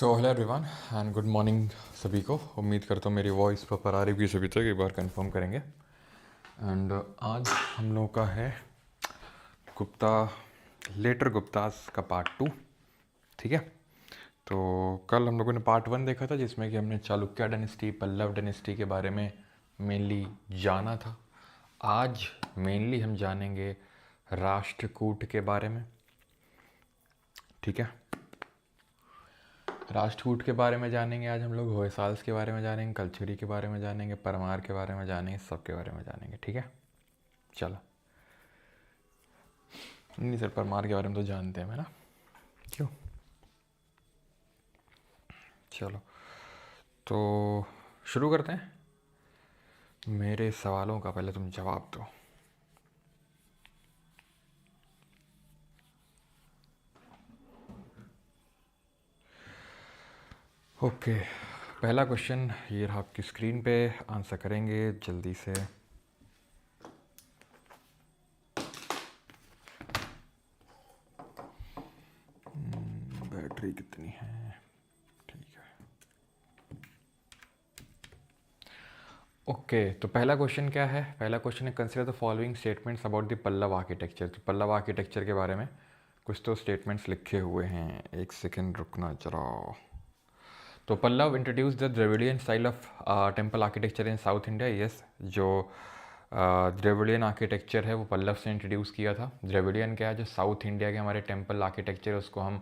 So hello everyone and good morning सभी को। उम्मीद करता हूँ मेरी वॉइस प्रॉपर आ रही होगी सभी तक। एक बार कंफर्म करेंगे। एंड आज हम लोगों का है गुप्ता लेटर गुप्तास का पार्ट 2। ठीक है, तो कल हम लोगों ने पार्ट 1 देखा था जिसमें कि हमने चालुक्य डायनेस्टी, पल्लव डायनेस्टी के बारे में मेनली जाना था। आज मेनली हम जानेंगे राष्ट्रकूट के बारे में। ठीक है, राष्ट्रकूट के बारे में जानेंगे आज हम लोग। होयसाल्स के बारे में जानेंगे, कलचुरी के बारे में जानेंगे, परमार के बारे में जानेंगे, सब के बारे में जानेंगे। ठीक है, चलो। नहीं सर, परमार के बारे में तो जानते हैं मैं ना, क्यों। चलो, तो शुरू करते हैं। मेरे सवालों का पहले तुम जवाब दो। ओके, पहला क्वेश्चन ये रहा आपकी स्क्रीन पे। आंसर करेंगे जल्दी से। बैटरी कितनी है? ठीक है। ओके, तो पहला क्वेश्चन क्या है? पहला क्वेश्चन है consider the following statements about the Pallava architecture. तो पल्लव आर्किटेक्चर के बारे में कुछ तो स्टेटमेंट्स लिखे हुए हैं। एक सेकेंड रुकना जरा। तो Pallava introduce the Dravidian style of temple architecture in South India. Yes, जो द्रविडियन आर्किटेक्चर है वो पल्लव से इंट्रोड्यूस किया था। द्रविडियन क्या है? जो साउथ इंडिया के हमारे टेम्पल आर्किटेक्चर है उसको हम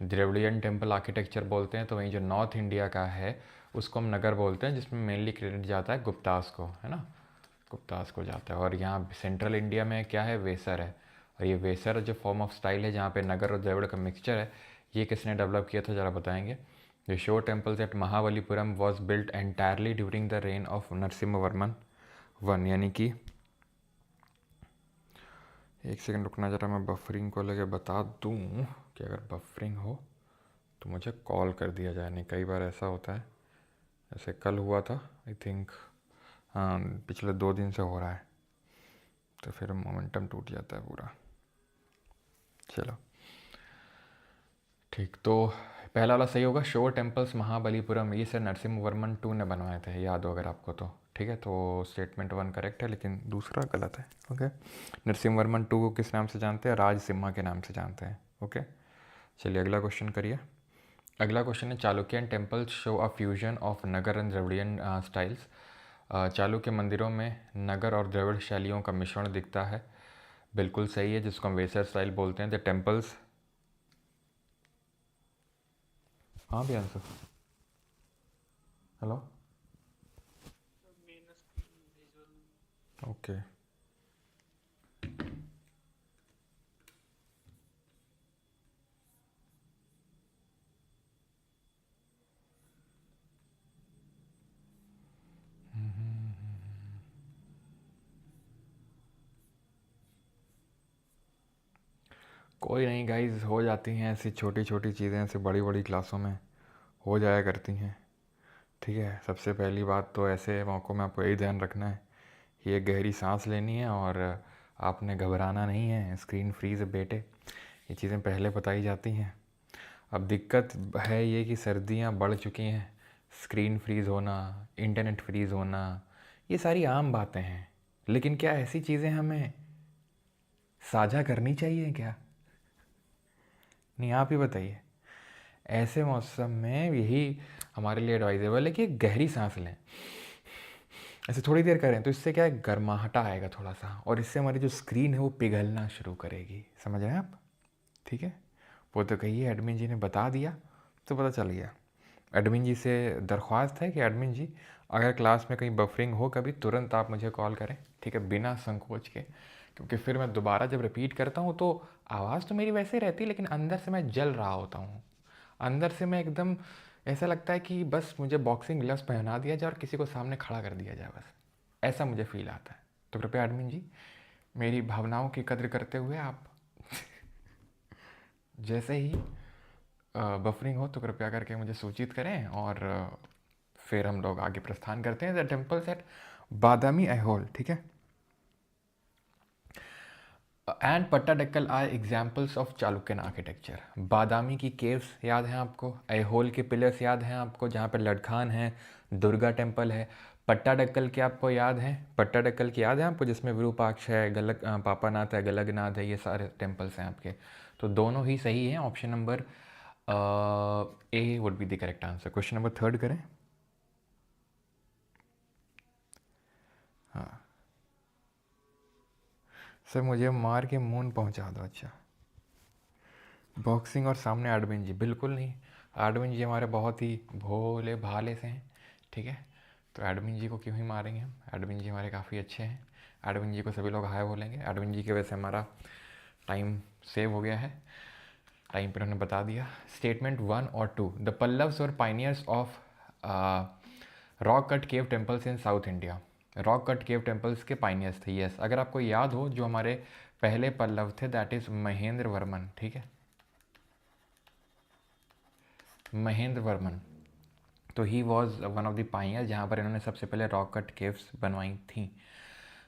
द्रविडियन टेम्पल आर्किटेक्चर बोलते हैं। तो वहीं जो नॉर्थ इंडिया का है उसको हम नगर बोलते हैं, जिसमें मेनली क्रेडिट जाता है गुप्तास को, है ना। गुप्तास को जाता है। और यहाँ सेंट्रल इंडिया में क्या है? वेसर है। और ये वेसर जो फॉर्म ऑफ स्टाइल है जहाँ पे नगर और द्रविड़ का मिक्सचर है, ये किसने डेवलप किया था ज़रा बताएंगे। The shore temples at Mahabalipuram was built entirely during the reign of Narasimha Varman one. यानी कि एक सेकंड रुकना जरा, मैं बफरिंग को लेके बता दूँ कि अगर बफरिंग हो तो मुझे कॉल कर दिया जाए। नहीं, कई बार ऐसा होता है, ऐसे कल हुआ था आई थिंक। हाँ, पिछले 2 दिन से हो रहा है, तो फिर मोमेंटम टूट जाता है पूरा। चलो ठीक, तो पहला वाला सही होगा। शोर टेम्पल्स महाबलीपुरम, ये सर नरसिम्हा वर्मन 2 ने बनवाए थे, याद हो अगर आपको तो। ठीक है, तो स्टेटमेंट 1 करेक्ट है, लेकिन दूसरा गलत है। ओके, नरसिम्हा वर्मन 2 को किस नाम से जानते हैं? राज सिम्हा के नाम से जानते हैं। ओके, चलिए अगला क्वेश्चन करिए। अगला क्वेश्चन है Chalukyan temples show a fusion of Nagar and Dravidian styles. Chalukya मंदिरों में नगर और द्रविड़ शैलियों का मिश्रण दिखता है। बिल्कुल सही है, जिसको हम वेसर स्टाइल बोलते हैं। द टेम्पल्स, हाँ भी आंसर। Hello, okay. कोई नहीं गाइज, हो जाती हैं ऐसी छोटी छोटी चीज़ें, ऐसे बड़ी बड़ी क्लासों में हो जाया करती हैं। ठीक है, सबसे पहली बात तो ऐसे मौक़ों में आपको यही ध्यान रखना है कि एक गहरी सांस लेनी है और आपने घबराना नहीं है। स्क्रीन फ्रीज बेटे, ये चीज़ें पहले बताई जाती हैं। अब दिक्कत है ये कि सर्दियाँ बढ़ चुकी हैं। स्क्रीन फ्रीज़ होना, इंटरनेट फ्रीज़ होना, ये सारी आम बातें हैं। लेकिन क्या ऐसी चीज़ें हमें साझा करनी चाहिए क्या? नहीं, आप ही बताइए। ऐसे मौसम में यही हमारे लिए एडवाइजेबल है कि एक गहरी सांस लें, ऐसे थोड़ी देर करें, तो इससे क्या है, गर्माहटा आएगा थोड़ा सा, और इससे हमारी जो स्क्रीन है वो पिघलना शुरू करेगी। समझ रहे हैं आप? ठीक है, वो तो कहिए एडमिन जी ने बता दिया तो पता चल गया। एडमिन जी से दरख्वास्त है कि एडमिन जी अगर क्लास में कहीं बफरिंग हो कभी, तुरंत आप मुझे कॉल करें। ठीक है, बिना संकोच के, क्योंकि फिर मैं दोबारा जब रिपीट करता हूँ तो आवाज़ तो मेरी वैसे रहती है, लेकिन अंदर से मैं जल रहा होता हूँ। अंदर से मैं एकदम, ऐसा लगता है कि बस मुझे बॉक्सिंग ग्लव्स पहना दिया जाए और किसी को सामने खड़ा कर दिया जाए, बस ऐसा मुझे फील आता है। तो कृपया एडमिन जी, मेरी भावनाओं की कद्र करते हुए आप जैसे ही बफरिंग हो तो कृपया करके मुझे सूचित करें, और फिर हम लोग आगे प्रस्थान करते हैं। The temple set Badami Aihole. ठीक है, and Pattadakal are examples of Chalukyan architecture. Badami की केव्स याद हैं आपको, ऐहोल के पिलर्स याद हैं आपको, जहाँ पे लड़खान है, दुर्गा टेम्पल है। पट्टाडक्कल के आपको याद है, पट्टाडक्कल की याद है आपको, जिसमें विरूपाक्ष है, पापानाथ है, गलगनाथ है, ये सारे टेम्पल्स हैं आपके। तो दोनों ही सही हैं। Option number A would be the correct answer. Question number 3 करें। हाँ सर, मुझे मार के मून पहुंचा दो। अच्छा, बॉक्सिंग और सामने एडमिन जी, बिल्कुल नहीं। एडमिन जी हमारे बहुत ही भोले भाले से हैं, ठीक है। तो एडमिन जी को क्यों ही मारेंगे हम, एडमिन जी हमारे काफ़ी अच्छे हैं। एडमिन जी को सभी लोग हाय बोलेंगे। एडमिन जी की वजह से हमारा टाइम सेव हो गया है, टाइम पर उन्होंने बता दिया। स्टेटमेंट 1 और 2, द पल्लव्स और Pioneers of rock cut cave temples in South India. Rock cut cave temples के पाइनियर्स थे, यस। अगर आपको याद हो, जो हमारे पहले पल्लव थे दैट इज़ महेंद्र वर्मन, ठीक है, महेंद्र वर्मन। तो he was one of the pioneer, जहाँ पर इन्होंने सबसे पहले रॉक कट केव्स बनवाई थी।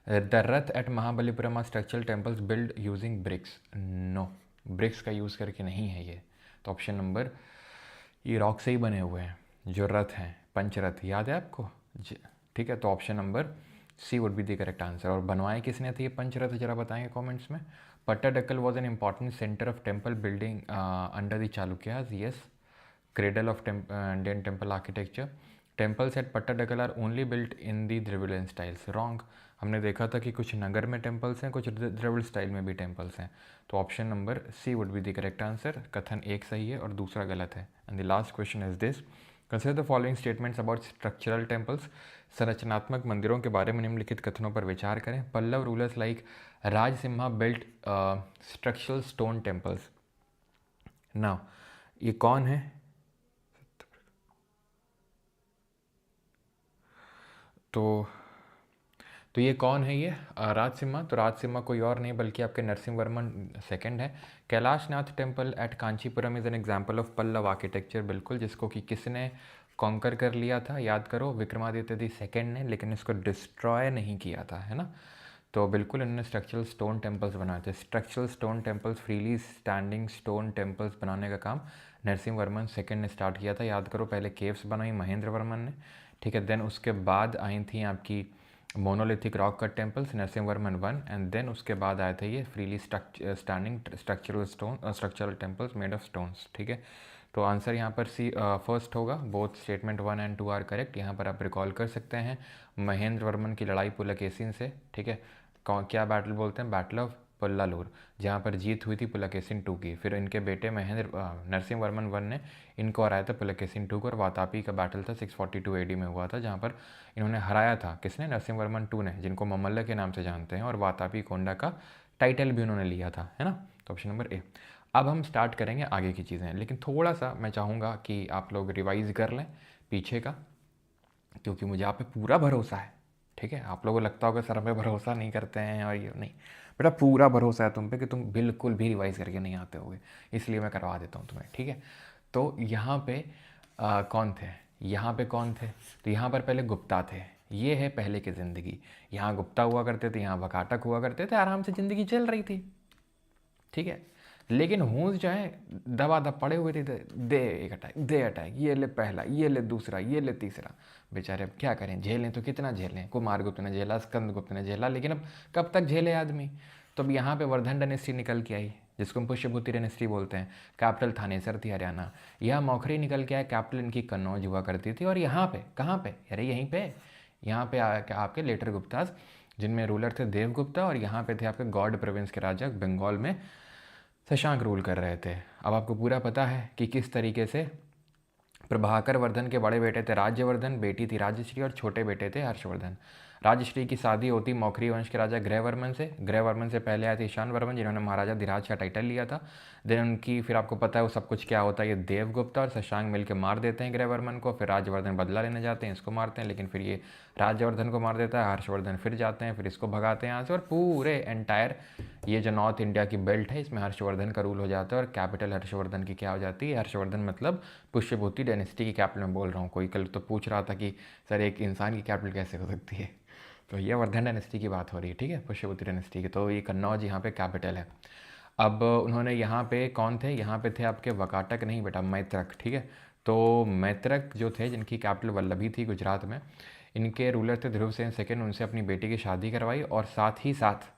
The ratha at Mahabalipuram are structural temples build using bricks. No, bricks का यूज़ करके नहीं है ये। तो ऑप्शन नंबर, ये रॉक से ही बने हुए हैं जो रथ हैं, पंचरथ, याद है आपको ठीक है। तो option number C would be the correct answer. और बनवाए किसने थे ये पंचरथ, जरा बताएंगे कमेंट्स में। Pattadakal was an important centre of temple building under the Chalukyas, yes. Cradle of Indian temple architecture. Temples at Pattadakal are only built in the Dravidian styles. Wrong. हमने देखा था कि कुछ नगर में टेम्पल्स हैं, कुछ द्रविड़ स्टाइल में भी टेम्पल्स हैं। तो option number C would be the correct answer. कथन एक सही है और दूसरा गलत है। And the last question is this, consider the following statements about structural temples. संरचनात्मक मंदिरों के बारे में निम्नलिखित कथनों पर विचार करें। Pallava rulers like Rajasimha built structural stone temples. Now ये कौन है, तो ये कौन है, ये राज सिम्हा। तो राज सिम्हा कोई और नहीं बल्कि आपके नरसिंह वर्मन सेकंड है। Kailasanatha temple at Kanchipuram is an example of Pallava architecture, बिल्कुल, जिसको कि किसने कॉन्कर कर लिया था, याद करो, विक्रमादित्य दी सेकंड ने, लेकिन इसको डिस्ट्रॉय नहीं किया था, है ना। तो बिल्कुल इन्होंने स्ट्रक्चरल स्टोन टेम्पल्स बनाए थे। Structural stone temples, freely standing stone temples बनाने का काम नरसिंह वर्मन सेकंड ने स्टार्ट किया था। याद करो, पहले केव्स बनाई महेंद्र वर्मन ने, ठीक है। देन उसके बाद आई थी आपकी monolithic rock cut temples, Narasimha Varman 1, and then उसके बाद आए थे ये freely standing structural temples made of stones, ठीक है। तो आंसर यहाँ पर सी फर्स्ट होगा। Both statement 1 and 2 are correct. यहाँ पर आप रिकॉल कर सकते हैं महेंद्र वर्मन की लड़ाई पुलकेशिन से, ठीक है। क्या बैटल बोलते हैं, बैटल ऑफ पुल्लालूर, जहाँ पर जीत हुई थी पुलकेशिन 2 की। फिर इनके बेटे नरसिंह वर्मन 1 ने इनको हराया था पुलकेशिन 2 को, और वातापी का बैटल था 642 AD में हुआ था, जहाँ पर इन्होंने हराया था किसने, नरसिंह वर्मन 2 ने, जिनको ममल्ल के नाम से जानते हैं, और वातापी कोंडा का टाइटल भी उन्होंने लिया था, है ना। तो ऑप्शन नंबर ए। अब हम स्टार्ट करेंगे आगे की चीज़ें, लेकिन थोड़ा सा मैं चाहूँगा कि आप लोग रिवाइज़ कर लें पीछे का, क्योंकि मुझे आप पे पूरा भरोसा है, ठीक है। आप लोगों को लगता होगा सर हमें भरोसा नहीं करते हैं और ये नहीं, बेटा पूरा भरोसा है तुम पे कि तुम बिल्कुल भी रिवाइज़ करके नहीं आते होगे, इसलिए मैं करवा देता हूँ तुम्हें, ठीक है। तो यहाँ पे कौन थे, यहाँ पे कौन थे, तो यहाँ पर पहले गुप्ता थे। ये है पहले की ज़िंदगी। यहाँ गुप्ता हुआ करते थे, यहाँ वकाटक हुआ करते थे, आराम से ज़िंदगी चल रही थी, ठीक है। लेकिन हूँस जो है दबा दब पड़े हुए थे, दे एक अटैक, दे अटैक, ये ले पहला, ये ले दूसरा, ये ले तीसरा। बेचारे अब क्या करें, झेलें तो कितना झेलें। कुमारगुप्त ने झेला, स्कंदगुप्त ने झेला, लेकिन अब कब तक झेले आदमी। तो अब यहाँ पे वर्धन डायनेस्टी निकल के आई, जिसको हम पुष्यभूति डायनेस्टी बोलते हैं। कैपिटल थानेसर थी हरियाणा। यह मौखरी निकल के आया, कैपिटल इनकी कन्नौज हुआ करती थी। और यहाँ पे कहाँ पे, अरे यहीं पे, यहाँ पे आपके लेटर गुप्तास, जिनमें रूलर थे देवगुप्ता, और यहाँ पे थे आपके गौड़ प्रोविंस के राजा बंगाल में शशांक रूल कर रहे थे। अब आपको पूरा पता है कि किस तरीके से प्रभाकर वर्धन के बड़े बेटे थे राज्यवर्धन, बेटी थी राजश्री, और छोटे बेटे थे हर्षवर्धन। राजश्री की शादी होती मौखरी वंश के राजा गृहवर्मन से। गृहवर्मन से पहले आए थे ईशान वर्मन, जिन्होंने महाराजा धीराज का टाइटल लिया था। देन उनकी, फिर आपको पता है वो सब कुछ क्या होता है, ये देवगुप्ता और शशांक मिलकर मार देते हैं गृहवर्मन को। फिर राजवर्धन बदला लेने जाते हैं, इसको मारते हैं, लेकिन फिर ये राजवर्धन को मार देता है। हर्षवर्धन फिर जाते हैं, फिर इसको भगाते हैं यहाँ से, और पूरे एंटायर ये जो नॉर्थ इंडिया की बेल्ट है इसमें हर्षवर्धन का रूल हो जाता है। और कैपिटल हर्षवर्धन की क्या हो जाती है, हर्षवर्धन मतलब पुष्यभूति डायनेस्टी की कैपिटल में बोल रहा हूँ। कोई कल तो पूछ रहा था कि सर एक इंसान की कैपिटल कैसे हो सकती है, तो ये वर्धन डायनेस्टी की बात हो रही है, ठीक है, पुष्यभूति डायनेस्टी की। तो ये कन्नौज यहाँ पे कैपिटल है। अब उन्होंने यहाँ पे कौन थे, यहाँ पे थे आपके वकाटक नहीं बेटा, मैत्रक, ठीक है। तो मैत्रक जो थे, जिनकी कैपिटल वल्लभी थी गुजरात में, इनके रूलर थे ध्रुवसेन सेकंड। उनसे अपनी बेटी की शादी करवाई और साथ ही साथ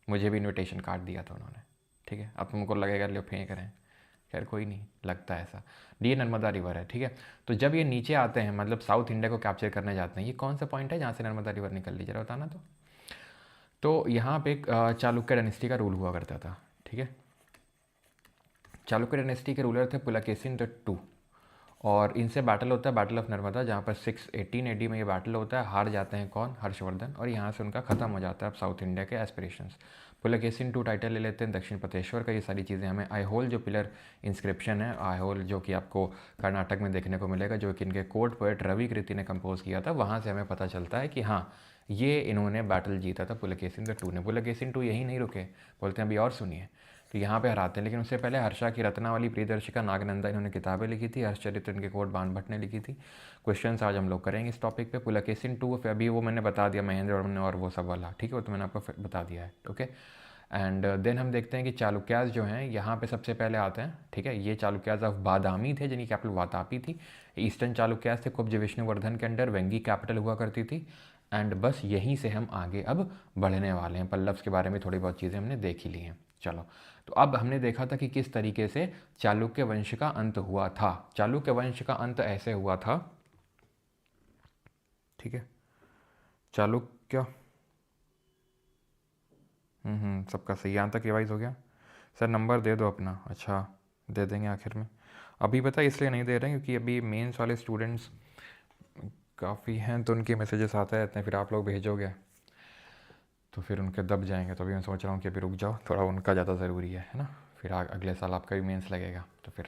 मुझे भी इनविटेशन कार्ड दिया था उन्होंने, ठीक है। अब तुमको लगेगा ले फेंक रहे हैं, खैर कोई नहीं, लगता है ऐसा। डी नर्मदा रिवर है, ठीक है। तो जब ये नीचे आते हैं, मतलब साउथ इंडिया को कैप्चर करने जाते हैं, ये कौन सा पॉइंट है जहाँ से नर्मदा रिवर निकल ली, जरा बताना। तो यहाँ पे एक चालुक्य डायनेस्टी का रूल हुआ करता था, ठीक है। चालुक्य डायनेस्टी के रूलर थे पुलकेशिन द टू, और इनसे बैटल होता है, बैटल ऑफ नर्मदा, जहाँ पर 618 AD में ये बैटल होता है। हार जाते हैं कौन, हर्षवर्धन, और यहाँ से उनका खत्म हो जाता है अब साउथ इंडिया के एस्पिरेशंस। पुलकेशिन टू टाइटल ले लेते हैं दक्षिण पतेश्वर का। ये सारी चीज़ें हमें आईहोल जो पिलर इंस्क्रिप्शन है, आईहोल जो कि आपको कर्नाटक में देखने को मिलेगा, जो कि इनके कोर्ट पोएट रवि कृति ने कंपोज किया था, वहाँ से हमें पता चलता है कि हाँ, ये इन्होंने बैटल जीता था पुलकेशिन द टू ने। पुलकेशिन टू यही नहीं रुके, बोलते हैं अभी और सुनिए। तो यहाँ पे हराते हैं, लेकिन उससे पहले हर्षा की रत्नावली, प्रियदर्शिका, नागनंदा, इन्होंने किताबें लिखी थी। हर्षचरित्र इनके कोट बाण भट्ट ने लिखी थी। क्वेश्चंस आज हम लोग करेंगे इस टॉपिक पे। पुलकेशिन टू अभी वो मैंने बता दिया, महेंद्र वर्मन और वो सब वाला, ठीक है, वो तो मैंने आपको बता दिया है, ओके। एंड देन हम देखते हैं कि चालुक्याज जो हैं यहाँ पे सबसे पहले आते हैं, ठीक है। ये चालुक्याज ऑफ बादामी थे, जिनकी कैपिटल वातापी थी। ईस्टर्न चालुक्याज थे, कुब्ज विष्णुवर्धन के अंडर, वेंगी कैपिटल हुआ करती थी। एंड बस यहीं से हम आगे अब बढ़ने वाले हैं। पल्लव्स के बारे में थोड़ी बहुत चीज़ें हमने देख ही ली हैं। चलो, तो अब हमने देखा था कि किस तरीके से चालुक्य वंश का अंत हुआ था। चालुक्य वंश का अंत ऐसे हुआ था, ठीक है। चालुक्य, सबका सही, यहाँ तक रिवाइज हो गया। सर नंबर दे दो अपना, अच्छा दे देंगे आखिर में। अभी पता इसलिए नहीं दे रहे हैं क्योंकि अभी मेंस वाले स्टूडेंट्स काफ़ी हैं, तो उनके मैसेजेस आते रहते हैं, फिर आप लोग भेजोगे तो फिर उनके दब जाएंगे। तो अभी मैं सोच रहा हूँ कि अभी रुक जाओ, थोड़ा उनका ज़्यादा ज़रूरी है ना। फिर अगले साल आपका भी मेंस लगेगा तो फिर।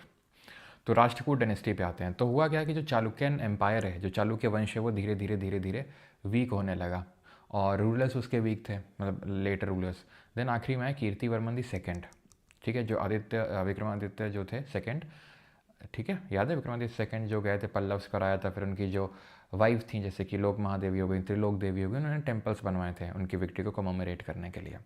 तो राष्ट्रकूट डायनेस्टी पे आते हैं। तो हुआ क्या कि जो चालुक्यन एम्पायर है, जो चालुक्य वंश है, वो धीरे धीरे धीरे धीरे वीक होने लगा, और रूलर्स उसके वीक थे, मतलब लेटर रूलर्स। देन आखिरी में आए कीर्तिवर्मन दी सेकेंड, ठीक है, जो आदित्य विक्रमादित्य जो थे सेकेंड, ठीक है, याद है विक्रमादित्य सेकंड जो गए थे पल्लव्स कराया था। फिर उनकी जो वाइफ थी, जैसे कि लोक महादेवी हो गई, त्रिलोक देवी हो गई, उन्होंने टेम्पल्स बनवाए थे उनकी विक्ट्री को कमोमरेट करने के लिए।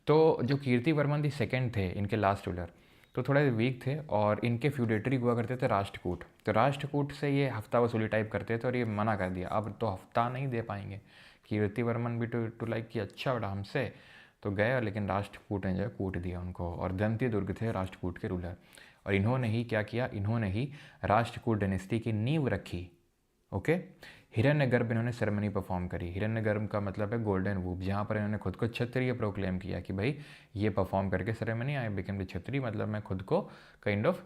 तो जो कीर्तिवर्मन दी सेकंड थे, इनके लास्ट रूलर, तो थोड़े वीक थे, और इनके फ्यूडेटरी हुआ करते थे राष्ट्रकूट। तो राष्ट्रकूट से ये हफ्ता वसूली टाइप करते थे, और ये मना कर दिया, अब तो हफ्ता नहीं दे पाएंगे। कीर्तिवर्मन भी टू लाइक कि अच्छा बेटा हमसे तो गए, लेकिन राष्ट्रकूट ने जो है कूट दिया उनको। और दंती दुर्ग थे राष्ट्रकूट के रूलर, और इन्होंने ही क्या किया, इन्होंने ही राष्ट्रकूट डायनेस्टी की नींव रखी, ओके। हिरण्यगर्भ इन्होंने सेरेमनी परफॉर्म करी। हिरण्यगर्भ का मतलब है गोल्डन वूप, जहाँ पर इन्होंने खुद को क्षत्रिय प्रोक्लेम किया कि भाई ये परफॉर्म करके सेरेमनी आई बिकम द क्षत्रिय, मतलब मैं खुद को काइंड ऑफ,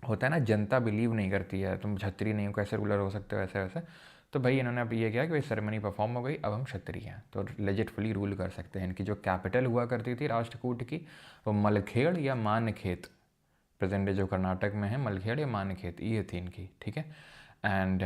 होता है ना, जनता बिलीव नहीं करती है, तुम क्षत्रिय नहीं हो, कैसे रूलर हो सकते हो, ऐसे वैसे। तो भाई इन्होंने अब ये किया कि भाई सेरेमनी परफॉर्म हो गई, अब हम क्षत्रिय हैं तो लेजिटफुली रूल कर सकते हैं। इनकी जो कैपिटल हुआ करती थी राष्ट्रकूट की, वो मलखेड़ या मानखेत, प्रेजेंट डे जो कर्नाटक में है, मलखेड़ या मानखेत, ये थी इनकी, ठीक है। एंड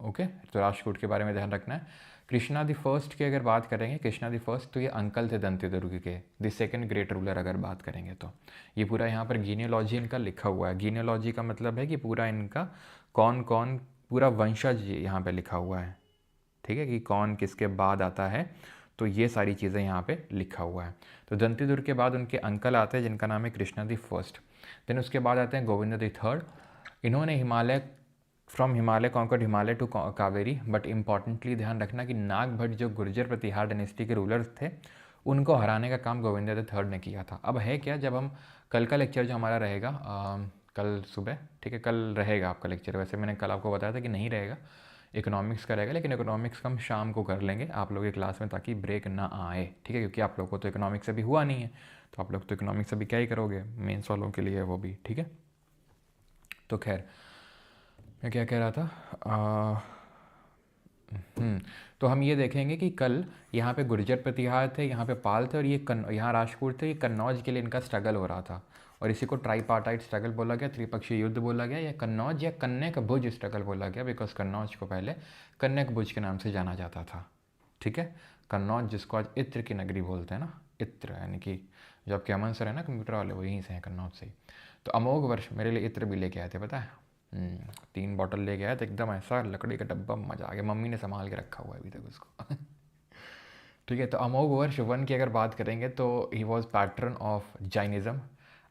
ओके, तो राष्ट्रकूट के बारे में ध्यान रखना है। कृष्णा द फर्स्ट की अगर बात करेंगे, कृष्णा द फर्स्ट, तो ये अंकल थे दंती दुर्ग के, द सेकंड ग्रेट रूलर अगर बात करेंगे तो। ये पूरा यहाँ पर जीनियोलॉजी इनका लिखा हुआ है। जीनियोलॉजी का मतलब है कि पूरा इनका कौन कौन, पूरा वंशज यहाँ पे लिखा हुआ है, ठीक है, कि कौन किसके बाद आता है, तो ये सारी चीज़ें यहाँ पे लिखा हुआ है। तो दंती दुर्ग के बाद उनके अंकल आते हैं जिनका नाम है कृष्णा द फर्स्ट। देन उसके बाद आते हैं गोविंद द थर्ड। इन्होंने Himalaya, from Himalaya conquered Himalaya to Kaveri, but importantly ध्यान रखना कि नागभट्ट जो गुर्जर प्रतिहार डायनेस्टी के रूलर्स थे, उनको हराने का काम गोविंद द थर्ड ने किया था। अब है क्या, जब हम कल का लेक्चर जो हमारा रहेगा कल सुबह, ठीक है, कल रहेगा आपका लेक्चर। वैसे मैंने कल आपको बताया था कि नहीं रहेगा, इकोनॉमिक्स का रहेगा, लेकिन इकोनॉमिक्स का हम शाम को कर लेंगे आप लोगों की क्लास में, ताकि ब्रेक ना आए, ठीक है, क्योंकि आप लोग को तो इकोनॉमिक्स अभी हुआ नहीं है, तो आप लोग तो इकोनॉमिक्स अभी क्या ही करोगे, मेंस वालों के लिए वो भी, ठीक है। तो खैर मैं क्या कह रहा था, तो हम ये देखेंगे कि कल यहाँ पे गुर्जर प्रतिहार थे, यहाँ पे पाल थे, और ये यहाँ राजपूत थे। ये कन्नौज के लिए इनका स्ट्रगल हो रहा था, और इसी को ट्राईपार्टाइट स्ट्रगल बोला गया, त्रिपक्षीय युद्ध बोला गया, या कन्नौज या कन्यक भुज स्ट्रगल बोला गया, बिकॉज कन्नौज को पहले कन्यक भुज के नाम से जाना जाता था, ठीक है। कन्नौज जिसको आज इत्र की नगरी बोलते हैं ना, इत्र यानी कि जो आपके अमन सर है ना कंप्यूटर वाले, वो यहीं से हैं, कन्नौज से ही। तो अमोघ वर्ष मेरे लिए इत्र भी लेके आए थे, पता है। 3 बॉटल ले गया तो एकदम ऐसा लकड़ी का डब्बा, मज़ा आ गया। मम्मी ने संभाल के रखा हुआ है अभी तक उसको। ठीक है, तो अमोघवर्ष 1 की अगर बात करेंगे तो he was patron of Jainism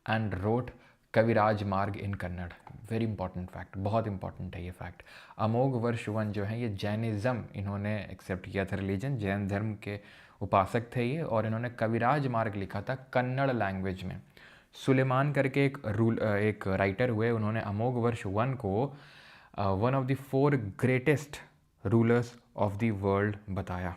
and wrote Kavirajamarga in Kannada. Very important fact, बहुत इंपॉर्टेंट है ये फैक्ट। अमोघवर्ष 1 जो है ये जैनिज़्म इन्होंने एक्सेप्ट किया था, रिलीजन, जैन धर्म के उपासक थे ये, और इन्होंने कविराज मार्ग लिखा था कन्नड़ लैंग्वेज में। सुलेमान करके एक राइटर हुए, उन्होंने अमोघवर्ष 1 को one of the 4 greatest rulers of the world बताया।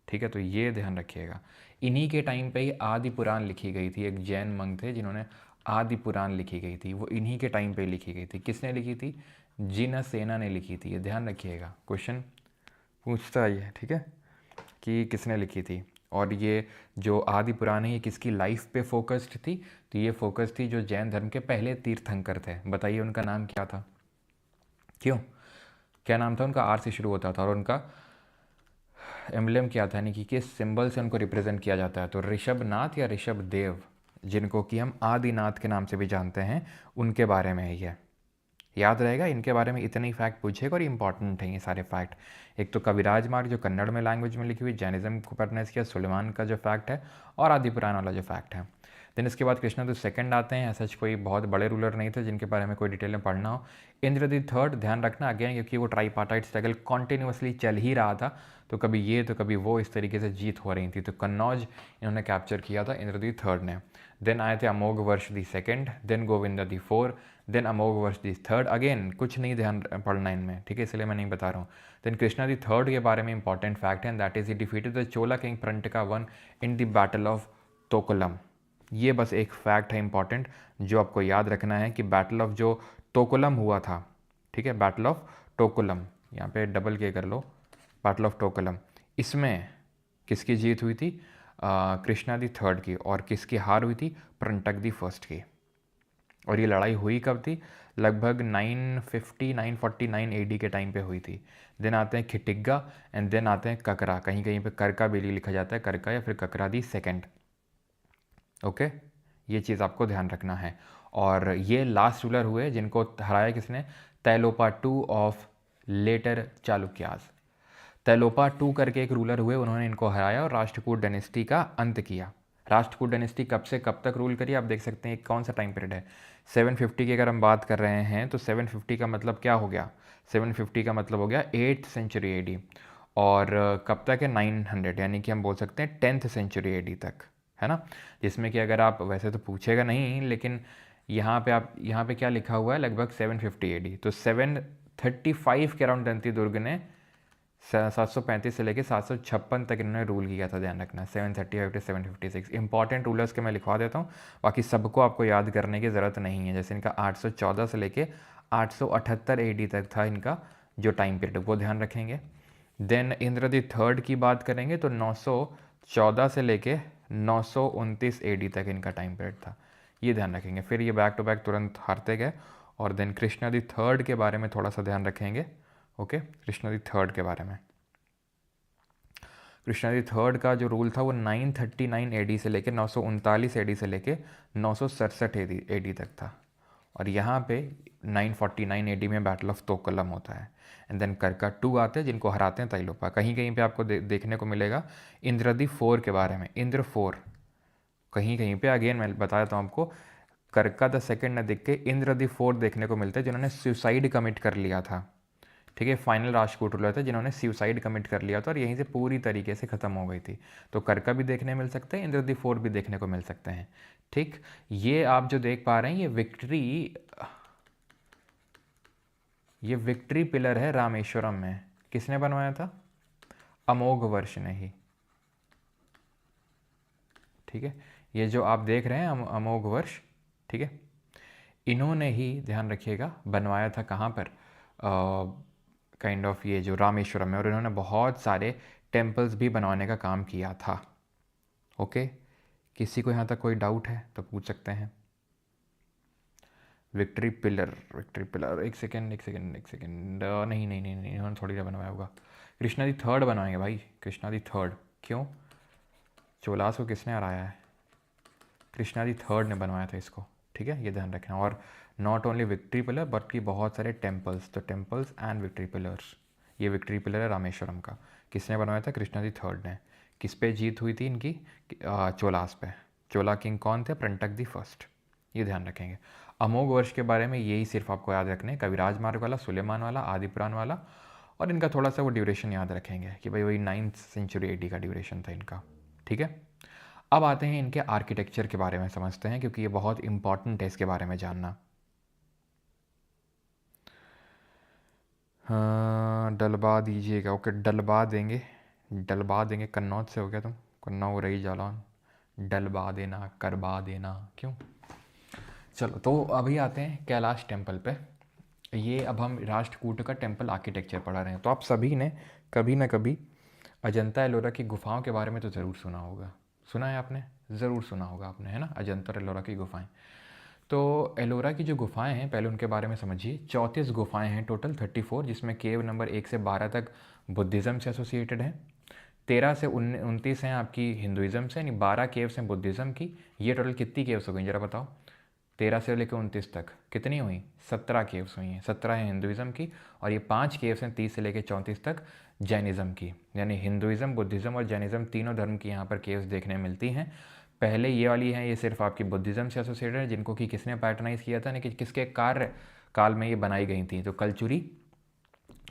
ठीक है, तो ये ध्यान रखिएगा। इन्हीं के टाइम पे ही आदि पुराण लिखी गई थी। एक जैन मंक थे जिन्होंने आदि पुराण लिखी गई थी, वो इन्हीं के टाइम पे लिखी गई थी। किसने लिखी थी? जिनसेना ने लिखी थी। ये ध्यान रखिएगा, क्वेश्चन पूछता है ये, ठीक है, कि किसने लिखी थी। और ये जो आदि पुराण है ये किसकी लाइफ पे फोकस्ड थी? तो ये फोकस थी जो जैन धर्म के पहले तीर्थंकर थे। बताइए उनका नाम क्या था? क्यों, क्या नाम था उनका? आर से शुरू होता था। और उनका एम्बलम क्या था, यानी कि किस सिंबल से उनको रिप्रेजेंट किया जाता है? तो ऋषभ नाथ या ऋषभ देव, जिनको कि हम आदिनाथ के नाम से भी जानते हैं, उनके बारे में है ये। याद रहेगा, इनके बारे में इतने ही फैक्ट पूछेगा और इंपॉर्टेंट हैं ये सारे फैक्ट। एक तो कविराज मार्ग जो कन्नड़ में लैंग्वेज में लिखी हुई, जैनिज्म को परनेस किया, सुलेमान का जो फैक्ट है, और आदि पुराण वाला जो फैक्ट है। देन इसके बाद कृष्णा तो सेकंड आते हैं। ऐसा कोई बहुत बड़े रूलर नहीं थे जिनके बारे में कोई डिटेल में पढ़ना हो। इंद्रजीत थर्ड, ध्यान रखना अगेन, क्योंकि वो ट्राईपार्टाइट स्ट्रगल कॉन्टिन्यूसली चल ही रहा था, तो कभी ये तो कभी वो, इस तरीके से जीत हो रही थी। तो कन्नौज इन्होंने कैप्चर किया था इंद्रजीत थर्ड ने। देन आए थे Amoghavarsha the second, then Govinda the four, then Amoghavarsha the third. Again कुछ नहीं ध्यान पढ़ना इनमें, ठीक है, इसलिए मैं नहीं बता रहा हूँ। देन कृष्णा दी थर्ड के बारे में इंपॉर्टेंट फैक्ट है, that is he defeated the Chola king Parantaka one in the battle of Takkolam. ये बस एक फैक्ट है इंपॉर्टेंट जो आपको याद रखना है कि बैटल ऑफ जो टोकुलम हुआ था, ठीक है, बैटल ऑफ टोकुलम, यहाँ पे डबल के कर लो, बैटल ऑफ टोकुलम, इसमें किसकी जीत हुई थी? कृष्णा दी थर्ड की। और किसकी हार हुई थी? प्रणटक दी फर्स्ट की। और ये लड़ाई हुई कब थी? लगभग 949 एडी के टाइम पे हुई थी। देन आते हैं खिटिग्गा एंड देन आते हैं ककरा। कहीं कहीं पे करका बेली लिखा जाता है, करका या फिर ककरा दी सेकेंड। ओके, ये चीज़ आपको ध्यान रखना है। और ये लास्ट रूलर हुए जिनको हराया किसने? Tailapa two of later Chalukyas. Tailapa two करके एक रूलर हुए, उन्होंने इनको हराया और राष्ट्रकूट डायनेस्टी का अंत किया। राष्ट्रकूट डायनेस्टी कब से कब तक रूल करी आप देख सकते हैं, कौन सा टाइम पीरियड है? 750 की अगर हम बात कर रहे हैं तो 750 का मतलब क्या हो गया? 750 का मतलब हो गया 8th सेंचुरी एडी। और कब तक है? 900, यानी कि हम बोल सकते हैं 10th सेंचुरी एडी तक, है ना। जिसमें कि अगर आप, वैसे तो पूछेगा नहीं, लेकिन यहाँ पे क्या लिखा हुआ है? लगभग 750 एडी। तो 735 के अराउंड दंती दुर्ग ने 735 से लेकर 756 तक इन्होंने रूल किया था, ध्यान रखना। 735 to 756 इंपॉर्टेंट रूलर्स के मैं लिखवा देता हूँ, बाकी सबको आपको याद करने की ज़रूरत नहीं है। जैसे इनका 814 से लेके 878 एडी तक था इनका जो टाइम पीरियड, वो ध्यान रखेंगे। देन इंद्रजीत थर्ड की बात करेंगे तो 914 से लेके 929 एडी तक इनका टाइम पीरियड था, ये ध्यान रखेंगे। फिर ये बैक टू बैक तुरंत हारते गए। और देन कृष्णा दी थर्ड के बारे में थोड़ा सा ध्यान रखेंगे। ओके, कृष्णा दी थर्ड के बारे में, कृष्णा दी थर्ड का जो रूल था वो 939 एडी से लेके 939 एडी से लेके 967 एडी तक था। और यहाँ पे 949 एडी में बैटल ऑफ तोकुलम होता है। एंड देन करका टू आते हैं जिनको हराते हैं तैलोपा। कहीं कहीं पे आपको देखने को मिलेगा इंद्रदी फोर के बारे में, इंद्र फोर कहीं कहीं पे, अगेन मैं बता देता हूँ आपको, करका द सेकेंड न दिख के इंद्रदी फोर देखने को मिलते हैं जिन्होंने सुसाइड कमिट कर लिया था, ठीक है। फाइनल राष्ट्रकूट रूलर थे जिन्होंने सुसाइड कमिट कर लिया था और यहीं से पूरी तरीके से ख़त्म हो गई थी। तो करका भी देखने मिल सकते हैं, इंद्रदी फोर भी देखने को मिल सकते हैं, ठीक। ये आप जो देख पा रहे हैं ये विक्ट्री पिलर है रामेश्वरम में। किसने बनवाया था? अमोघवर्ष ने ही, ठीक है। ये जो आप देख रहे हैं अमोघवर्ष, ठीक है, इन्होंने ही, ध्यान रखिएगा, बनवाया था कहाँ पर? काइंड ऑफ ये जो रामेश्वरम में। और इन्होंने बहुत सारे टेम्पल्स भी बनवाने का काम किया था। ओके, किसी को यहाँ तक कोई डाउट है तो पूछ सकते हैं। विक्ट्री पिलर, एक सेकेंड, नहीं नहीं नहीं नहीं, इन्होंने थोड़ी देर बनवाया होगा। कृष्णा दी थर्ड बनवाएंगे भाई, कृष्णा दी थर्ड। क्यों? चोलास को किसने हराया है? कृष्णा दी थर्ड ने बनवाया था इसको, ठीक है, ये ध्यान रखना। और नॉट ओनली विक्ट्री पिलर बल्कि बहुत सारे टेम्पल्स, तो टेम्पल्स एंड विक्ट्री पिलर्स। ये विक्ट्री पिलर है रामेश्वरम का, किसने बनवाया था? कृष्णा थर्ड ने। किस पे जीत हुई थी इनकी? चोलास पे। चोला किंग कौन थे? प्रंटक दी फर्स्ट। ये ध्यान रखेंगे। अमोघ वर्ष के बारे में यही सिर्फ आपको याद रखना है, कविराज मार्ग वाला, सुलेमान वाला, आदि पुराण वाला, और इनका थोड़ा सा वो ड्यूरेशन याद रखेंगे कि भाई वही 9th सेंचुरी AD का ड्यूरेशन था इनका। ठीक है, अब आते हैं इनके आर्किटेक्चर के बारे में समझते हैं, क्योंकि ये बहुत इंपॉर्टेंट है इसके बारे में जानना। हाँ, डलबा दीजिएगा। ओके, डलबा देंगे, डलबा देंगे। कन्नौज से हो गया तुम, कन्नौ रही जालौन, डलबा देना, करबा देना, क्यों? चलो, तो अभी आते हैं कैलाश टेम्पल पे। ये अब हम राष्ट्रकूट का टेम्पल आर्किटेक्चर पढ़ा रहे हैं, तो आप सभी ने कभी ना कभी अजंता एलोरा की गुफाओं के बारे में तो ज़रूर सुना होगा। सुना है आपने? ज़रूर सुना होगा आपने, है ना, अजंता और एलोरा की गुफाएं। तो एलोरा की जो गुफाएं हैं पहले उनके बारे में समझिए। 34 गुफाएं हैं टोटल, 34, जिसमें केव नंबर 1 से 12 तक बुद्धिज़्म से एसोसिएटेड है, 13 से 29 हैं आपकी हिंदुज़म से, यानी 12 केव्स हैं बुद्धिज़्म की। ये टोटल कितनी केव्स हो गई ज़रा बताओ? 13 से लेकर 29 तक कितनी हुई? 17 केव्स हुई हैं। 17 हैं हिंदुज़म की, और ये 5 केव्स हैं 30 से लेकर 34 तक जैनिज़्म की। यानी हिंदुज़म, बुद्धिज़्म और जैनिज़्म तीनों धर्म की यहाँ पर केव्स देखने मिलती हैं। पहले ये वाली हैं, ये सिर्फ आपकी बुद्धिज़्म से एसोसिएटेड है, जिनको कि किसने पैटर्नाइज किया था, यानी कि किसके कार्य काल में ये बनाई गई थी? तो कलचुरी।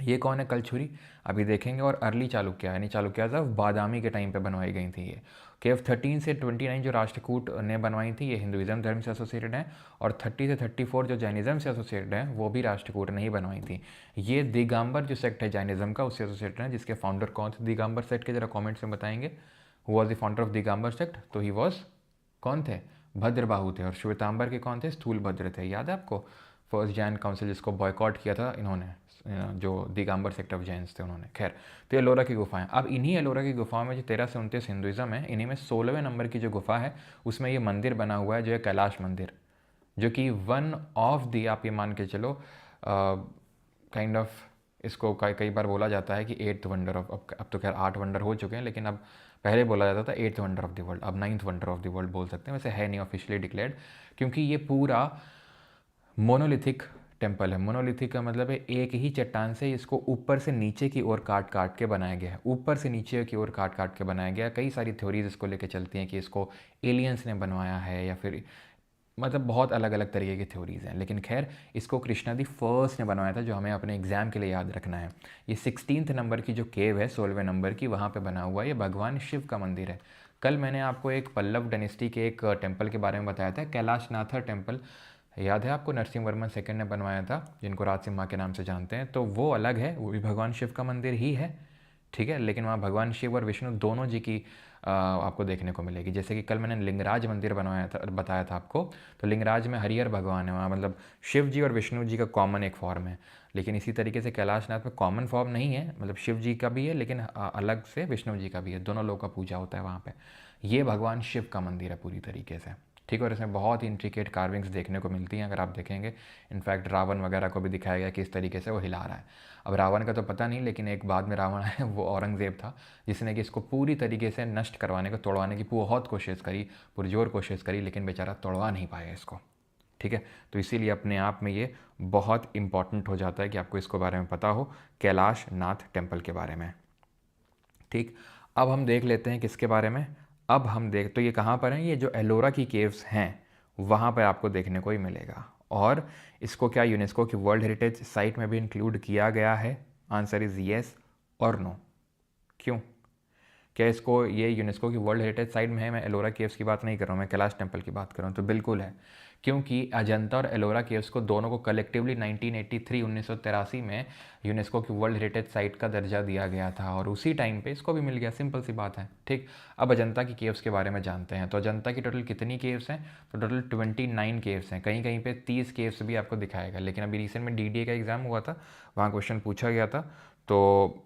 ये कौन है कलचुरी? अभी देखेंगे। और अर्ली चालुक्य, यानी चालुक्य बादामी के टाइम पे बनवाई गई थी ये। केव 13 से 29 जो राष्ट्रकूट ने बनवाई थी, ये हिंदुइज्म धर्म से एसोसिएटेड है, और 30 से 34 जो जैनिज्म से एसोसिएटेड है, वो भी राष्ट्रकूट ने ही बनवाई थी। ये दिगंबर जो सेक्ट है जैनिज्म का, उससे एसोसिएटेड है, जिसके फाउंडर कौन थे दिगंबर सेक्ट के? जरा कॉमेंट्स में बताएंगे। Who was the founder of Digambar sect? तो ही वॉज, कौन थे? भद्रबाहु थे। और श्वेतांबर के कौन थे? स्थूल भद्र थे। याद है आपको? फर्स्ट जैन काउंसिल जिसको बॉयकॉट किया था इन्होंने, जो दिगंबर सेक्ट ऑफ जैन्स थे उन्होंने। खैर, तो एलोरा की गुफाएं। अब इन्हीं एलोरा की गुफाओं में जो 13 से 29 हिंदुइज्म है, इन्हीं में 16वें नंबर की जो गुफा है उसमें ये मंदिर बना हुआ है, जो है कैलाश मंदिर, जो कि वन ऑफ दी, आप ये मान के चलो, काइंड ऑफ, इसको कई बार बोला जाता है कि 8th वंडर ऑफ, अब तो खैर 8 वंडर हो चुके हैं, लेकिन अब पहले बोला जाता था 8th wonder of the world, अब 9th wonder of the world बोल सकते हैं। वैसे है नहीं ऑफिशियली डिक्लेयर्ड, क्योंकि ये पूरा मोनोलिथिक टेम्पल है। मोनोलिथिक का मतलब है एक ही चट्टान से इसको ऊपर से नीचे की ओर काट काट के बनाया गया है, ऊपर से नीचे की ओर काट काट के बनाया गया है। कई सारी थ्योरीज इसको लेके चलती हैं कि इसको एलियंस ने बनवाया है, या फिर मतलब बहुत अलग अलग तरीके की थ्योरीज़ हैं, लेकिन खैर इसको कृष्णा दी फर्स्ट ने बनवाया था, जो हमें अपने एग्जाम के लिए याद रखना है। ये 16th नंबर की जो केव है, 16वें नंबर की, वहाँ पे बना हुआ है। ये भगवान शिव का मंदिर है। कल मैंने आपको एक पल्लव डायनेस्टी के एक टेम्पल के बारे में बताया था, कैलाशनाथर टेम्पल, याद है आपको? नरसिंह वर्मन सेकंड ने बनवाया था, जिनको राज सिम्हा के नाम से जानते हैं। तो वो अलग है, वो भी भगवान शिव का मंदिर ही है, ठीक है, लेकिन वहाँ भगवान शिव और विष्णु दोनों जी की आपको देखने को मिलेगी। जैसे कि कल मैंने लिंगराज मंदिर बनवाया था, बताया था आपको, तो लिंगराज में हरिहर भगवान है, वहाँ मतलब शिव जी और विष्णु जी का कॉमन एक फॉर्म है। लेकिन इसी तरीके से कैलाशनाथ में कॉमन फॉर्म नहीं है, मतलब शिव जी का भी है, लेकिन अलग से विष्णु जी का भी है, दोनों लोगों का पूजा होता है वहाँ पर। ये भगवान शिव का मंदिर है पूरी तरीके से, ठीक है। और इसमें बहुत ही इंट्रिकेट कार्विंग्स देखने को मिलती हैं, अगर आप देखेंगे। इनफैक्ट रावण वगैरह को भी दिखाया गया किस तरीके से वो हिला रहा है। अब रावण का तो पता नहीं, लेकिन एक बाद में रावण है, वो औरंगज़ेब था, जिसने कि इसको पूरी तरीके से नष्ट करवाने को, तोड़वाने की बहुत कोशिश करी, पुरजोर कोशिश करी, लेकिन बेचारा तोड़वा नहीं पाया इसको, ठीक है। तो इसीलिए अपने आप में ये बहुत इंपॉर्टेंट हो जाता है कि आपको इसको बारे में पता हो, कैलाश नाथ टेम्पल के बारे में, ठीक। अब हम देख लेते हैं किसके बारे में। अब हम देख, तो ये कहाँ पर हैं? ये जो एलोरा की केव्स हैं वहाँ पर आपको देखने को ही मिलेगा। और इसको क्या यूनेस्को की वर्ल्ड हेरिटेज साइट में भी इंक्लूड किया गया है? आंसर इज़ येस और नो। क्यों? क्या इसको ये यूनेस्को की वर्ल्ड हेरिटेज साइट में है? मैं एलोरा केव्स की बात नहीं कर रहा हूँ, मैं कैलाश टेम्पल की बात कर रहा हूँ। तो बिल्कुल है, क्योंकि अजंता और एलोरा केव्स को दोनों को कलेक्टिवली 1983 में यूनेस्को की वर्ल्ड हेरिटेज साइट का दर्जा दिया गया था, और उसी टाइम पे इसको भी मिल गया। सिंपल सी बात है, ठीक। अब अजंता की केव्स के बारे में जानते हैं। तो अजंता की टोटल कितनी केव्स हैं? तो टोटल 29 केव्स हैं। कहीं कहीं पे 30 केव्स भी आपको दिखाएगा, लेकिन अभी रिसेंट में DDA का एग्ज़ाम हुआ था, वहाँ क्वेश्चन पूछा गया था, तो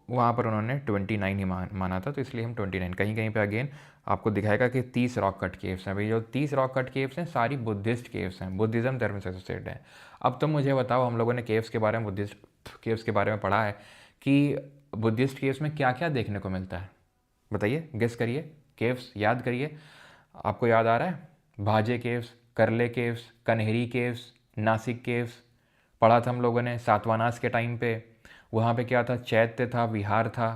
वहाँ पर उन्होंने 29 ही माना था, तो इसलिए हम 29। कहीं कहीं पे अगेन आपको दिखाएगा कि 30 रॉक कट केव्स हैं। भाई जो 30 रॉक कट केव्स हैं सारी बुद्धिस्ट केव्स हैं, बुद्धिज़्म धर्म से एसोसिएटेड हैं। अब तो मुझे बताओ, हम लोगों ने केव्स के बारे में, बुद्धिस्ट केव्स के बारे में पढ़ा है कि बुद्धिस्ट केव्स में क्या क्या देखने को मिलता है? बताइए, गेस करिए, केव्स याद करिए। आपको याद आ रहा है? भाजे केव्स, करले caves, Kanheri caves, Nashik caves पढ़ा था हम लोगों ने सातवानास के टाइम पे। वहाँ पे क्या था, चैत्य था, विहार था।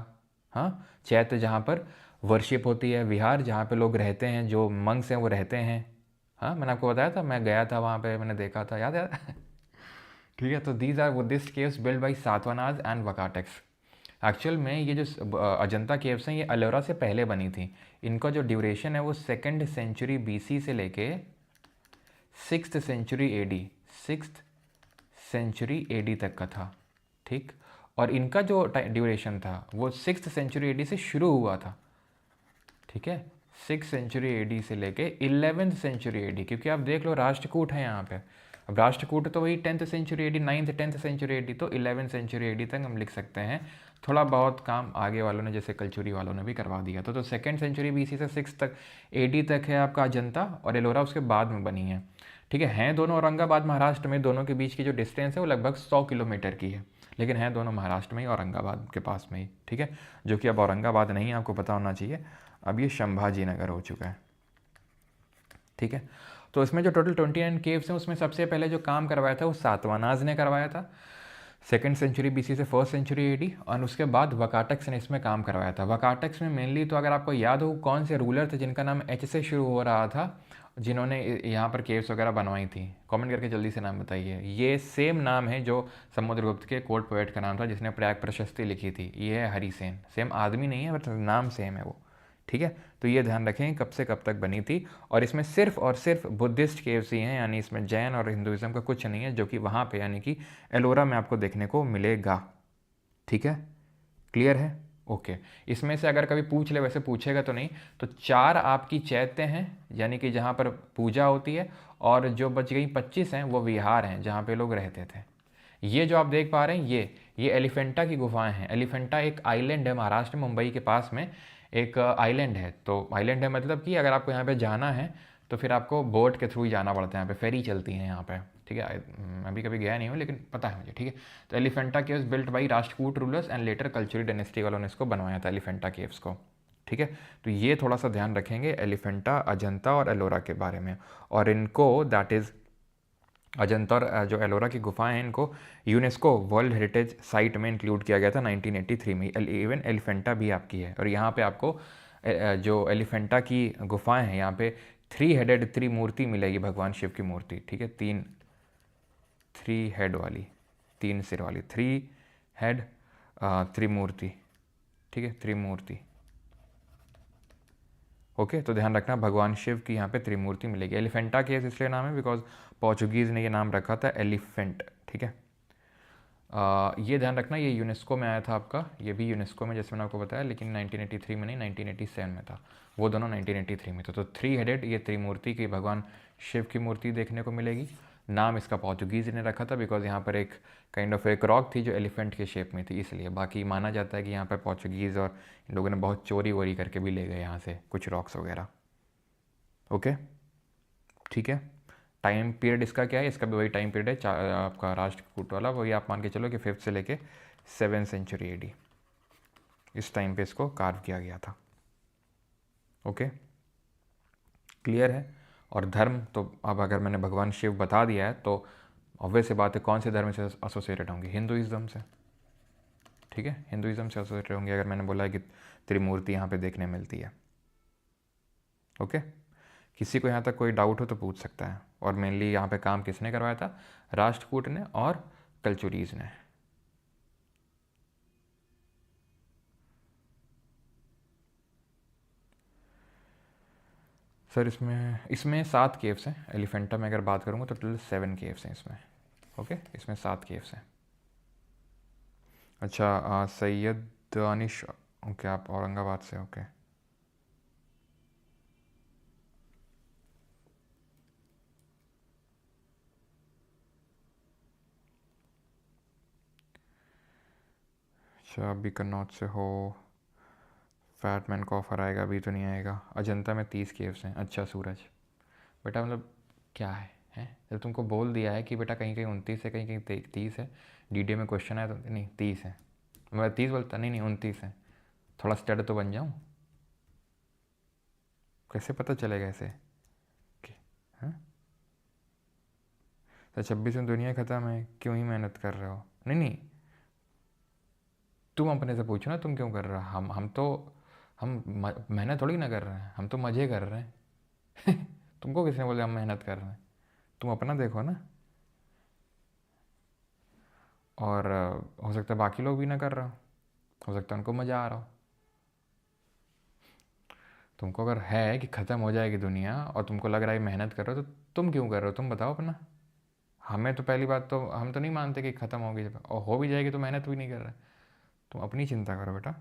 हाँ, चैत्य जहाँ पर वर्शिप होती है, विहार जहाँ पे लोग रहते हैं, जो मंक्स हैं वो रहते हैं। हाँ, मैंने आपको बताया था, मैं गया था वहाँ पे, मैंने देखा था, याद है? ठीक है, तो these are Buddhist caves build by Satavahanas and Vakatakas. Actual में ये जो अजंता केव्स हैं ये एलोरा से पहले बनी थी। इनका जो ड्यूरेशन है वो 2nd सेंचुरी BC से लेके 6th century AD, 6th century AD तक का था। ठीक, और इनका जो ड्यूरेशन था वो 6th सेंचुरी AD से शुरू हुआ था। ठीक है, 6th सेंचुरी AD से लेके 11th सेंचुरी AD, क्योंकि आप देख लो राष्ट्रकूट है यहाँ पे। अब राष्ट्रकूट तो वही 10th century AD, 9th 10th century AD, तो 11th सेंचुरी AD तक हम लिख सकते हैं। थोड़ा बहुत काम आगे वालों ने, जैसे कलचुरी वालों ने भी करवा दिया तो 2nd सेंचुरी BC से 6th तक AD तक है आपका अजंता, और एलोरा उसके बाद में बनी है। ठीक है, हैं दोनों औरंगाबाद महाराष्ट्र में, दोनों के बीच की जो डिस्टेंस है वो लगभग 100 किलोमीटर की है, लेकिन हैं दोनों महाराष्ट्र में ही, औरंगाबाद के पास में ही। ठीक है, जो कि अब औरंगाबाद नहीं है, आपको पता होना चाहिए, अब ये संभाजी नगर हो चुका है। ठीक है, तो इसमें जो टोटल 29 केव्स हैं उसमें सबसे पहले जो काम करवाया था वो सातवानाज ने करवाया था, 2nd सेंचुरी BC से 1st सेंचुरी AD, और उसके बाद वकाटक्स ने इसमें काम करवाया था। वकाटक्स में मेनली, तो अगर आपको याद हो कौन से रूलर थे जिनका नाम H से शुरू हो रहा था, जिन्होंने यहाँ पर केव्स वगैरह बनवाई थी, कमेंट करके जल्दी से नाम बताइए। ये सेम नाम है जो समुद्रगुप्त के कोर्ट पोएट का नाम था जिसने प्रयाग प्रशस्ति लिखी थी, ये है हरिसेन। सेम आदमी नहीं है बट नाम सेम है वो। ठीक है, तो ये ध्यान रखें कब से कब तक बनी थी, और इसमें सिर्फ और सिर्फ बुद्धिस्ट केव्स ही हैं, यानी इसमें जैन और हिंदुज़म का कुछ नहीं है, जो कि वहाँ पे यानी कि एलोरा में आपको देखने को मिलेगा। ठीक है, क्लियर है? ओके, इसमें से अगर कभी पूछ ले, वैसे पूछेगा तो नहीं, तो 4 आपकी चैत्य हैं यानी कि जहाँ पर पूजा होती है, और जो बच गई 25 हैं वो विहार हैं जहाँ पे लोग रहते थे। ये जो आप देख पा रहे हैं ये एलिफेंटा की गुफाएं हैं। एलिफेंटा एक आइलैंड है महाराष्ट्र, मुंबई के पास में एक आइलैंड है। तो आइलैंड है मतलब कि अगर आपको यहाँ पे जाना है तो फिर आपको बोट के थ्रू ही जाना पड़ता है, यहाँ पे फेरी चलती है यहाँ पे। ठीक है, मैं भी कभी गया नहीं हूँ लेकिन पता है मुझे। ठीक है, तो Elephanta caves built by Rashtrakuta rulers and later Kalachuri dynasty वालों ने इसको बनवाया था, एलिफेंटा केव्स को। ठीक है, तो ये थोड़ा सा ध्यान रखेंगे एलिफेंटा, अजंता और एलोरा के बारे में। और इनको दैट इज़ अजंता और जो एलोरा की गुफाएं हैं इनको यूनेस्को वर्ल्ड हेरिटेज साइट में इंक्लूड किया गया था 1983 में। इवन एलिफेंटा भी आपकी है, और यहाँ पे आपको जो एलिफेंटा की गुफाएं हैं यहाँ पे 3 हेडेड त्रिमूर्ति मिलेगी, भगवान शिव की मूर्ति। ठीक है, 3 हेड वाली, 3 सिर वाली 3 हेड त्रिमूर्ति। ठीक है, त्रिमूर्ति। ओके, तो ध्यान रखना भगवान शिव की यहाँ पे त्रिमूर्ति मिलेगी। एलिफेंटा केव्स इसलिए नाम है बिकॉज पोर्चुगीज़ ने ये नाम रखा था एलिफेंट। ठीक है, ये ध्यान रखना, ये यूनेस्को में आया था आपका, ये भी यूनेस्को में जैसे मैंने आपको बताया, लेकिन 1983 में नहीं 1987 में था, वो दोनों 1983 में थे। तो 3 हेडेड ये त्रिमूर्ति की भगवान शिव की मूर्ति देखने को मिलेगी। नाम इसका पोर्चुगीज़ ने रखा था बिकॉज यहाँ पर एक काइंड ऑफ एक रॉक थी जो एलिफेंट के शेप में थी, इसलिए। बाकी माना जाता है कि यहाँ पर पोर्चुगीज़ और इन लोगों ने बहुत चोरी वोरी करके भी ले गए यहाँ से कुछ रॉक्स वगैरह। ओके, ठीक है, टाइम पीरियड इसका क्या है, इसका भी वही टाइम पीरियड है आपका राष्ट्रकूट वाला, वही आप मान के चलो कि 5th से लेके 7th सेंचुरी AD, इस टाइम पे इसको कार्व किया गया था। ओके, क्लियर है? और धर्म तो अब अगर मैंने भगवान शिव बता दिया है तो ऑब्वियस सी बात है कौन से धर्म से एसोसिएटेड होंगे, हिंदुइज्म से। ठीक है, हिंदुइज्म से एसोसिएटेड होंगे अगर मैंने बोला है कि त्रिमूर्ति यहाँ पे देखने मिलती है। ओके, किसी को यहाँ तक कोई डाउट हो तो पूछ सकता है। और मेनली यहाँ पे काम किसने करवाया था, राष्ट्रकूट ने और कलचुरीज ने। सर इसमें 7 केव्स हैं। एलिफेंटा में अगर बात करूँगा तो टोटल 7 केव्स हैं इसमें। ओके, इसमें 7 केव्स हैं। अच्छा, सैयद दानिश, ओके, आप औरंगाबाद से। ओके, अच्छा, अभी कन्नौज से हो। फैटमैन का ऑफर आएगा, अभी तो नहीं आएगा। अजंता में 30 केव्स हैं। अच्छा सूरज, बेटा मतलब क्या है जब तुमको बोल दिया है कि बेटा कहीं कहीं 29 है, कहीं कहीं 30 है, DDA में क्वेश्चन आया तो नहीं 30 है, मैं 30 बोलता, नहीं नहीं 29 है। थोड़ा स्टड तो बन जाऊँ, कैसे पता चलेगा ऐसे कि हाँ? तो 26 में दुनिया ख़त्म है, क्यों ही मेहनत कर रहे हो? नहीं नहीं, तुम अपने से पूछो ना, तुम क्यों कर रहे हो? हम मेहनत थोड़ी ना कर रहे हैं, हम तो मज़े कर रहे हैं। तुमको किसने बोला हम मेहनत कर रहे हैं? तुम अपना देखो ना। और हो सकता है बाकी लोग भी ना कर रहा हो सकता है उनको मज़ा आ रहा हो। तुमको अगर है कि ख़त्म हो जाएगी दुनिया और तुमको लग रहा है मेहनत कर रहे हो, तो तुम क्यों कर रहे हो? तुम बताओ अपना। हमें तो पहली बात तो हम तो नहीं मानते कि ख़त्म होगी, जब और हो भी जाएगी तो मेहनत भी नहीं कर रहे। तुम अपनी चिंता करो बेटा।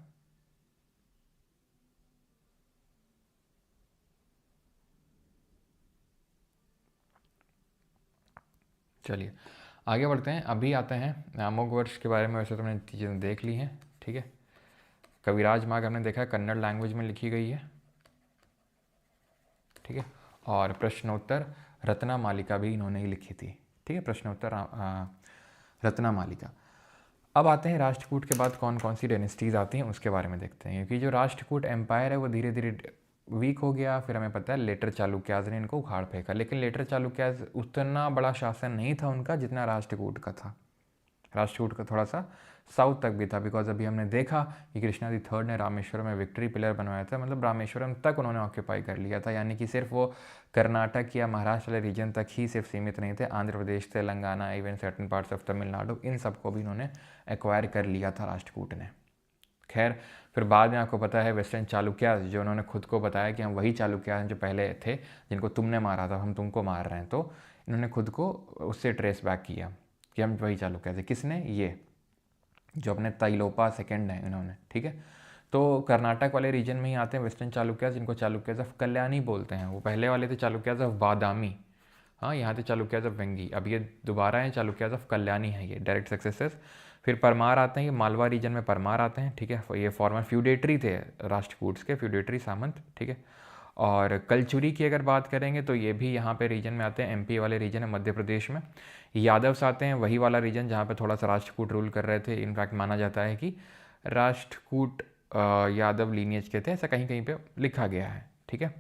चलिए आगे बढ़ते हैं। अभी आते हैं अमोघ वर्ष के बारे में। वैसे तो मैंने चीज़ें देख ली हैं, ठीक है। कविराज मार्ग हमने देखा है, कन्नड़ लैंग्वेज में लिखी गई है, ठीक है। और प्रश्नोत्तर रत्ना मालिका भी इन्होंने ही लिखी थी, ठीक है। प्रश्नोत्तर रत्ना मालिका। अब आते हैं राष्ट्रकूट के बाद कौन कौन सी डायनेस्टीज़ आती हैं उसके बारे में देखते हैं। क्योंकि जो राष्ट्रकूट एम्पायर है वो धीरे धीरे वीक हो गया। फिर हमें पता है लेटर चालुक्याज ने इनको उखाड़ फेंका, लेकिन लेटर चालुक्याज उतना बड़ा शासन नहीं था उनका जितना राष्ट्रकूट का था। राष्ट्रकूट का थोड़ा सा साउथ तक भी था, बिकॉज अभी हमने देखा कि कृष्णा दी थर्ड ने रामेश्वरम में विक्ट्री पिलर बनवाया था, मतलब रामेश्वरम तक उन्होंने ऑक्यूपाई कर लिया था। यानी कि सिर्फ वो कर्नाटक या महाराष्ट्र वाले रीजन तक ही सिर्फ सीमित नहीं थे, Andhra Pradesh, Telangana, even certain parts of Tamil Nadu, इन सबको भी इन्होंने एक्वायर कर लिया था राष्ट्रकूट ने। खैर फिर बाद में आपको पता है वेस्टर्न चालुक्यास, जो उन्होंने खुद को बताया कि हम वही चालुक्यास जो पहले थे जिनको तुमने मारा था, हम तुमको मार रहे हैं, तो इन्होंने खुद को उससे ट्रेस बैक किया कि हम वही चालुक्यास है। किसने? ये जो अपने तैलोपा सेकेंड है इन्होंने, ठीक है। तो कर्नाटक वाले रीजन में ही आते हैं वेस्टर्न चालुक्यास, जिनको चालुक्यास ऑफ कल्याणी बोलते हैं। वो पहले वाले थे चालुक्यास ऑफ बादामी, हाँ, यहाँ थे चालुक्यास ऑफ वेंगी। अब ये दोबारा हैं चालुक्यास ऑफ कल्याणी है, ये डायरेक्ट सक्सेसर्स। फिर परमार आते हैं, ये मालवा रीजन में परमार आते हैं, ठीक है। ये फॉर्मर फ्यूडेटरी थे राष्ट्रकूट्स के, फ्यूडेटरी सामंत, ठीक है। और कलचुरी की अगर बात करेंगे तो ये भी यहाँ पे रीजन में आते हैं, एमपी वाले रीजन है मध्य प्रदेश में। यादव्स आते हैं, वही वाला रीजन जहाँ पे थोड़ा सा राष्ट्रकूट रूल कर रहे थे। इनफैक्ट माना जाता है कि राष्ट्रकूट यादव लीनियज के थे, ऐसा कहीं कहीं पे लिखा गया है, ठीक है।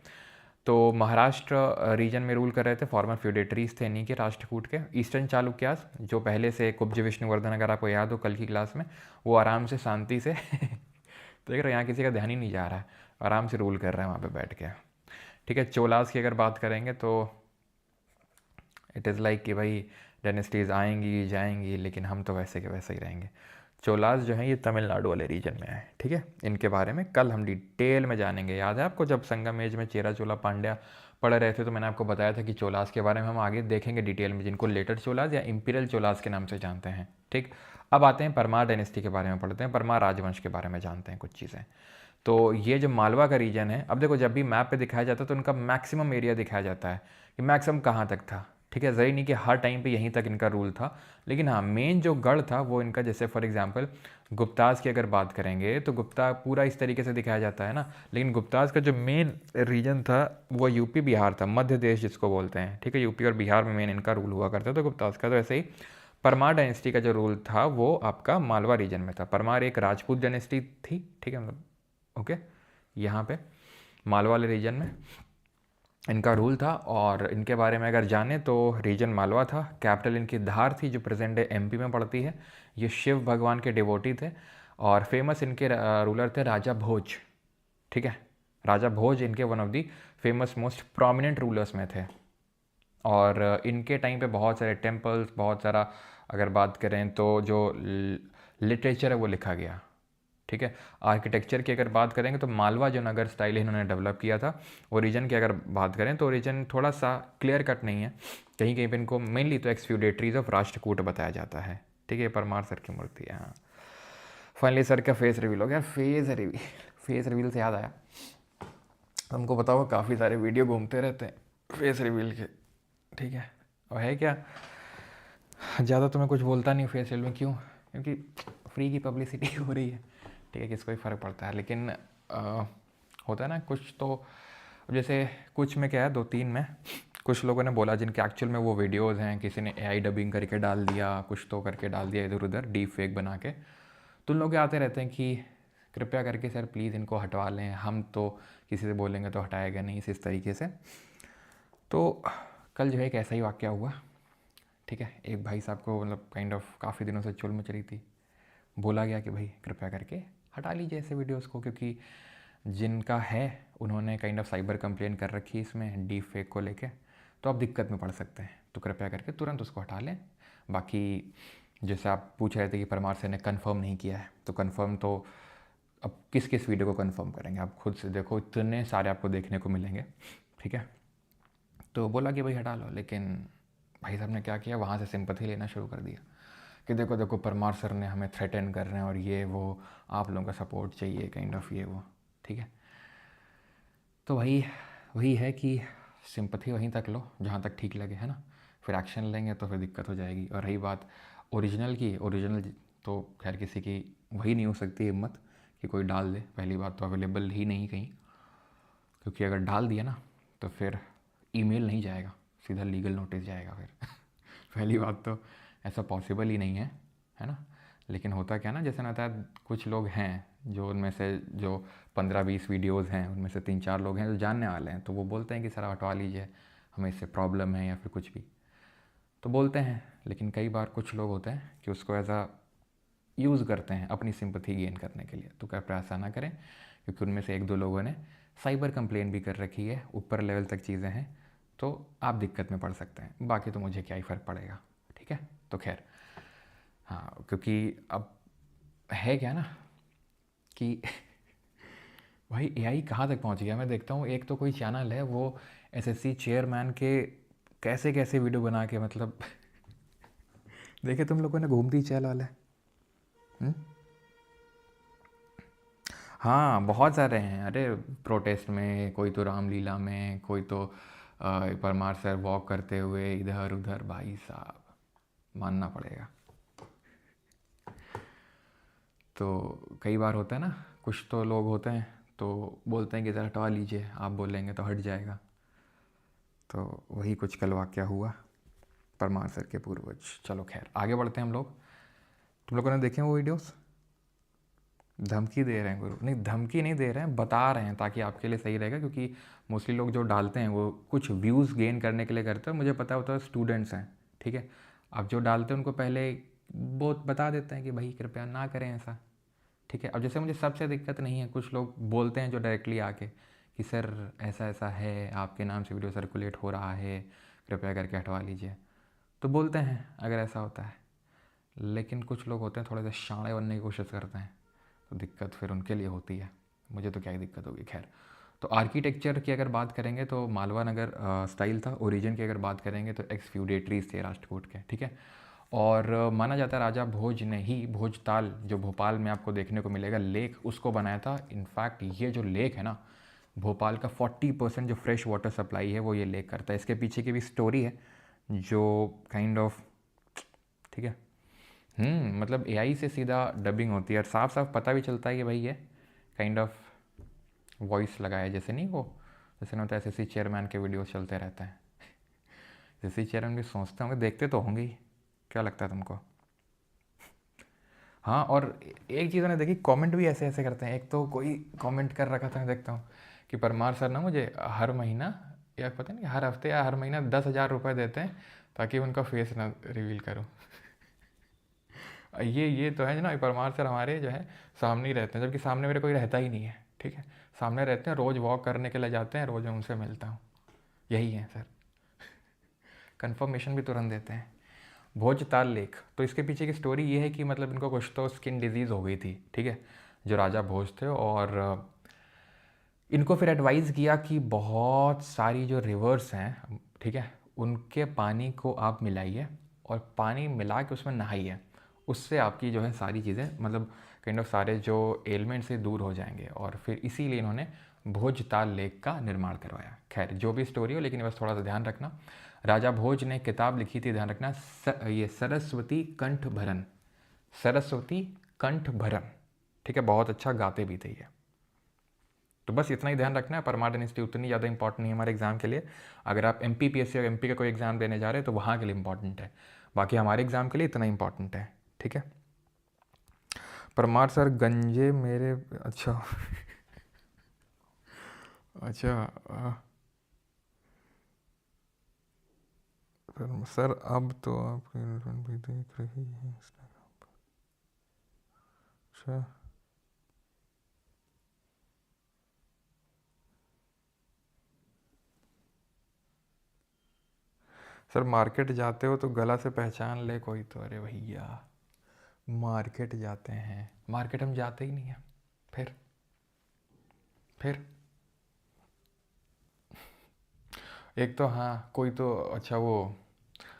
तो महाराष्ट्र रीजन में रूल कर रहे थे, फॉर्मर फ्यूडेटरीज थे इन्हीं के, राष्ट्रकूट के। ईस्टर्न चालुक्यास जो पहले से कुब्ज विष्णुवर्धन, अगर आपको याद हो कल की क्लास में, वो आराम से शांति से तो देख रहे यहाँ किसी का ध्यान ही नहीं जा रहा है, आराम से रूल कर रहे हैं वहाँ पे बैठ के, ठीक है। चोलास की अगर बात करेंगे तो इट इज़ लाइक कि भाई डायनेस्टीज़ आएंगी जाएंगी, लेकिन हम तो वैसे के वैसे ही रहेंगे। चोलास जो हैं ये तमिलनाडु वाले रीजन में है, ठीक है। इनके बारे में कल हम डिटेल में जानेंगे। याद है आपको जब संगम एज में चेरा चोला पांड्या पढ़ रहे थे तो मैंने आपको बताया था कि चोलास के बारे में हम आगे देखेंगे डिटेल में, जिनको लेटर चोलास या इंपीरियल चोलास के नाम से जानते हैं, ठीक। अब आते हैं परमार डायनेस्टी के बारे में पढ़ते हैं, परमार राजवंश के बारे में जानते हैं कुछ चीज़ें। तो ये जो मालवा का रीजन है, अब देखो जब भी मैप पे दिखाया जाता है तो उनका मैक्सिमम एरिया दिखाया जाता है कि मैक्सिमम कहाँ तक था, ठीक है। ज़रूरी नहीं कि हर टाइम पे यहीं तक इनका रूल था, लेकिन हाँ मेन जो गढ़ था वो इनका, जैसे फॉर एग्जांपल गुप्ताज़ की अगर बात करेंगे तो गुप्ता पूरा इस तरीके से दिखाया जाता है ना, लेकिन गुप्ताज़ का जो मेन रीजन था वो यूपी बिहार था, मध्य देश जिसको बोलते हैं, ठीक है। यूपी और बिहार में मेन इनका रूल हुआ करता था गुप्ताज़ का। तो ऐसे ही परमार डायनेस्टी का जो रूल था वो आपका मालवा रीजन में था। परमार एक राजपूत डायनेस्टी थी, ठीक है, मतलब ओके। यहाँ पे मालवा वाले रीजन में इनका रूल था। और इनके बारे में अगर जाने तो रीजन मालवा था, कैपिटल इनकी धार थी जो प्रेजेंट डे एमपी में पड़ती है। ये शिव भगवान के डिवोटी थे और फेमस इनके रूलर थे राजा भोज, ठीक है। राजा भोज इनके one of the famous most prominent rulers में थे। और इनके टाइम पे बहुत सारे टेम्पल्स, बहुत सारा अगर बात करें तो जो लिटरेचर है वो लिखा गया, ठीक है। आर्किटेक्चर की अगर बात करेंगे तो मालवा जो नगर स्टाइल इन्होंने डेवलप किया था। ओरिजिन की अगर बात करें तो ओरिजिन थोड़ा सा क्लियर कट नहीं है, कहीं कहीं पे इनको मेनली तो एक्सफ्यूडेटरीज ऑफ राष्ट्रकूट बताया जाता है, ठीक है। परमार सर की मूर्ति है, हाँ। फाइनली सर का फेस रिवील हो गया। फेस रिवील से याद आया, हमको पता होगा काफ़ी सारे वीडियो घूमते रहते हैं फेस रिवील के, ठीक है। और है क्या, ज़्यादा तो मैं कुछ बोलता नहीं फेस रिवील में, क्यों? क्योंकि फ्री की पब्लिसिटी हो रही है, ठीक है, किसको ही फ़र्क पड़ता है। लेकिन होता है ना कुछ तो, जैसे कुछ में क्या है, 2-3 में कुछ लोगों ने बोला जिनके एक्चुअल में वो वीडियोस हैं, किसी ने एआई डबिंग करके डाल दिया, कुछ तो करके डाल दिया इधर उधर डीप फेक बना के, तो उन लोग आते रहते हैं कि कृपया करके सर प्लीज़ इनको हटवा लें, हम तो किसी से बोलेंगे तो हटाएगा नहीं, इस तरीके से। तो कल जो है एक ऐसा ही वाक़या हुआ, ठीक है। एक भाई साहब को मतलब काइंड ऑफ काफ़ी दिनों से चुल मच रही थी, बोला गया कि भाई कृपया करके हटा लीजिए ऐसे वीडियोस को, क्योंकि जिनका है उन्होंने काइंड ऑफ साइबर कंप्लेन कर रखी है इसमें डीप फेक को लेके, तो आप दिक्कत में पड़ सकते हैं, तो कृपया करके तुरंत उसको हटा लें। बाकी जैसे आप पूछ रहे थे कि परमार सर ने कंफर्म नहीं किया है, तो कंफर्म तो अब किस किस वीडियो को कंफर्म करेंगे, आप खुद से देखो, इतने सारे आपको देखने को मिलेंगे, ठीक है। तो बोला कि भाई हटा लो, लेकिन भाई साहब ने क्या किया, वहाँ से सिंपथी लेना शुरू कर दिया कि देखो देखो परमार सर ने हमें थ्रेटन कर रहे हैं और ये वो, आप लोगों का सपोर्ट चाहिए काइंड ऑफ ये वो, ठीक है। तो वही वही है कि सिंपथी वहीं तक लो जहाँ तक ठीक लगे, है ना। फिर एक्शन लेंगे तो फिर दिक्कत हो जाएगी। और रही बात ओरिजिनल की, ओरिजिनल तो खैर किसी की वही नहीं हो सकती हिम्मत कि कोई डाल दे। पहली बात तो अवेलेबल ही नहीं कहीं, क्योंकि अगर डाल दिया ना तो फिर ईमेल नहीं जाएगा, सीधा लीगल नोटिस जाएगा फिर पहली बात तो ऐसा पॉसिबल ही नहीं है ना। लेकिन होता क्या ना, जैसे ना था, कुछ लोग हैं जो उनमें से जो 15-20 वीडियोस हैं उनमें से 3-4 लोग हैं जो जानने वाले हैं, तो वो बोलते हैं कि सर हटवा लीजिए, हमें इससे प्रॉब्लम है या फिर कुछ भी, तो बोलते हैं। लेकिन कई बार कुछ लोग होते हैं कि उसको एज आ यूज़ करते हैं अपनी सिंपथी गेन करने के लिए, तो कृपया ऐसा ना करें, क्योंकि उनमें से 1-2 लोगों ने साइबर कंप्लेन भी कर रखी है, ऊपर लेवल तक चीज़ें हैं, तो आप दिक्कत में पड़ सकते हैं। बाकी तो मुझे क्या ही फ़र्क पड़ेगा, ठीक है। तो खैर हाँ, क्योंकि अब है क्या ना कि भाई एआई कहाँ तक पहुँच गया। मैं देखता हूँ एक तो कोई चैनल है वो एसएससी चेयरमैन के कैसे कैसे वीडियो बना के, मतलब देखे तुम लोगों ने घूमती चैल वाला है। हाँ बहुत सारे हैं, अरे प्रोटेस्ट में, कोई तो रामलीला में, कोई तो परमार सर वॉक करते हुए इधर उधर, भाई साहब मानना पड़ेगा। तो कई बार होता है ना, कुछ तो लोग होते हैं तो बोलते हैं कि ज़रा हटवा लीजिए, आप बोलेंगे तो हट जाएगा। तो वही कुछ कल वाक़या हुआ परमार सर के पूर्वज। चलो खैर आगे बढ़ते हैं हम लोग। तुम लोगों ने देखे वो वीडियोस? धमकी दे रहे हैं गुरु, नहीं धमकी नहीं दे रहे हैं, बता रहे हैं ताकि आपके लिए सही रहेगा, क्योंकि मोस्टली लोग जो डालते हैं वो कुछ व्यूज़ गेन करने के लिए करते हैं। मुझे पता होता है स्टूडेंट्स हैं, ठीक है। अब जो डालते हैं उनको पहले बहुत बता देते हैं कि भाई कृपया ना करें ऐसा, ठीक है। अब जैसे मुझे सबसे दिक्कत नहीं है, कुछ लोग बोलते हैं जो डायरेक्टली आके कि सर ऐसा ऐसा है, आपके नाम से वीडियो सर्कुलेट हो रहा है, कृपया करके हटवा लीजिए, तो बोलते हैं अगर ऐसा होता है। लेकिन कुछ लोग होते हैं थोड़े से शाणे बनने की कोशिश करते हैं, तो दिक्कत फिर उनके लिए होती है, मुझे तो क्या ही दिक्कत होगी। खैर, तो आर्किटेक्चर की अगर बात करेंगे तो मालवा नगर स्टाइल था। ओरिजिन की अगर बात करेंगे तो एक्स फ्यूडेटरीज थे राष्ट्रकूट के, ठीक है। और माना जाता है राजा भोज ने ही भोजताल, जो भोपाल में आपको देखने को मिलेगा लेक, उसको बनाया था। इनफैक्ट ये जो लेक है ना, भोपाल का 40% जो फ्रेश वाटर सप्लाई है वो ये लेक करता है। इसके पीछे की भी स्टोरी है जो काइंड ऑफ, ठीक है। मतलब एआई से सीधा डबिंग होती है और साफ साफ पता भी चलता है कि भाई ये काइंड ऑफ वॉइस लगाया है। जैसे नहीं वो, जैसे ना होता है एसएससी चेयरमैन के वीडियोस चलते रहते हैं, एसएससी चेयरमैन भी सोचते होंगे, देखते तो होंगे ही, क्या लगता है तुमको? हाँ, और एक चीज़ मैंने देखी, कमेंट भी ऐसे ऐसे करते हैं। एक तो कोई कमेंट कर रखा था, मैं देखता हूँ कि परमार सर ना मुझे हर महीना, या पता नहीं हर हफ्ते या हर महीना 10,000 रुपये देते हैं ताकि उनका फेस ना रिवील करूँ। ये तो है ना, परमार सर हमारे जो है सामने ही रहते हैं, जबकि सामने मेरे कोई रहता ही नहीं है, ठीक है। सामने रहते हैं, रोज़ वॉक करने के लिए जाते हैं, रोज़ मैं उनसे मिलता हूँ, यही है सर। कंफर्मेशन भी तुरंत देते हैं। भोजताल लेक, तो इसके पीछे की स्टोरी ये है कि मतलब इनको कुछ तो स्किन डिजीज़ हो गई थी, ठीक है, जो राजा भोज थे। और इनको फिर एडवाइज़ किया कि बहुत सारी जो रिवर्स हैं, ठीक है, उनके पानी को आप मिलाइए और पानी मिला के उसमें नहाइए, उससे आपकी जो है सारी चीज़ें, मतलब काइंड ऑफ सारे जो एलिमेंट से दूर हो जाएंगे। और फिर इसीलिए इन्होंने भोजताल लेक का निर्माण करवाया। खैर जो भी स्टोरी हो, लेकिन बस थोड़ा सा ध्यान रखना, राजा भोज ने किताब लिखी थी, ध्यान रखना, ये सरस्वती कंठ भरन, सरस्वती कंठ भरन, ठीक है। बहुत अच्छा गाते भी थे ये। तो बस इतना ही ध्यान रखना है। परमार डेंसिटी उतनी ज़्यादा इंपॉर्टेंट नहीं है हमारे एग्जाम के लिए। अगर आप MPPSC और MP का कोई एग्जाम देने जा रहे हैं तो वहाँ के लिए इंपॉर्टेंट है, बाकी हमारे एग्जाम के लिए इतना इंपॉर्टेंट है, ठीक है। परमार सर गंजे मेरे, अच्छा अच्छा सर अब तो आपकी गर्लफ्रेंड भी देख रही है इंस्टाग्राम पर। अच्छा, सर मार्केट जाते हो तो गला से पहचान ले कोई तो। अरे भैया, मार्केट जाते हैं, मार्केट हम जाते ही नहीं हैं। फिर एक तो हाँ, कोई तो अच्छा वो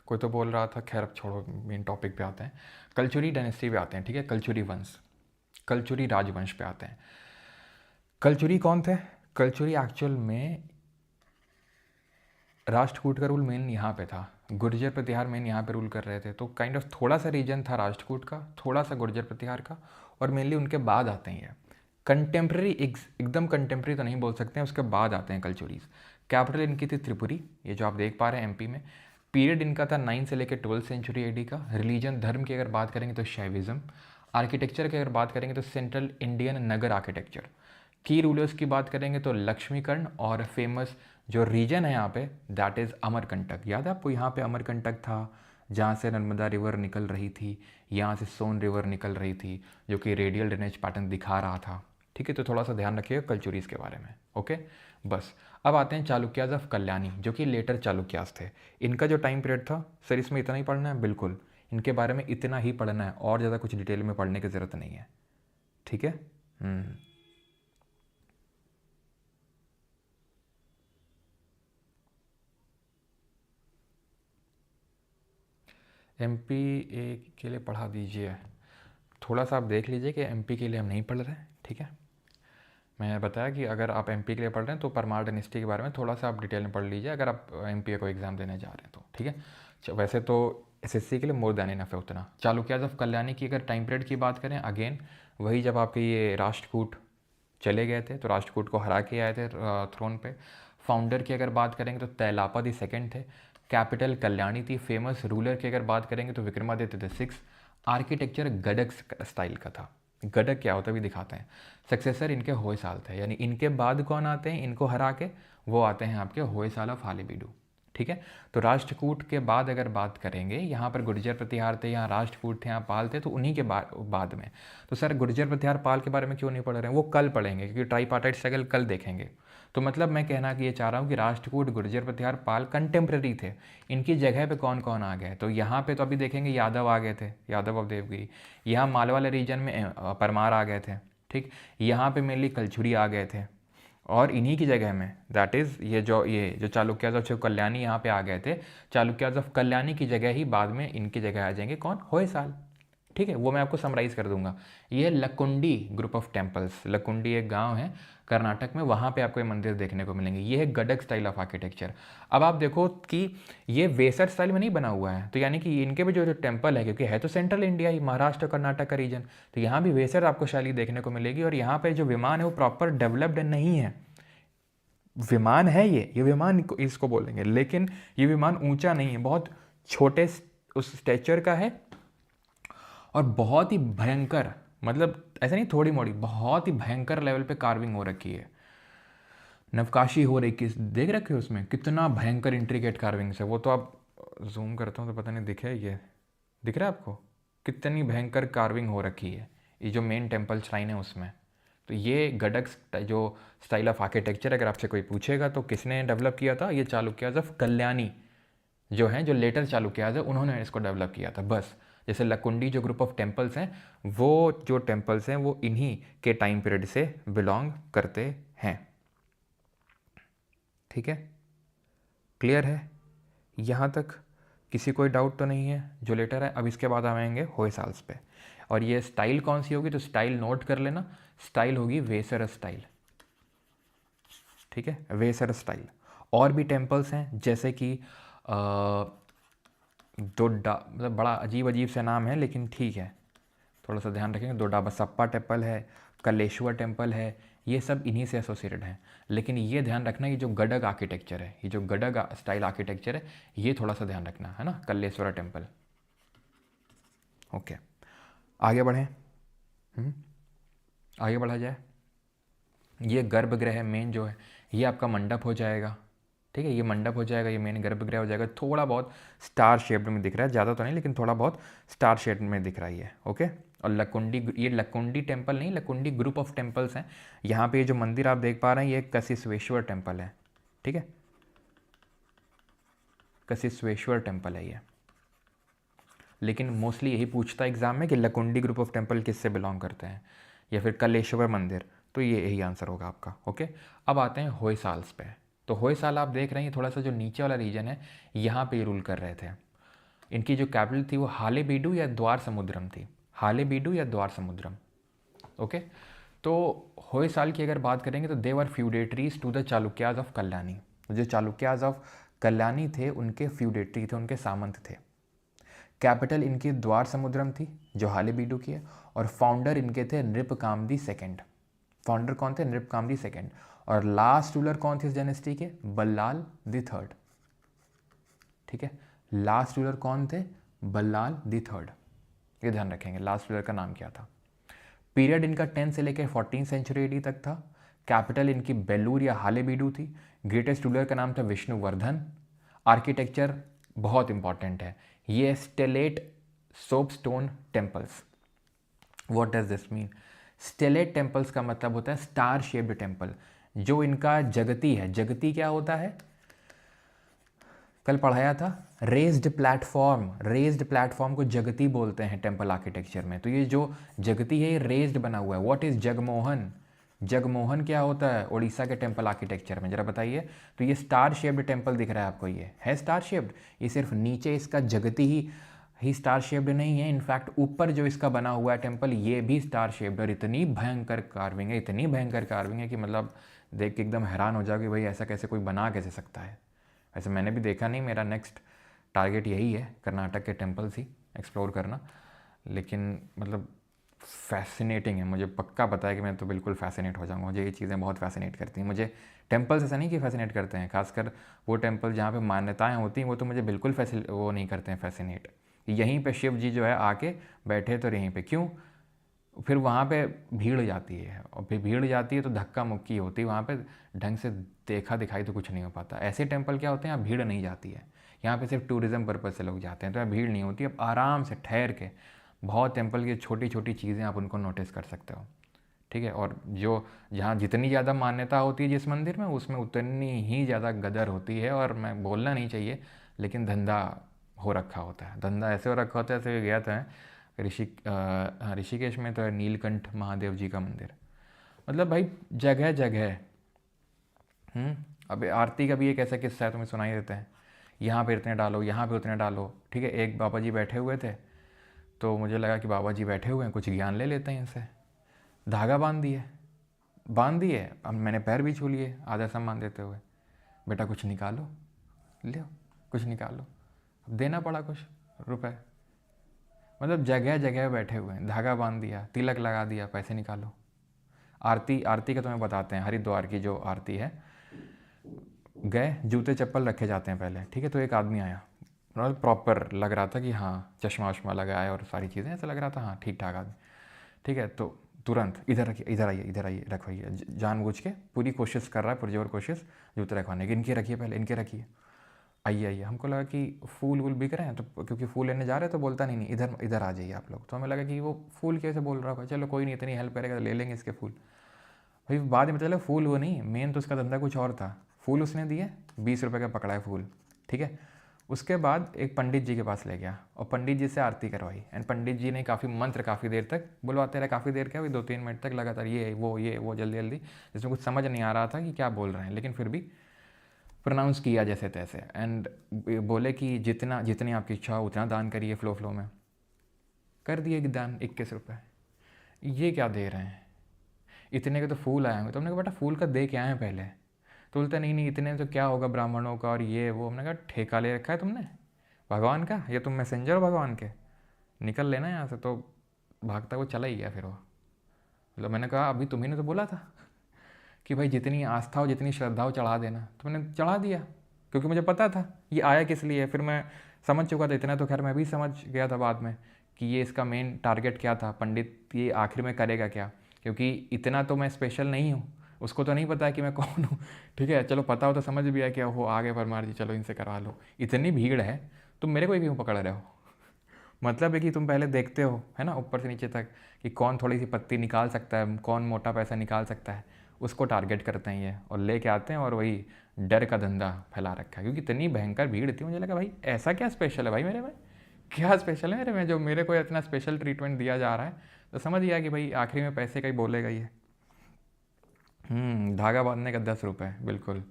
कोई तो बोल रहा था, खैर अब छोड़ो, मेन टॉपिक पे आते हैं। कलचुरी डायनेस्टी पे आते हैं, ठीक है। कलचुरी वंश, कलचुरी राजवंश पे आते हैं। कलचुरी कौन थे? कलचुरी एक्चुअल में राष्ट्रकूट का रूल मेन यहाँ पे था। गुर्जर प्रतिहार मेन यहाँ पे रूल कर रहे थे, तो काइंड ऑफ थोड़ा सा रीजन था राष्ट्रकूट का, थोड़ा सा गुर्जर प्रतिहार का, और मेनली उनके बाद आते हैं ये कंटेम्प्रेरी। एकदम कंटेम्प्रेरी तो नहीं बोल सकते हैं, उसके बाद आते हैं कलचुरीज। कैपिटल इनकी थी त्रिपुरी, ये जो आप देख पा रहे हैं एमपी में। पीरियड इनका था 9 से लेकर 12 सेंचुरी एडी का। रिलीजन धर्म की अगर बात करेंगे तो शैविज्म। आर्किटेक्चर की अगर बात करेंगे तो सेंट्रल इंडियन नगर आर्किटेक्चर। की रूलर्स की बात करेंगे तो लक्ष्मीकर्ण, और फेमस जो रीजन है यहाँ पे दैट इज़ अमरकंटक। याद है आपको, यहाँ पे अमरकंटक था जहाँ से नर्मदा रिवर निकल रही थी, यहाँ से सोन रिवर निकल रही थी, जो कि रेडियल ड्रेनेज पैटर्न दिखा रहा था। ठीक है, तो थोड़ा सा ध्यान रखिएगा कल्चुरीज के बारे में। ओके, बस अब आते हैं चालुक्याज ऑफ कल्याणी, जो कि लेटर चालुक्याज थे। इनका जो टाइम पीरियड था, सर इसमें इतना ही पढ़ना है, बिल्कुल इनके बारे में इतना ही पढ़ना है, और ज़्यादा कुछ डिटेल में पढ़ने की ज़रूरत नहीं है। ठीक है। एमपी ए के लिए पढ़ा दीजिए, थोड़ा सा आप देख लीजिए कि एमपी के लिए हम नहीं पढ़ रहे हैं। ठीक है, मैंने बताया कि अगर आप एमपी के लिए पढ़ रहे हैं तो परमार डायनेस्टी के बारे में थोड़ा सा आप डिटेल में पढ़ लीजिए, अगर आप एमपी को एग्ज़ाम देने जा रहे हैं तो। ठीक है, वैसे तो एसएससी के लिए मोर देन इनफ है उतना। चालुक्याज ऑफ कल्याणी की अगर टाइम पीरियड की बात करें, अगेन वही जब आपके ये राष्ट्रकूट चले गए थे, तो राष्ट्रकूट को हरा के आए थे थ्रोन पे। फाउंडर की अगर बात करेंगे तो तैलापा द सेकंड थे। कैपिटल कल्याणी थी। फेमस रूलर की अगर बात करेंगे तो Vikramaditya the six. Architecture Gandak style का था। गडक क्या होता है भी दिखाते हैं। सक्सेसर इनके होयसाल थे, यानी इनके बाद कौन आते हैं इनको हरा के, वो आते हैं आपके होयसाल ऑफ हालीबीडू। ठीक है, तो राष्ट्रकूट के बाद अगर बात करेंगे, यहाँ पर गुर्जर प्रतिहार थे, यहाँ राष्ट्रकूट थे, यहाँ पाल थे, तो उन्हीं के बाद में। तो सर गुर्जर प्रतिहार पाल के बारे में क्यों नहीं पढ़ रहे हैं, वो कल पढ़ेंगे, क्योंकि ट्राईपार्टाइट स्ट्रगल कल देखेंगे। तो मतलब मैं कहना कि ये चाह रहा हूँ कि राष्ट्रकूट, गुर्जर प्रतिहार, पाल कंटेम्प्रेरी थे। इनकी जगह पे कौन कौन आ गए, तो यहाँ पे तो अभी देखेंगे यादव आ गए थे, यादव ऑफ देवगिरी। यहाँ मालवा रीजन में परमार आ गए थे। ठीक, यहाँ पे मेनली कलचुरी आ गए थे, और इन्हीं की जगह में दैट इज़ ये जो चालुक्याज ऑफ कल्याणी यहाँ पे आ गए थे। चालुक्याज ऑफ कल्याणी की जगह ही बाद में इनकी जगह आ जाएंगे कौन, होयसाल। ठीक है, वो मैं आपको समराइज़ कर दूंगा। ये Lakkundi group of temples, Lakkundi एक गांव है कर्नाटक में, वहाँ पे आपको ये मंदिर देखने को मिलेंगे। ये है गडक स्टाइल ऑफ आर्किटेक्चर। अब आप देखो कि ये वेसर स्टाइल में नहीं बना हुआ है, तो यानी कि इनके भी जो टेम्पल है, क्योंकि है तो सेंट्रल इंडिया ही, महाराष्ट्र कर्नाटक का रीजन, तो यहाँ भी वेसर आपको शैली देखने को मिलेगी। और यहाँ पे जो विमान है वो प्रॉपर डेवलप्ड नहीं है। विमान है ये विमान इसको बोलेंगे, लेकिन ये विमान ऊंचा नहीं है, बहुत छोटे उस स्टेचर का है, और बहुत ही भयंकर, मतलब ऐसा नहीं थोड़ी मोड़ी, बहुत ही भयंकर लेवल पे कार्विंग हो रखी है, नवकाशी हो रही। किस देख रखे हो उसमें कितना भयंकर इंट्रिकेट कार्विंग्स है। वो तो आप जूम करता हूँ तो पता नहीं दिखे, ये दिख रहा है आपको कितनी भयंकर कार्विंग हो रखी है, ये जो मेन टेम्पल श्राइन है उसमें। तो ये गडक जो स्टाइल ऑफ आर्किटेक्चर, अगर आपसे कोई पूछेगा तो किसने डेवलप किया था, ये चालुक्याज ऑफ कल्याणी जो हैं, जो लेटर चालुक्याज है, उन्होंने इसको डेवलप किया था बस। जैसे लकुंडी जो ग्रुप ऑफ टेम्पल्स हैं, वो जो टेम्पल्स हैं वो इन्हीं के टाइम पीरियड से बिलोंग करते हैं। ठीक है, क्लियर है यहाँ तक, किसी कोई डाउट तो नहीं है जो लेटर है। अब इसके बाद आएंगे होयसाल्स पे, और ये स्टाइल कौन सी होगी, तो स्टाइल नोट कर लेना, स्टाइल होगी वेसर स्टाइल। ठीक है, वेसर स्टाइल। और भी टेम्पल्स हैं जैसे कि डोडा, मतलब बड़ा अजीब अजीब से नाम है, लेकिन ठीक है थोड़ा सा ध्यान रखेंगे। डोडा बसप्पा टेम्पल है, कलेश्वर टेम्पल है, ये सब इन्हीं से एसोसिएटेड हैं। लेकिन ये ध्यान रखना, ये जो गडग आर्किटेक्चर है, ये जो गडग स्टाइल आर्किटेक्चर है, ये थोड़ा सा ध्यान रखना है ना, कल्लेश्वरा टेम्पल। ओके, आगे बढ़ें। आगे बढ़ा जाए। ये गर्भगृह मेन जो है, ये आपका मंडप हो जाएगा। ठीक है, ये मंडप हो जाएगा, ये मेन गर्भगृह हो जाएगा। थोड़ा बहुत स्टार शेप्ड में दिख रहा है, ज़्यादा तो नहीं लेकिन थोड़ा बहुत स्टार शेप में दिख रहा है ये। ओके, और लकुंडी, ये लकुंडी टेम्पल नहीं, लकुंडी ग्रुप ऑफ टेम्पल्स हैं। यहाँ पे ये जो मंदिर आप देख पा रहे हैं ये कशिश्वेश्वर टेम्पल है। ठीक है, कशिश्वेश्वर टेम्पल है ये। लेकिन मोस्टली यही पूछता है एग्जाम में कि लकुंडी ग्रुप ऑफ टेम्पल किससे बिलोंग करते हैं, या फिर कलेश्वर मंदिर, तो ये यही आंसर होगा आपका। ओके, अब आते हैं होयसाल्स पे। तो होयसाल आप देख रहे हैं थोड़ा सा जो नीचे वाला रीजन है, यहाँ पे रूल कर रहे थे। इनकी जो कैपिटल थी वो हालेबीडु या द्वार समुद्रम थी, हालेबीडु या द्वार समुद्रम। ओके, तो होयसाल की अगर बात करेंगे तो they were feudatories to the Chalukyas of Kalyani. जो चालुक्याज ऑफ कल्याणी थे उनके फ्यूडेटरी थे, उनके सामंत थे। कैपिटल इनकी द्वार समुद्रम थी जो हालेबीडु की है, और फाउंडर इनके थे नृपकामदी सेकंड। फाउंडर कौन थे? नृपकामदी सेकंड। और लास्ट रूलर कौन थे इस डायनेस्टी के? Ballal the third. ठीक है, लास्ट रूलर कौन थे? Ballal the third. ये ध्यान रखेंगे लास्ट रूलर का नाम क्या था। पीरियड इनका 10 से लेकर 14 सेंचुरी एडी तक था। कैपिटल इनकी बेलूर या हालेबीडु थी। ग्रेटेस्ट रूलर का नाम था विष्णुवर्धन। आर्किटेक्चर बहुत इंपॉर्टेंट है, ये stellate soapstone temples. What does this mean? Stellate temples का मतलब होता है स्टार शेप्ड टेम्पल। जो इनका जगती है, जगती क्या होता है? कल पढ़ाया था, रेज्ड प्लेटफॉर्म। रेज्ड प्लेटफॉर्म को जगती बोलते हैं टेम्पल आर्किटेक्चर में। तो ये जो जगती है ये रेज्ड बना हुआ है। What is Jagmohan? जगमोहन क्या होता है उड़ीसा के टेम्पल आर्किटेक्चर में, जरा बताइए। तो ये स्टार शेप्ड टेम्पल दिख रहा है आपको, ये है स्टार शेप्ड। ये सिर्फ नीचे इसका जगती ही स्टार शेप्ड नहीं है, इनफैक्ट ऊपर जो इसका बना हुआ है टेम्पल ये भी स्टार शेप्ड। और इतनी भयंकर कार्विंग है, इतनी भयंकर कार्विंग है कि मतलब देख के एकदम हैरान हो जाओगे भाई ऐसा कैसे कोई बना कैसे सकता है। वैसे मैंने भी देखा नहीं, मेरा नेक्स्ट टारगेट यही है कर्नाटक के टेम्पल्स ही एक्सप्लोर करना। लेकिन मतलब फैसिनेटिंग है, मुझे पक्का पता है कि मैं तो बिल्कुल फैसिनेट हो जाऊंगा। मुझे ये चीज़ें बहुत फैसिनेट करती हैं। मुझे टेम्पल्स ऐसा नहीं कि फैसिनेट करते हैं, खासकर वो टेम्पल जहाँ पे मान्यताएं होती हैं वो तो मुझे बिल्कुल वो नहीं करते हैं फैसिनेट। यहीं पे शिव जी जो है आके बैठे तो यहीं पे क्यों? फिर वहाँ पे भीड़ जाती है, और फिर भीड़ जाती है तो धक्का मुक्की होती है वहाँ पे, ढंग से देखा दिखाई तो कुछ नहीं हो पाता। ऐसे टेम्पल क्या होते हैं, यहाँ भीड़ नहीं जाती है, यहाँ पे सिर्फ टूरिज़्म पर्पज़ से लोग जाते हैं, तो यहाँ भीड़ नहीं होती। अब आराम से ठहर के बहुत टेम्पल की छोटी छोटी चीज़ें आप उनको नोटिस कर सकते हो। ठीक है, और जो जहाँ जितनी ज़्यादा मान्यता होती है जिस मंदिर में, उसमें उतनी ही ज़्यादा गदर होती है। और मैं बोलना नहीं चाहिए लेकिन धंधा हो रखा होता है, धंधा ऐसे हो रखा होता है। ऐसे गया था ऋषिकेश में, तो है नीलकंठ महादेव जी का मंदिर। मतलब भाई जगह जगह। अब आरती का भी एक ऐसा किस्सा है, तुम्हें सुनाई देते हैं। यहाँ पे इतने डालो, यहाँ पे उतने डालो। ठीक है, एक बाबा जी बैठे हुए थे, तो मुझे लगा कि बाबा जी बैठे हुए हैं कुछ ज्ञान ले लेते हैं इनसे। धागा बांध दिए। अब मैंने पैर भी छू लिए आधा सम्मान देते हुए। बेटा कुछ निकालो, लो कुछ निकालो। अब देना पड़ा कुछ रुपए। मतलब जगह जगह बैठे हुए हैं, धागा बांध दिया, तिलक लगा दिया, पैसे निकालो। आरती का तुम्हें बताते हैं, हरिद्वार की जो आरती है। गए, जूते चप्पल रखे जाते हैं पहले। ठीक है, तो एक आदमी आया, मतलब प्रॉपर लग रहा था कि हाँ चश्मा वश्मा लगाया और सारी चीज़ें, ऐसा लग रहा था हाँ ठीक ठाक आदमी। ठीक है, तो तुरंत इधर रखिए, इधर आइए रखवाइए। जानबूझ के पूरी कोशिश कर रहा है, पुरजोर कोशिश जूते रखवाने की। इनके रखिए पहले, इनके रखिए। आइए। हमको लगा कि फूल वूल बिक रहे हैं, तो क्योंकि फूल लेने जा रहे हैं तो बोलता नहीं इधर इधर आ जाइए आप लोग। तो हमें लगा कि वो फूल कैसे बोल रहा होगा, चलो कोई नहीं, इतनी हेल्प करेगा तो ले लेंगे इसके फूल। भाई बाद में पता चला फूल वो नहीं, मेन तो उसका धंधा कुछ और था। फूल उसने दिए, 20 रुपये का पकड़ा है फूल। ठीक है, उसके बाद एक पंडित जी के पास ले गया और पंडित जी से आरती करवाई। एंड पंडित जी ने काफ़ी मंत्र काफ़ी देर तक बुलवाते रहे, काफ़ी देर क्या, 2-3 मिनट तक लगातार ये वो जल्दी जल्दी, जिसमें कुछ समझ नहीं आ रहा था कि क्या बोल रहे हैं, लेकिन फिर भी प्रोनाउंस किया जैसे तैसे। एंड बोले कि जितनी आपकी इच्छा हो उतना दान करिए। फ्लो में कर दिए दान 21 रुपये। ये क्या दे रहे हैं, इतने के तो फूल आए होंगे। तो हमने कहा बेटा फूल का दे के आए हैं पहले। तो बोलते नहीं इतने तो क्या होगा ब्राह्मणों का और ये वो। हमने कहा ठेका ले रखा है तुमने भगवान का, ये तुम मैसेंजर हो भगवान के, निकल लेना यहाँ से। तो भागता वो चला ही गया फिर वो। मतलब मैंने कहा अभी तुम्ही ने तो बोला था कि भाई जितनी आस्था हो जितनी श्रद्धा हो चढ़ा देना, तो मैंने चढ़ा दिया क्योंकि मुझे पता था ये आया किस लिए। फिर मैं समझ चुका था इतना, तो खैर मैं भी समझ गया था बाद में कि ये इसका मेन टारगेट क्या था, पंडित ये आखिर में करेगा क्या। क्योंकि इतना तो मैं स्पेशल नहीं हूँ, उसको तो नहीं पता है कि मैं कौन हूँ, ठीक है। चलो पता हो तो समझ भी है कि हो आगे परमार जी, चलो इनसे करवा लो। इतनी भीड़ है, तुम मेरे को ही क्यों पकड़ रहे हो? मतलब है कि तुम पहले देखते हो, है ना, ऊपर से नीचे तक, कि कौन थोड़ी सी पत्ती निकाल सकता है, कौन मोटा पैसा निकाल सकता है, उसको टारगेट करते हैं ये, और लेके आते हैं, और वही डर का धंधा फैला रखा है। क्योंकि इतनी भयंकर भीड़ थी, मुझे लगा भाई ऐसा क्या स्पेशल है भाई मेरे में, क्या स्पेशल है मेरे में जो मेरे को इतना स्पेशल ट्रीटमेंट दिया जा रहा है। तो समझ गया कि भाई आखिरी में पैसे का ही बोलेगा ये। धागा बांधने का 10 रुपये, बिल्कुल।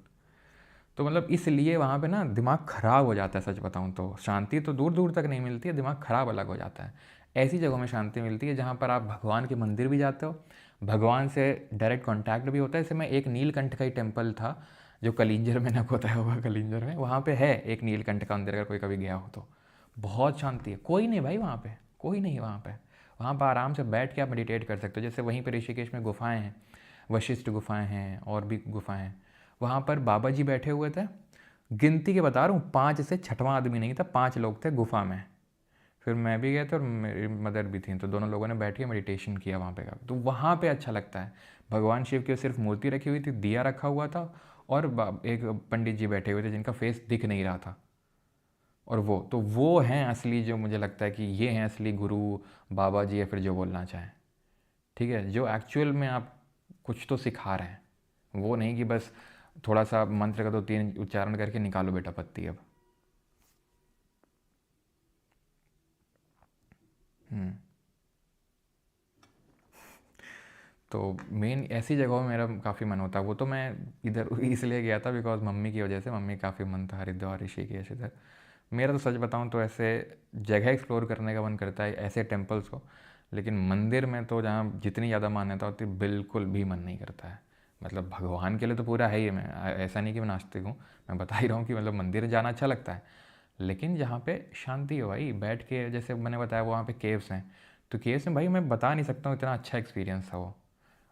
तो मतलब इसलिए वहाँ पे ना दिमाग ख़राब हो जाता है, सच बताऊँ तो। शांति तो दूर दूर तक नहीं मिलती है, दिमाग ख़राब अलग हो जाता है। ऐसी जगहों में शांति मिलती है जहाँ पर आप भगवान के मंदिर भी जाते हो, भगवान से डायरेक्ट कांटेक्ट भी होता है। जैसे मैं, एक नीलकंठ का ही टेम्पल था जो कलिंजर, मैंने आपको बताया होगा कलिंजर में, वहाँ पे है एक नीलकंठ का मंदिर, अगर कोई कभी गया हो तो। बहुत शांति है, कोई नहीं भाई वहाँ पे, कोई नहीं वहाँ पे। वहाँ पर आराम से बैठ के आप मेडिटेट कर सकते हो। जैसे वहीं पर ऋषिकेश में गुफाएँ हैं, वशिष्ठ गुफाएँ हैं, और भी गुफाएँ हैं। वहाँ पर बाबा जी बैठे हुए थे, गिनती के बता रहा हूँ, 5 से छठवां आदमी नहीं था, 5 लोग थे गुफा में। फिर मैं भी गया था और मेरी मदर भी थी, तो दोनों लोगों ने बैठ के मेडिटेशन किया वहाँ पे। तो वहाँ पे अच्छा लगता है। भगवान शिव की सिर्फ मूर्ति रखी हुई थी, दिया रखा हुआ था, और एक पंडित जी बैठे हुए थे जिनका फेस दिख नहीं रहा था। और वो हैं असली, जो मुझे लगता है कि ये हैं असली गुरु, बाबा जी, या फिर जो बोलना चाहें, ठीक है, जो एक्चुअल में आप कुछ तो सिखा रहे हैं। वो नहीं कि बस थोड़ा सा मंत्र का 2-3 उच्चारण करके निकालो बेटा पत्ती अब। हम्म। तो मेन ऐसी जगहों में मेरा काफ़ी मन होता है। वो तो मैं इधर इसलिए गया था बिकॉज मम्मी की वजह से, मम्मी काफ़ी मन था हरिद्वार, ऋषिकेश इधर। मेरा तो सच बताऊं तो ऐसे जगह एक्सप्लोर करने का मन करता है, ऐसे टेम्पल्स को। लेकिन मंदिर में तो जहाँ जितनी ज़्यादा मान्यता होती है, बिल्कुल भी मन नहीं करता है। मतलब भगवान के लिए तो पूरा है ही, मैं ऐसा नहीं कि मैं नास्तिक हूँ, मैं बता ही रहा हूँ कि मतलब मंदिर जाना अच्छा लगता है। लेकिन जहाँ पे शांति हो भाई, बैठ के, जैसे मैंने बताया वहाँ पे केव्स हैं, तो केव्स में भाई मैं बता नहीं सकता हूँ, इतना अच्छा एक्सपीरियंस था वो।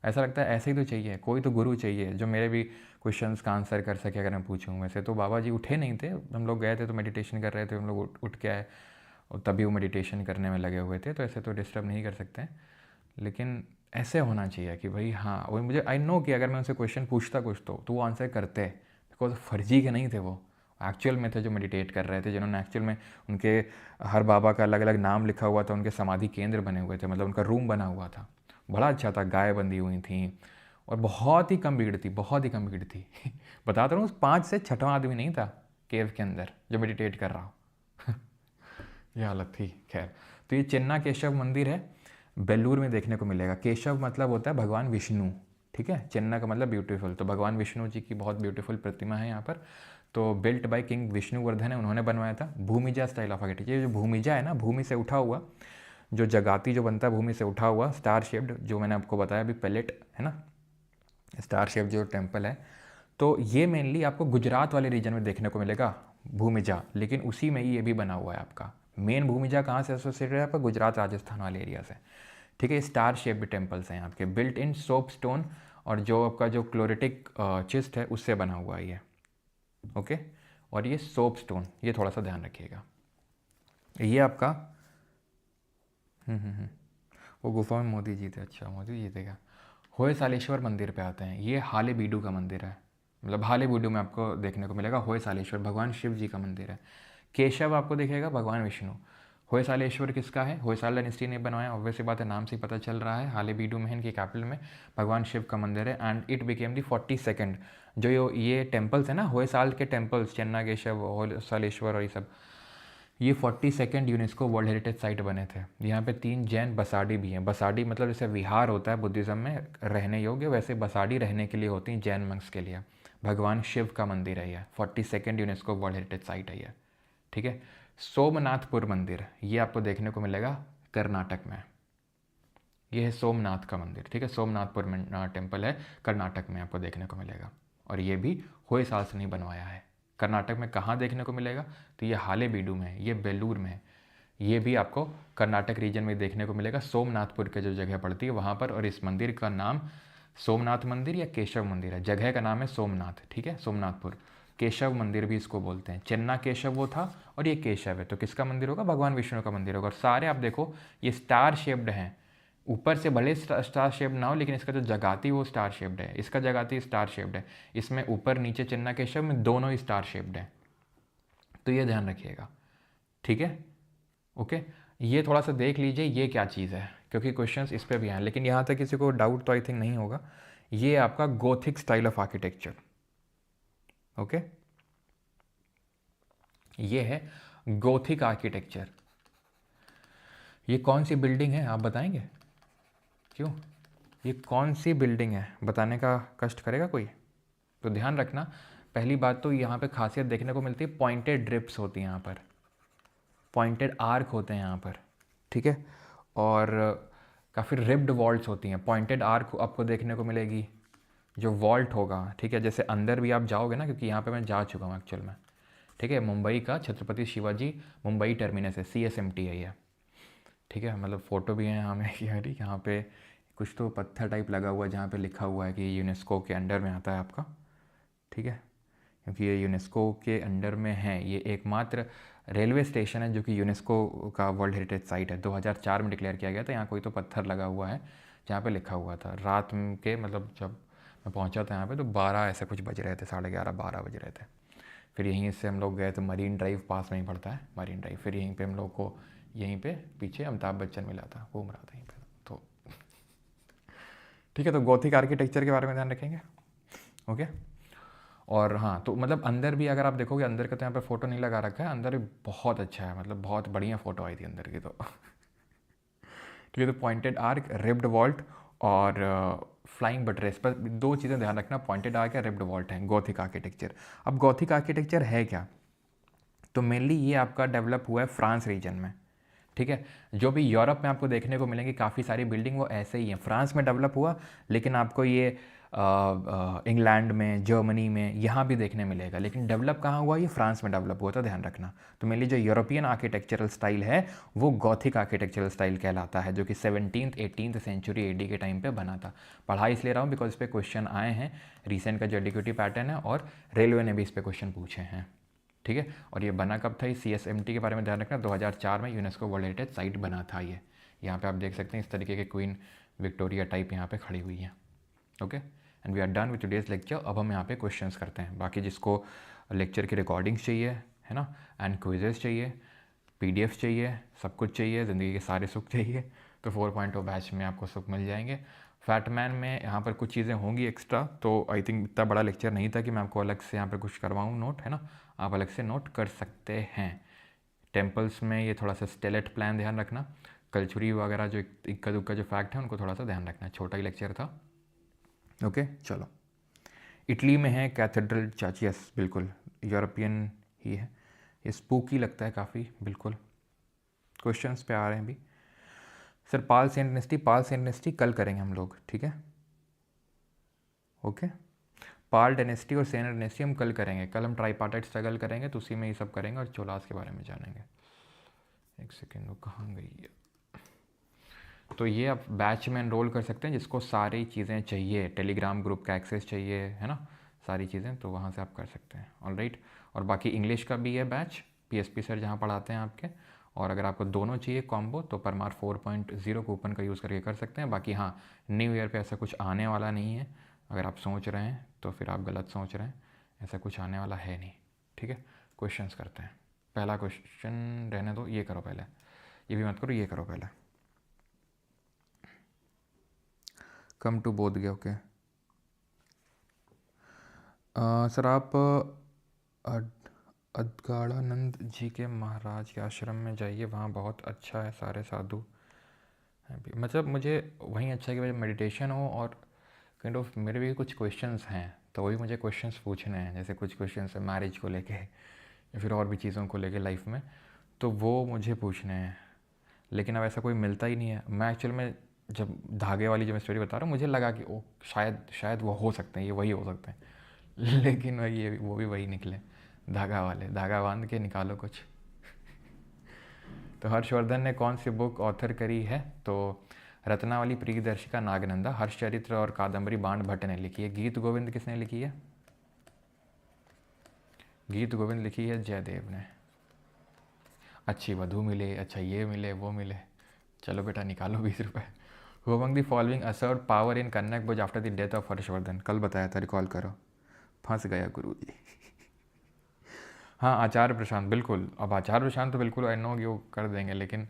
ऐसा लगता है ऐसे ही तो चाहिए, कोई तो गुरु चाहिए जो मेरे भी क्वेश्चंस का आंसर कर सके अगर मैं पूछूं। वैसे तो बाबा जी उठे नहीं थे, हम लोग गए थे तो मेडिटेशन कर रहे थे, हम लोग उठ के आए, और तभी वो मेडिटेशन करने में लगे हुए थे, तो ऐसे तो डिस्टर्ब नहीं कर सकते हैं। लेकिन ऐसे होना चाहिए कि भाई हाँ, वो मुझे आई नो कि अगर मैं उनसे क्वेश्चन पूछता कुछ तो वो आंसर करते, बिकॉज फर्जी के नहीं थे वो, एक्चुअल में थे जो मेडिटेट कर रहे थे, जिन्होंने एक्चुअल में, उनके हर बाबा का अलग अलग नाम लिखा हुआ था, उनके समाधि केंद्र बने हुए थे, मतलब उनका रूम बना हुआ था, बड़ा अच्छा था, गाय बंधी हुई थी, और बहुत ही कम भीड़ थी, बहुत ही कम भीड़ थी। बताता रहा हूँ, 5 से छठवां आदमी नहीं था केव के अंदर जो मेडिटेट कर रहा हो। ये हालत थी, खैर। तो ये चेन्ना केशव मंदिर है, बेलूर में देखने को मिलेगा। केशव मतलब होता है भगवान विष्णु, ठीक है, चेन्ना का मतलब ब्यूटीफुल, तो भगवान विष्णु जी की बहुत ब्यूटीफुल प्रतिमा है यहाँ पर। तो बिल्ट बाय किंग विष्णुवर्धन है, उन्होंने बनवाया था, भूमिजा स्टाइल ऑफ आर्किटेक्चर। ये जो भूमिजा है ना, भूमि से उठा हुआ, जो जगाती जो बनता है भूमि से उठा हुआ, स्टार शेप्ड, जो मैंने आपको बताया अभी, पैलेट है ना, स्टार शेप जो टेम्पल है, तो ये मेनली आपको गुजरात वाले रीजन में देखने को मिलेगा, भूमिजा। लेकिन उसी में ही ये भी बना हुआ है आपका। मेन भूमिजा कहाँ से एसोसिएटेड है आपका? गुजरात राजस्थान वाले एरिया से, ठीक है। स्टार शेप्ड टेम्पल्स हैं आपके, बिल्ट इन सोप स्टोन, और जो आपका जो क्लोरेटिक चिस्ट है उससे बना हुआ है ये, ओके। और ये सोप स्टोन, ये थोड़ा सा ध्यान रखिएगा। ये आपका वो गुफा में मोदी जी थे, अच्छा मोदी जी थे क्या? होय सालेश्वर मंदिर पे आते हैं, ये हाले बीडू का मंदिर है, मतलब हाले बीडू में आपको देखने को मिलेगा। होय सालेश्वर भगवान शिव जी का मंदिर है। केशव आपको दिखेगा भगवान विष्णु। होय सालेश्वर किसका है? होयसाल डायनेस्टी ने बनवाया, ऑब्वियस सी बात है, नाम से ही पता चल रहा है। हाले बीडू में, इनकी कैपिटल में भगवान शिव का मंदिर है, and it became the 42nd। जो ये टेम्पल्स है ना, होयसाल के टेम्पल्स, चेन्ना केशव, होय सालेश्वर और ये सब, ये 42nd UNESCO world heritage site बने थे। यहाँ पे 3 जैन बसाड़ी भी हैं। बसाड़ी मतलब जैसे विहार होता है बुद्धिज़्म में रहने योग्य, वैसे बसाड़ी रहने के लिए होती हैं जैन मंक्स के लिए। भगवान शिव का मंदिर है यह, 42nd UNESCO world heritage site है यह, ठीक है। सोमनाथपुर मंदिर, ये आपको देखने को मिलेगा कर्नाटक में। ये है सोमनाथ का मंदिर, ठीक है, सोमनाथपुर में टेम्पल है, कर्नाटक में आपको देखने को मिलेगा। और ये भी होयसाल से नहीं बनवाया है। कर्नाटक में कहाँ देखने को मिलेगा? तो ये हालेबीडु में है, ये बेलूर में है, ये भी आपको कर्नाटक रीजन में देखने को मिलेगा। सोमनाथपुर के जो जगह पड़ती है वहाँ पर, और इस मंदिर का नाम सोमनाथ मंदिर या केशव मंदिर है। जगह का नाम है सोमनाथ, ठीक है, सोमनाथपुर। केशव मंदिर भी इसको बोलते हैं। चेन्ना केशव वो था, और ये केशव है, तो किसका मंदिर होगा? भगवान विष्णु का मंदिर होगा। और सारे आप देखो ये स्टार शेप्ड हैं, ऊपर से भले स्टार शेप्ड ना हो, लेकिन इसका जो जगाती वो स्टार शेप्ड है, इसका जगाती स्टार शेप्ड है, इसमें ऊपर नीचे चिन्नकेशव में दोनों ही स्टार शेप्ड है। तो ये ध्यान रखिएगा, ठीक है, ओके। ये थोड़ा सा देख लीजिए ये क्या चीज़ है, क्योंकि क्वेश्चंस इस पर भी हैं, लेकिन यहाँ तक किसी को डाउट तो आई थिंक नहीं होगा। ये आपका Gothic style of architecture, okay, ये है गोथिक आर्किटेक्चर। ये कौन सी बिल्डिंग है आप बताएंगे? क्यों, ये कौन सी बिल्डिंग है बताने का कष्ट करेगा कोई? तो ध्यान रखना, पहली बात तो यहाँ पे खासियत देखने को मिलती है, पॉइंटेड ड्रिप्स होती हैं यहाँ पर, पॉइंटेड आर्क होते हैं यहाँ पर, ठीक है, और काफ़ी रिब्ड वॉल्ट्स होती हैं। पॉइंटेड आर्क आपको देखने को मिलेगी, जो वॉल्ट होगा, ठीक है, जैसे अंदर भी आप जाओगे ना, क्योंकि यहाँ पे मैं जा चुका हूँ एक्चुअल में, ठीक है, मुंबई का छत्रपति शिवाजी मुंबई टर्मिनस है, CSMT है ये, ठीक है, मतलब फ़ोटो भी है हमें यारी, यहाँ पे कुछ तो पत्थर टाइप लगा हुआ है जहाँ पे लिखा हुआ है कि यूनेस्को के अंडर में आता है आपका, ठीक है, क्योंकि ये यूनेस्को के अंडर में है। ये एकमात्र रेलवे स्टेशन है जो कि यूनेस्को का वर्ल्ड हेरिटेज साइट है, 2004 में डिक्लेयर किया गया था। यहाँ कोई तो पत्थर लगा हुआ है जहाँ पे लिखा हुआ था। रात के मतलब जब मैं पहुँचा था यहाँ पे तो 12 ऐसे कुछ बज रहे थे, 11:30-12 बज रहे थे। फिर यहीं से हम लोग गए तो मरीन ड्राइव पास में ही पड़ता है, मरीन ड्राइव, फिर यहीं पे हम लोग को यहीं पे पीछे अमिताभ बच्चन मिला था, घूम रहा था यहीं पे, तो ठीक है। तो गॉथिक आर्किटेक्चर के बारे में ध्यान रखेंगे, ओके। और हाँ, तो मतलब अंदर भी अगर आप देखोगे, अंदर का तो यहाँ पे फ़ोटो नहीं लगा रखा है, अंदर भी बहुत अच्छा है, मतलब बहुत बढ़िया फ़ोटो आई थी अंदर की, तो ठीक है। तो पॉइंटेड आर्क, रिब्ड वॉल्ट और फ्लाइंग बटरेस, पर दो चीज़ें ध्यान रखना, पॉइंटेड आर्क या रिब्ड वॉल्ट है गॉथिक आर्किटेक्चर। अब गॉथिक आर्किटेक्चर है क्या? तो मेनली ये आपका डेवलप हुआ है फ्रांस रीजन में, ठीक है। जो भी यूरोप में आपको देखने को मिलेंगी काफ़ी सारी बिल्डिंग वो ऐसे ही हैं, फ्रांस में डेवलप हुआ, लेकिन आपको ये इंग्लैंड में, जर्मनी में, यहाँ भी देखने मिलेगा, लेकिन डेवलप कहाँ हुआ? ये फ्रांस में डेवलप हुआ था, ध्यान रखना। तो मेनली जो यूरोपियन आर्किटेक्चरल स्टाइल है वो गॉथिक आर्किटेक्चरल स्टाइल कहलाता है, जो कि 17th-18th सेंचुरी AD के टाइम पे बना था। पढ़ा इसलिए रहा हूँ बिकॉज इस पर क्वेश्चन आए हैं, रिसेंट का जो एडिक्यूटिव पैटर्न है, और रेलवे ने भी इस पर क्वेश्चन पूछे हैं, ठीक है। और ये बना कब था? ये CSMT के बारे में ध्यान रखना, 2004 में यूनेस्को वर्ल्ड हेरिटेज साइट बना था ये। यहाँ पे आप देख सकते हैं इस तरीके के क्वीन विक्टोरिया टाइप यहाँ पे खड़ी हुई है, okay. And we are done with today's lecture. अब हम यहाँ पे क्वेश्चंस करते हैं। बाकी जिसको लेक्चर की रिकॉर्डिंग्स चाहिए है ना, एंड क्विजेस चाहिए, PDF चाहिए, सब कुछ चाहिए, ज़िंदगी के सारे सुख चाहिए, तो 4.0 बैच में आपको सुख मिल जाएंगे। फैटमैन में यहाँ पर कुछ चीज़ें होंगी एक्स्ट्रा, तो आई थिंक इतना बड़ा लेक्चर नहीं था कि मैं आपको अलग से यहाँ पर कुछ करवाऊँ नोट, है ना, आप अलग से नोट कर सकते हैं। टेम्पल्स में ये थोड़ा सा स्टेलेट प्लान ध्यान रखना, कल्चुरी वगैरह जो इक्का दुक्का जो फैक्ट है उनको थोड़ा सा ध्यान रखना, छोटा ही लेक्चर था, ओके। चलो, इटली में है कैथेड्रल चर्च, यस बिल्कुल यूरोपियन ही है, ये स्पूकी लगता है काफ़ी, बिल्कुल। क्वेश्चंस पे आ रहे हैं अभी। सर पाल सेंट नेस्टी कल करेंगे हम लोग, ठीक है, ओके। पाल डायनेस्टी और सेन डायनेस्टी हम कल करेंगे, कल हम ट्राईपार्टाइट स्ट्रगल करेंगे, तो उसी में ये सब करेंगे और चोलास के बारे में जानेंगे। एक सेकेंड, वो कहाँ गई है? तो ये आप बैच में एनरोल कर सकते हैं जिसको सारी चीज़ें चाहिए, टेलीग्राम ग्रुप का एक्सेस चाहिए, है ना, सारी चीज़ें, तो वहाँ से आप कर सकते हैं, ऑलराइट। और बाकी इंग्लिश का भी है बैच, PSP सर जहाँ पढ़ाते हैं आपके, और अगर आपको दोनों चाहिए कॉम्बो तो परमार 4.0 कूपन का यूज़ करके कर सकते हैं। बाकी हाँ, न्यू ईयर पे ऐसा कुछ आने वाला नहीं है, अगर आप सोच रहे हैं तो फिर आप गलत सोच रहे हैं, ऐसा कुछ आने वाला है नहीं, ठीक है। क्वेश्चंस करते हैं। पहला क्वेश्चन रहने दो, ये करो पहले, ये भी मत करो, ये करो पहले। कम टू बोध गया, ओके। सर आप अद्गाड़ानंद जी के महाराज के आश्रम में जाइए, वहाँ बहुत अच्छा है, सारे साधु हैं भी। मतलब मुझे वहीं अच्छा है कि मेडिटेशन हो, और काइंड ऑफ मेरे भी कुछ क्वेश्चंस हैं, तो वही मुझे क्वेश्चंस पूछने हैं, जैसे कुछ क्वेश्चंस है मैरिज को लेके या फिर और भी चीज़ों को लेके लाइफ में, तो वो मुझे पूछने हैं, लेकिन अब ऐसा कोई मिलता ही नहीं है। मैं एक्चुअल में जब धागे वाली जो मैं स्टोरी बता रहा हूँ, मुझे लगा कि ओ शायद वो हो सकते हैं, ये वही हो सकते हैं लेकिन वही वो भी वही निकले, धागा वाले, धागा बांध के निकालो कुछ तो हर्षवर्धन ने कौन सी बुक ऑथर करी है? तो रत्नावली, प्रियदर्शिका, नागनंदा, हर्षचरित्र और कादम्बरी बाण भट्ट ने लिखी है। गीत गोविंद किसने लिखी है? गीत गोविंद लिखी है जयदेव ने। अच्छी वधू मिले, अच्छा ये मिले वो मिले, चलो बेटा निकालो 20 रुपये, who among the following assert power in Kanyakubja after the death of Harshavardhan? कल बताया था, रिकॉल करो। फंस गया गुरुजी। हाँ, आचार्य प्रशांत, बिल्कुल। अब आचार्य प्रशांत तो बिल्कुल आई नो कि वो कर देंगे, लेकिन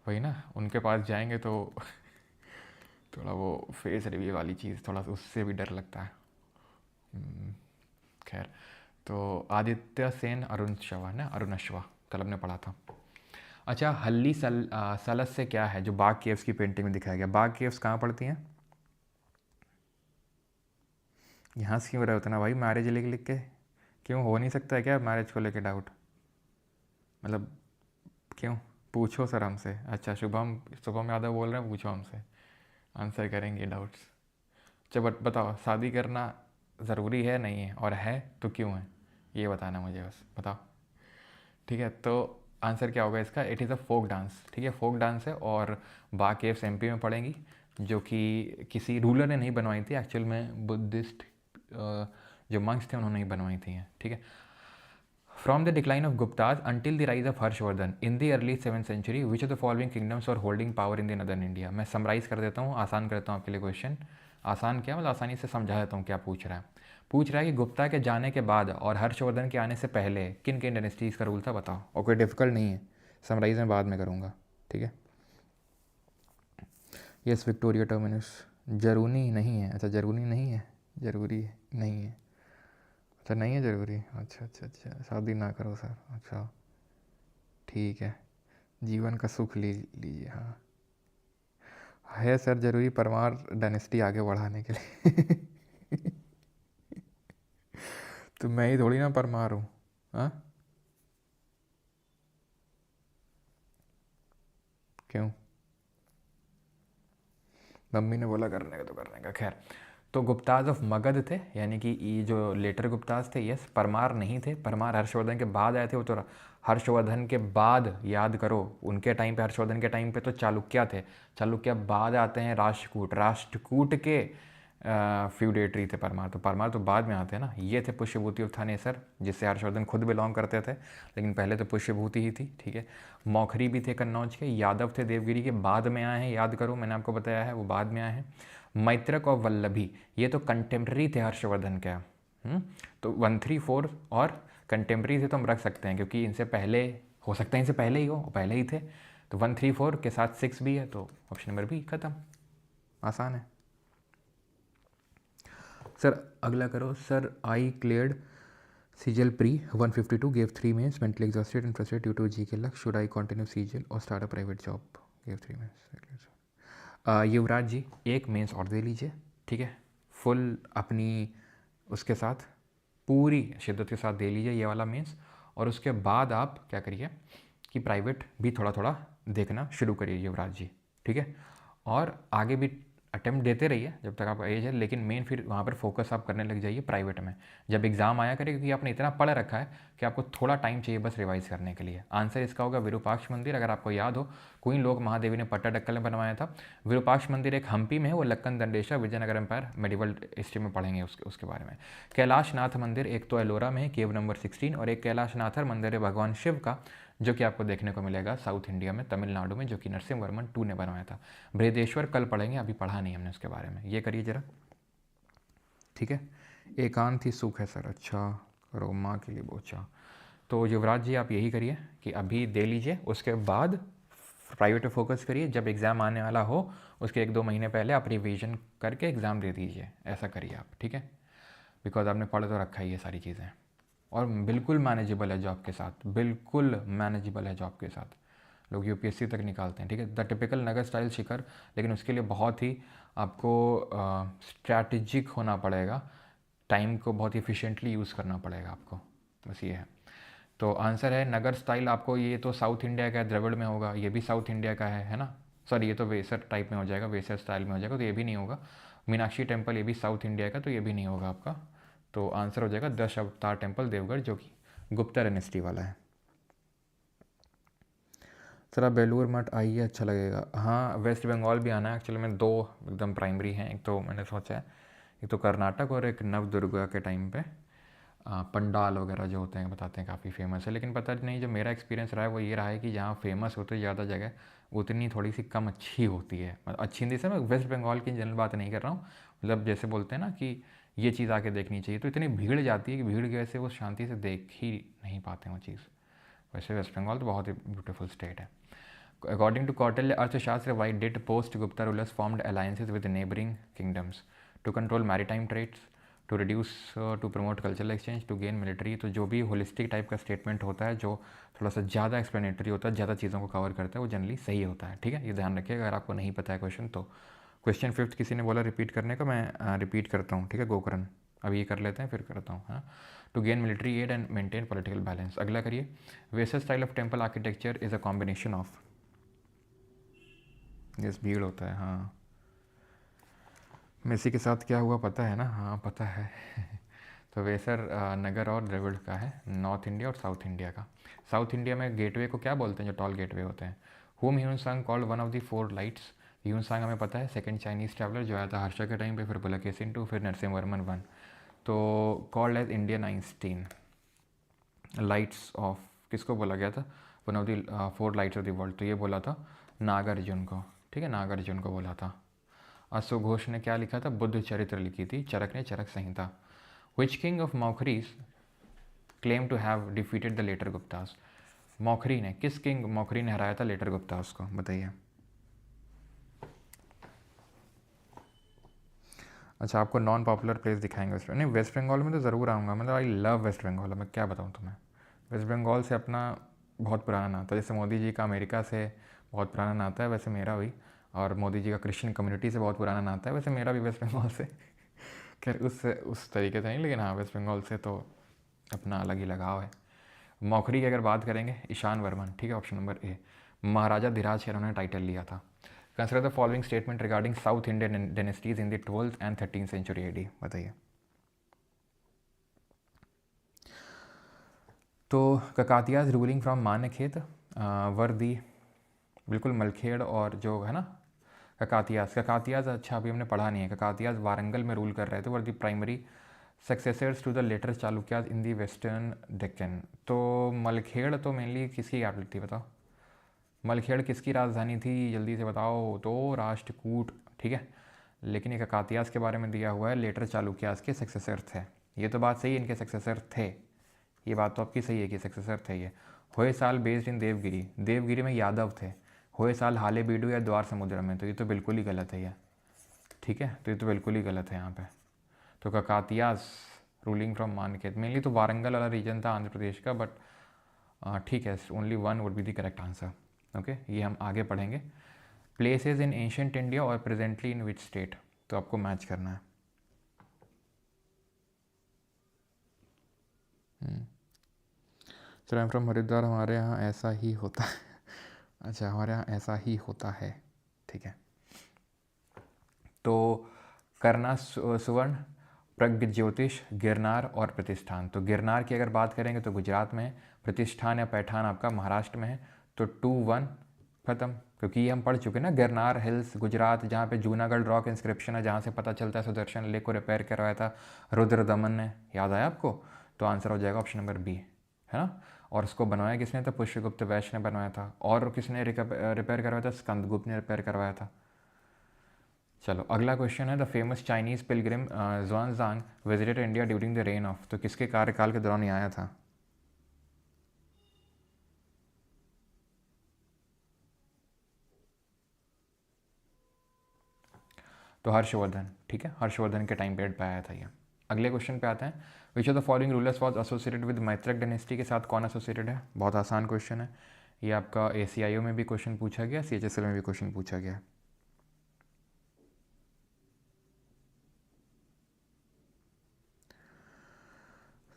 वही ना, उनके पास जाएंगे तो थोड़ा वो फेस रिव्यू वाली चीज़, थोड़ा सा उससे भी डर लगता है। खैर, तो आदित्य सेन अरुण शवा ना, अरुण अश्वा, कल हमने पढ़ा था। अच्छा, हल्ली सलस से क्या है जो बाघ केव्स की पेंटिंग में दिखाया गया? बाघ केव्स कहाँ पड़ती हैं? यहाँ से क्यों रहे होते ना भाई, मैरिज लिख लिख के? क्यों, हो नहीं सकता है क्या मैरिज को लेके डाउट? मतलब क्यों? पूछो सर हमसे। अच्छा, शुभम शुभम यादव बोल रहे हैं, पूछो हमसे, आंसर करेंगे डाउट्स। अच्छा, बताओ, शादी करना ज़रूरी है नहीं है, और है तो क्यों है, ये बताना मुझे, बस बताओ। ठीक है, तो आंसर क्या होगा इसका? It is a folk dance. ठीक है, फोक डांस है, और बाघ केव्स एमपी में पड़ेंगी, जो कि किसी रूलर ने नहीं बनवाई थी, एक्चुअल में बुद्धिस्ट जो मंक्स थे उन्होंने ही बनवाई थी। ठीक है। From the decline of Guptas until the rise of Harshavardhan in the early 7th century which of the following kingdoms are holding power in the northern India? मैं समराइज कर देता हूँ, आसान करता हूँ आपके लिए क्वेश्चन। आसान क्या, मतलब आसानी से समझा देता हूँ क्या पूछ रहा है। पूछ रहा है कि गुप्ता के जाने के बाद और हर्षवर्धन के आने से पहले किन किन डायनेस्टीज़ का रूल था, बताओ। और कोई डिफिकल्ट नहीं है, समराइज मैं बाद में करूँगा। ठीक है। Yes, Victoria terminus. जरूरी नहीं है? अच्छा, जरूरी नहीं है, जरूरी नहीं है। अच्छा, नहीं है जरूरी। अच्छा अच्छा अच्छा, शादी ना करो सर। अच्छा ठीक है, जीवन का सुख लीजिए। हाँ है सर, जरूरी परमार डायनेस्टी आगे बढ़ाने के लिए। तो मैं ही थोड़ी ना परमार हूँ। हाँ, क्यों? मम्मी ने बोला करने का तो करने का। खैर, तो गुप्ताज ऑफ मगध थे, यानी कि ये जो लेटर गुप्ताज थे, यस। परमार नहीं थे, परमार हर्षवर्धन के बाद आए थे। वो तो हर्षवर्धन के बाद याद करो, उनके टाइम पे, हर्षवर्धन के टाइम पे तो चालुक्य थे। चालुक्य बाद आते हैं राष्ट्रकूट, राष्ट्रकूट के फ्यूडेटरी थे परमार। तो परमार तो बाद में आते हैं ना। ये थे पुष्यभूति ऑफ थानेसर, जिससे हर्षवर्धन खुद बिलोंग करते थे, लेकिन पहले तो पुष्यभूति ही थी। ठीक है। मौखरी भी थे कन्नौज के। यादव थे देवगिरी के, बाद में आए हैं, याद करो मैंने आपको बताया है, वो बाद में आए हैं। मैत्रक और वल्लभी, ये तो कंटेम्प्रेरी थे हर्षवर्धन के। तो 134 और कंटेम्प्रेरी थे तो हम रख सकते हैं, क्योंकि इनसे पहले हो सकता है, इनसे पहले ही हो, पहले ही थे। तो 134 के साथ 6 भी है, तो ऑप्शन नंबर बी खत्म। आसान है सर। अगला करो। Sir, I cleared सीजल pre 152, gave 3 means, mentally exhausted and frustrated due to GK luck. Should I continue सीजल और start a private job? Gave 3 means। युवराज जी, एक मेंस और दे लीजिए। ठीक है, फुल अपनी उसके साथ पूरी शिद्दत के साथ दे लीजिए ये वाला मेंस, और उसके बाद आप क्या करिए कि प्राइवेट भी थोड़ा थोड़ा देखना शुरू करिए युवराज जी। ठीक है, और आगे भी अटेम्प्ट देते रहिए जब तक आपका एज है, लेकिन मेन फिर वहाँ पर फोकस आप करने लग जाइए प्राइवेट में जब एग्ज़ाम आया करे, क्योंकि आपने इतना पढ़ रखा है कि आपको थोड़ा टाइम चाहिए बस रिवाइज करने के लिए। आंसर इसका होगा विरूपाक्ष मंदिर। अगर आपको याद हो, क्वीन लोक महादेवी ने पट्टाडक्कल में बनवाया था। विरूपाक्ष मंदिर एक हम्पी में है, वो Lakkan दंडेशा Vijayanagar empire, medieval history में पढ़ेंगे उसके बारे में। कैलाशनाथ मंदिर एक तो एलोरा में है, केव नंबर 16, और एक कैलाशनाथर मंदिर है भगवान शिव का, जो कि आपको देखने को मिलेगा साउथ इंडिया में, तमिलनाडु में, जो कि नरसिंह वर्मन 2 ने बनवाया था। बृहदेश्वर कल पढ़ेंगे, अभी पढ़ा नहीं हमने उसके बारे में। ये करिए जरा। ठीक है। एकांत ही सुख है सर। अच्छा करो, माँ के लिए बोचा। तो युवराज जी आप यही करिए कि अभी दे लीजिए, उसके बाद प्राइवेट पे फोकस करिए। जब एग्ज़ाम आने वाला हो उसके 1-2 महीने पहले आप रिवीजन करके एग्ज़ाम दे दीजिए, ऐसा करिए आप। ठीक है, बिकॉज आपने पढ़ तो रखा है ये सारी चीज़ें, और बिल्कुल मैनेजेबल है जॉब के साथ, बिल्कुल मैनेजेबल है जॉब के साथ। लोग यूपीएससी तक निकालते हैं। ठीक है, द टिपिकल नगर स्टाइल शिखर, लेकिन उसके लिए बहुत ही आपको स्ट्रैटेजिक होना पड़ेगा, टाइम को बहुत इफिशिएंटली यूज़ करना पड़ेगा आपको, बस ये है। तो आंसर है नगर स्टाइल। आपको ये तो साउथ इंडिया का है, द्रविड़ में होगा, ये भी साउथ इंडिया का है ना। सॉरी, ये तो वेसर टाइप में हो जाएगा, वेसर स्टाइल में हो जाएगा, तो ये भी नहीं होगा। मीनाक्षी टेम्पल, ये भी साउथ इंडिया का, तो ये भी नहीं होगा आपका। तो आंसर हो जाएगा दश अवतार टेम्पल देवगढ़, जो कि गुप्ता डायनेस्टी वाला है। सर आप बेलूर मठ आइए, अच्छा लगेगा। हाँ, वेस्ट बंगाल भी आना है एक्चुअली में। 2 एकदम प्राइमरी हैं, एक तो मैंने सोचा है, एक तो कर्नाटक और एक नवदुर्गा के टाइम पे। पंडाल वगैरह जो होते हैं बताते हैं काफ़ी फेमस है, लेकिन पता नहीं जो मेरा एक्सपीरियंस रहा है वो ये रहा है कि जहाँ फेमस होते हैं ज़्यादा जगह उतनी थोड़ी सी कम अच्छी होती है। मतलब अच्छी हिंदी से मैं वेस्ट बंगाल की जनरल बात नहीं कर रहा हूँ, मतलब जैसे बोलते हैं ना कि ये चीज़ आके देखनी चाहिए, तो इतनी भीड़ जाती है कि भीड़ की वजह से वो शांति से देख ही नहीं पाते वो चीज़। वैसे वेस्ट बंगाल तो बहुत ही ब्यूटीफुल स्टेट है। अकॉर्डिंग टू कौटिल्य अर्थशास्त्र, why did post Gupta rulers formed alliances with neighboring kingdoms to control maritime trades, to reduce to promote cultural exchange, to gain military। तो जो भी होलिस्टिक टाइप का स्टेटमेंट होता है जो थोड़ा सा ज़्यादा एक्सप्लेनेटरी होता है, ज़्यादा चीज़ों को कवर करता है, वो जनरली सही होता है। ठीक है, ये ध्यान रखिएगा अगर आपको नहीं पता है क्वेश्चन तो। क्वेश्चन फिफ्थ किसी ने बोला रिपीट करने का, मैं रिपीट करता हूँ। ठीक है, गोकर्ण अभी ये कर लेते हैं फिर करता हूँ। हाँ, to gain military aid and maintain political balance. अगला करिए, western style of temple architecture is a combination of. Yes, भीड़ होता है हाँ। मेसी के साथ क्या हुआ पता है ना? हाँ पता है तो वेसर नगर और द्रविड़ का है, नॉर्थ इंडिया और साउथ इंडिया का। साउथ इंडिया में गेटवे को क्या बोलते हैं जो टॉल गेटवे होते हैं? हुम ह्यून सांग called one of the four lights. Hyun सांग हमें पता है सेकंड चाइनीज ट्रैवलर जो आया था हर्षा के टाइम पे, फिर पुलकेशिन टू, फिर नरसिम्हवर्मन वन। तो called as Indian Einstein. Lights of किसको बोला गया था? One of the four lights of the world, तो ये बोला था नागार्जुन को। ठीक है, नागार्जुन को बोला था। अशोक घोष ने क्या लिखा था? बुद्ध चरित्र लिखी थी। चरक ने Charaka Samhita. Which king of Maukharis claim to have defeated the later Guptas. Maukhari ने, किस किंग मौखरी ने हराया था लेटर गुप्तास को? बताइए। अच्छा, आपको नॉन पॉपुलर प्लेस दिखाएंगे वेस्ट नहीं, वेस्ट बंगाल में तो ज़रूर आऊँगा, मतलब आई लव वेस्ट बंगाल। मैं क्या बताऊँ तुम्हें, वेस्ट बंगाल से अपना बहुत पुराना नाता है। जैसे मोदी जी का अमेरिका से बहुत पुराना नाता है, वैसे मेरा भी। और मोदी जी का क्रिश्चियन कम्युनिटी से बहुत पुराना नाता है, वैसे मेरा भी वेस्ट बंगाल से खैर उस तरीके से नहीं, लेकिन हाँ वेस्ट बंगाल से तो अपना अलग ही लगाव है। मौखरी की अगर बात करेंगे, ईशान वर्मन। ठीक है, option number A. Maharajadhiraja खैर उन्होंने टाइटल लिया था। Consider the following statement regarding South Indian dynasties in the 12th and 13th century AD. बताइए। तो Kakatiyas ruling from Manyakheta were the, बिल्कुल मलखेड़ और जो है ना ककातियाज, अच्छा अभी हमने पढ़ा नहीं है। ककातियाज वारंगल में रूल कर रहे थे, were the primary successors to the later Chalukyas in the western Deccan. तो मलखेड़ तो मेनली किसकी कैपिटल थी बताओ? मलखेड़ किसकी राजधानी थी जल्दी से बताओ? तो राष्ट्रकूट। ठीक है, लेकिन ये ककातियाज के बारे में दिया हुआ है, लेटर चालुक्याज के सक्सेसर थे। ये तो बात सही है, इनके सक्सेसर थे, ये बात तो आपकी सही है कि सक्सेसर थे ये। होए साल बेस्ड इन देवगिरी, देवगिरी में यादव थे। होए साल हाले बीडू या द्वार समुद्र में, तो ये तो बिल्कुल ही गलत है ये। ठीक है, तो ये तो बिल्कुल ही गलत है यहाँ पे। तो ककातियाज रूलिंग फ्रॉम मानकेत, मेनली तो वारंगल वाला रीजन था आंध्र प्रदेश का, बट ठीक है, only one would be the correct answer. Okay, ये हम आगे पढ़ेंगे। प्लेसेस इन एंशंट इंडिया और प्रेजेंटली इन विच स्टेट, तो आपको मैच करना है। Sir I am from Haridwar, हमारे यहाँ ऐसा ही होता है अच्छा, हमारे यहाँ ऐसा ही होता है। ठीक है, तो करना सुवर्ण, प्रज्ञ ज्योतिष, गिरनार और प्रतिष्ठान। तो गिरनार की अगर बात करेंगे तो गुजरात में है, प्रतिष्ठान या पैठान आपका महाराष्ट्र में है। तो 2-1 खत्म, क्योंकि ये हम पढ़ चुके ना, गिरनार हिल्स गुजरात, जहाँ पे जूनागढ़ रॉक इंस्क्रिप्शन है, जहाँ से पता चलता है सुदर्शन लेक को रिपेयर करवाया था रुद्र दमन ने। याद आया आपको? तो आंसर हो जाएगा ऑप्शन नंबर बी, है ना। और उसको बनवाया किसने था? पुष्यगुप्त वैश्य ने बनवाया था। और किसने रिपेयर करवाया था? स्कंदगुप्त ने रिपेयर करवाया था। चलो अगला क्वेश्चन है, the famous Chinese pilgrim Xuanzang visited India during the reign of. तो किसके कार्यकाल के दौरान ये आया था? तो हर्षवर्धन। ठीक है, हर्षवर्धन के टाइम पीरियड पे आया था ये। अगले क्वेश्चन पे आते हैं, which of the following rulers was associated with Maitraka dynasty. के साथ कौन एसोसिएटेड है? बहुत आसान क्वेश्चन है ये, आपका ACIO में भी क्वेश्चन पूछा गया, CHSL में भी क्वेश्चन पूछा गया।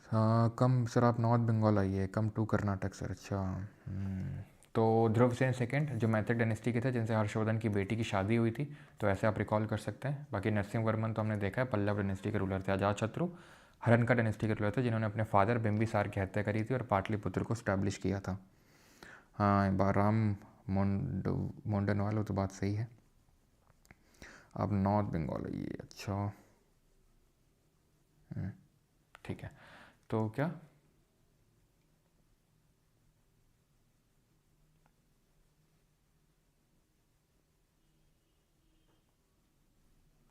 हाँ कम सर, आप नॉर्थ बंगाल आइए, कम टू कर्नाटक सर। अच्छा तो ध्रुव सेन सेकंड जो मैत्रक डायनेस्टी के थे, जिनसे हर्षवर्धन की बेटी की शादी हुई थी, तो ऐसे आप रिकॉल कर सकते हैं। बाकी नरसिंह वर्मन तो हमने देखा है, पल्लव डायनेस्टी के रूलर थे। अजातशत्रु हरनका डायनेस्टी के रूलर थे, जिन्होंने अपने फादर बिंबिसार की हत्या करी थी और पाटलिपुत्र को स्टैब्लिश किया था। हाँ बाराम मोंडन वालों, तो बात सही है। आप नॉर्थ बंगाल आइए। अच्छा ठीक है, तो क्या,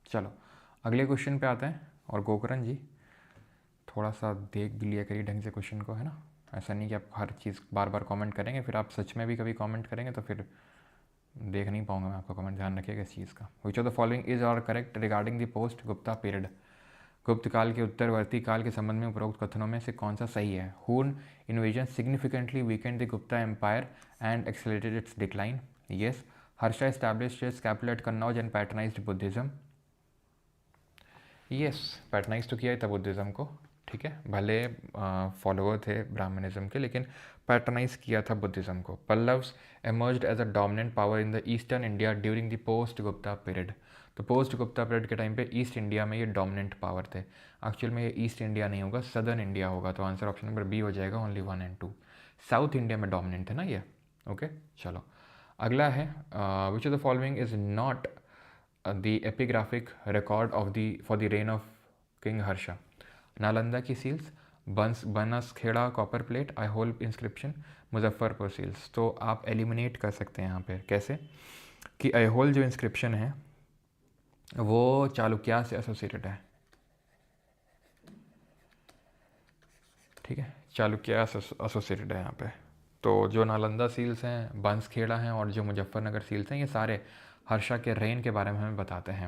चलो अगले क्वेश्चन पे आते हैं। और गोकरण जी थोड़ा सा देख भी लिया करिए ढंग से क्वेश्चन को, है ना। ऐसा नहीं कि आप हर चीज़ बार बार कमेंट करेंगे, फिर आप सच में भी कभी कमेंट करेंगे तो फिर देख नहीं पाऊंगा मैं आपका कमेंट। ध्यान रखिएगा इस चीज़ का। Which of the following is are correct regarding the post Gupta period. Gupta काल के उत्तरवर्ती काल के संबंध में उपरोक्त कथनों में से कौन सा सही है? Hun invasion significantly weakened the Gupta empire and accelerated its decline. Yes. Harsha established its capital at Kannauj and patronised Buddhism. Yes, patronise तो किया था बुद्धिज़्म को, ठीक है, भले फॉलोअर थे ब्राह्मणिज्म के, लेकिन पैटर्नाइज किया था बुद्धिज़्म को। Pallavas emerged as a dominant power in the eastern India during the post Gupta period. तो पोस्ट गुप्ता पीरियड के टाइम पे ईस्ट इंडिया में ये डोमिनेंट पावर थे। एक्चुअल में ये ईस्ट इंडिया नहीं होगा, सदर्न इंडिया होगा। तो आंसर ऑप्शन नंबर बी हो जाएगा, ओनली 1 एंड 2। साउथ इंडिया में डोमिनेंट है ना ये। ओके चलो अगला है, विच of the following is not the epigraphic record of the for the reign of King Harsha। Nalanda की seals, Banskhera copper plate, Aihole inscription, Muzaffarpur seals. तो आप एलिमिनेट कर सकते हैं यहाँ पे कैसे कि आईहोल जो इंस्क्रिप्शन है वो चालुक्या से एसोसिएटेड है, ठीक है, चालुक्या से एसोसिएटेड है यहाँ पे। तो जो नालंदा सील्स हैं, बंसखेड़ा हैं और जो मुजफ्फरनगर सील्स हैं, ये सारे हर्षा के रेन के बारे में हमें बताते हैं।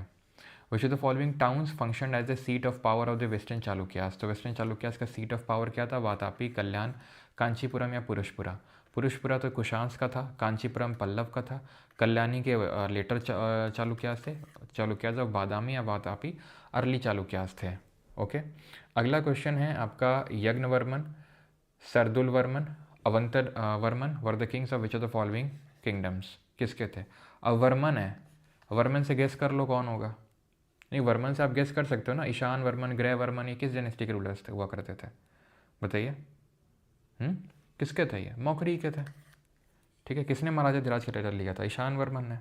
Which of the following towns function as the seat of power of the western Chalukyas. तो वेस्टर्न चालुक्यास का सीट ऑफ पावर क्या था? वातापी, कल्याण, कांचीपुरम या पुरुषपुरा। पुरुषपुरा तो कुशांस का था, कांचीपुरम पल्लव का था, कल्याणी के लेटर चालुक्यास थे, चालुक्यास ऑफ बादामी या वातापी अर्ली चालुक्यास थे। ओके अगला क्वेश्चन है आपका, Yajnavarman, Shardulavarman, Anantavarman were the kings of which of the following kingdoms. किसके थे? अब वर्मन है, वर्मन से गेस कर लो कौन होगा। नहीं, वर्मन से आप गेस कर सकते हो ना, ईशान वर्मन, ग्रह वर्मन, ये किस डायनेस्टी के रूलर्स थे हुआ करते थे बताइए। किसके थे ये? मौखरी के थे, ठीक है। किसने महाराजा धीराज का टाइटल लिया था? ईशान वर्मन ने।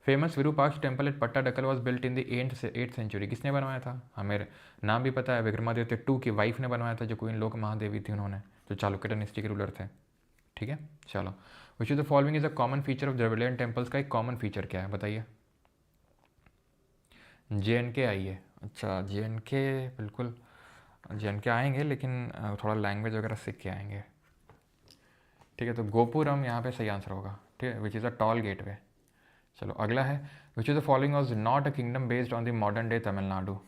Famous Virupaksha temple at Pattadakal was built in the 8th century. किसने बनवाया था? हमें नाम भी पता है, विक्रमादित्य 2 की वाइफ ने बनवाया था, जो क्वीन लोक महादेवी थी उन्होंने, जो चालुक्य डायनेस्टी के रूलर थे, ठीक है। चलो which is the following is a common feature of Dravidian temples. का एक कॉमन फीचर क्या है बताइए? JNK आइए। अच्छा JNK, बिल्कुल JNK आएंगे, लेकिन थोड़ा लैंग्वेज वगैरह सीख के आएंगे, ठीक है। तो गोपुरम यहाँ पे सही आंसर होगा, ठीक है, which is a tall gateway. चलो अगला है, which is the following was not a kingdom based on the modern day Tamil Nadu.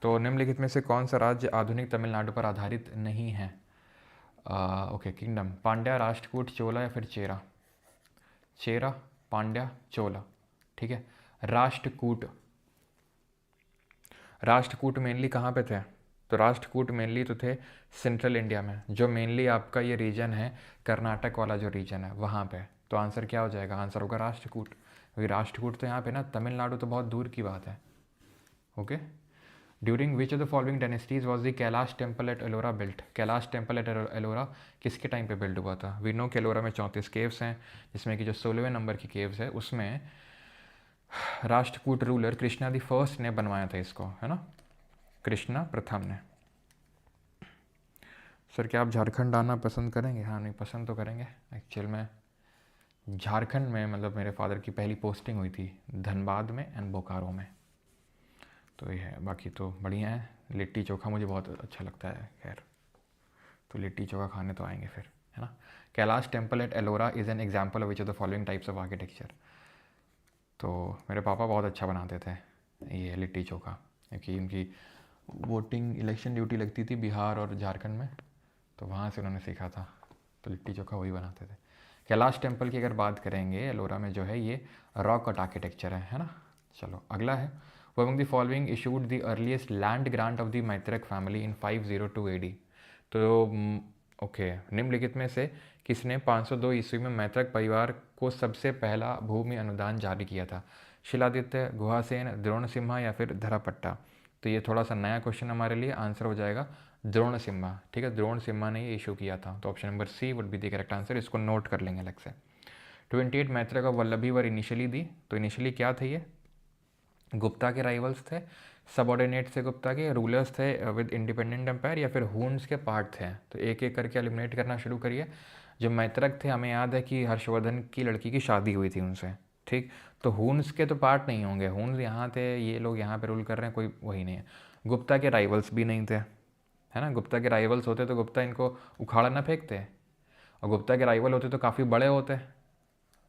तो निम्नलिखित में से कौन सा राज्य आधुनिक तमिलनाडु पर आधारित नहीं है? ओके किंगडम, पांड्या, राष्ट्रकूट, चोला या फिर चेरा। चेरा, पांड्या, चोला, ठीक है। राष्ट्रकूट, राष्ट्रकूट मेनली कहाँ पे थे? तो राष्ट्रकूट मेनली तो थे सेंट्रल इंडिया में, जो मेनली आपका ये रीजन है कर्नाटक वाला जो रीजन है वहाँ पे। तो आंसर क्या हो जाएगा? आंसर होगा राष्ट्रकूट, क्योंकि राष्ट्रकूट तो यहाँ पे ना, तमिलनाडु तो बहुत दूर की बात है। Okay during which of the following dynasties was the Kailash temple at Ellora built. Kailash temple at Ellora किसके टाइम पे बिल्ड हुआ था? वी नो कि एलोरा में 34 केव्स हैं, जिसमें कि जो 16वें नंबर की केव्स है उसमें Rashtrakuta ruler Krishna the first ने बनवाया था इसको, है ना, कृष्णा प्रथम ने। सर क्या आप झारखंड आना पसंद करेंगे? हाँ नहीं पसंद तो करेंगे। एक्चुअल में झारखंड में मतलब मेरे फादर की पहली पोस्टिंग हुई थी धनबाद में एंड बोकारो में, तो ये है। बाकी तो बढ़िया है, लिट्टी चोखा मुझे बहुत अच्छा लगता है, खैर तो लिट्टी चोखा खाने तो आएंगे फिर, है ना। Kailash temple at Ellora is an example of which of the following types of architecture. तो मेरे पापा बहुत अच्छा बनाते थे ये लिट्टी चोखा, क्योंकि उनकी वोटिंग इलेक्शन ड्यूटी लगती थी बिहार और झारखंड में, तो वहाँ से उन्होंने सीखा था, तो लिट्टी चोखा वही बनाते थे। कैलाश टेम्पल की अगर बात करेंगे एलोरा में जो है ये रॉक कट आर्किटेक्चर है ना। चलो अगला है, among the following issued the earliest land grant of the Maitraka family in 502 AD। तो ओके निम्नलिखित में से किसने 502 ईस्वी में मैत्रक परिवार को सबसे पहला भूमि अनुदान जारी किया था? शिलादित्य, गुहासेन, द्रोण सिम्हा या फिर धरापट्टा। तो ये थोड़ा सा नया क्वेश्चन हमारे लिए, आंसर हो जाएगा द्रोण सिम्हा, ठीक है, द्रोण सिम्हा ने ये इशू किया था। तो option number C would be the correct answer, इसको नोट कर लेंगे अलग से। 28 Maitraka of Valabhi were initially the. तो इनिशियली क्या थे ये? गुप्ता के राइवल्स थे, सबऑर्डिनेट थे गुप्ता के, रूलर्स थे विद इंडिपेंडेंट एम्पायर, या फिर हुन्स के पार्ट थे? तो एक एक करके एलिमिनेट करना शुरू करिए। जो मैत्रक थे, हमें याद है कि हर्षवर्धन की लड़की की शादी हुई थी उनसे, ठीक। तो हुन्स के तो पार्ट नहीं होंगे, हुन्स यहाँ थे, ये लोग यहाँ पे रूल कर रहे हैं, कोई वही नहीं है। गुप्ता के राइवल्स भी नहीं थे, है ना। गुप्ता के राइवल्स होते तो गुप्ता इनको उखाड़ा ना फेंकते, और गुप्ता के राइवल होते तो काफ़ी बड़े होते।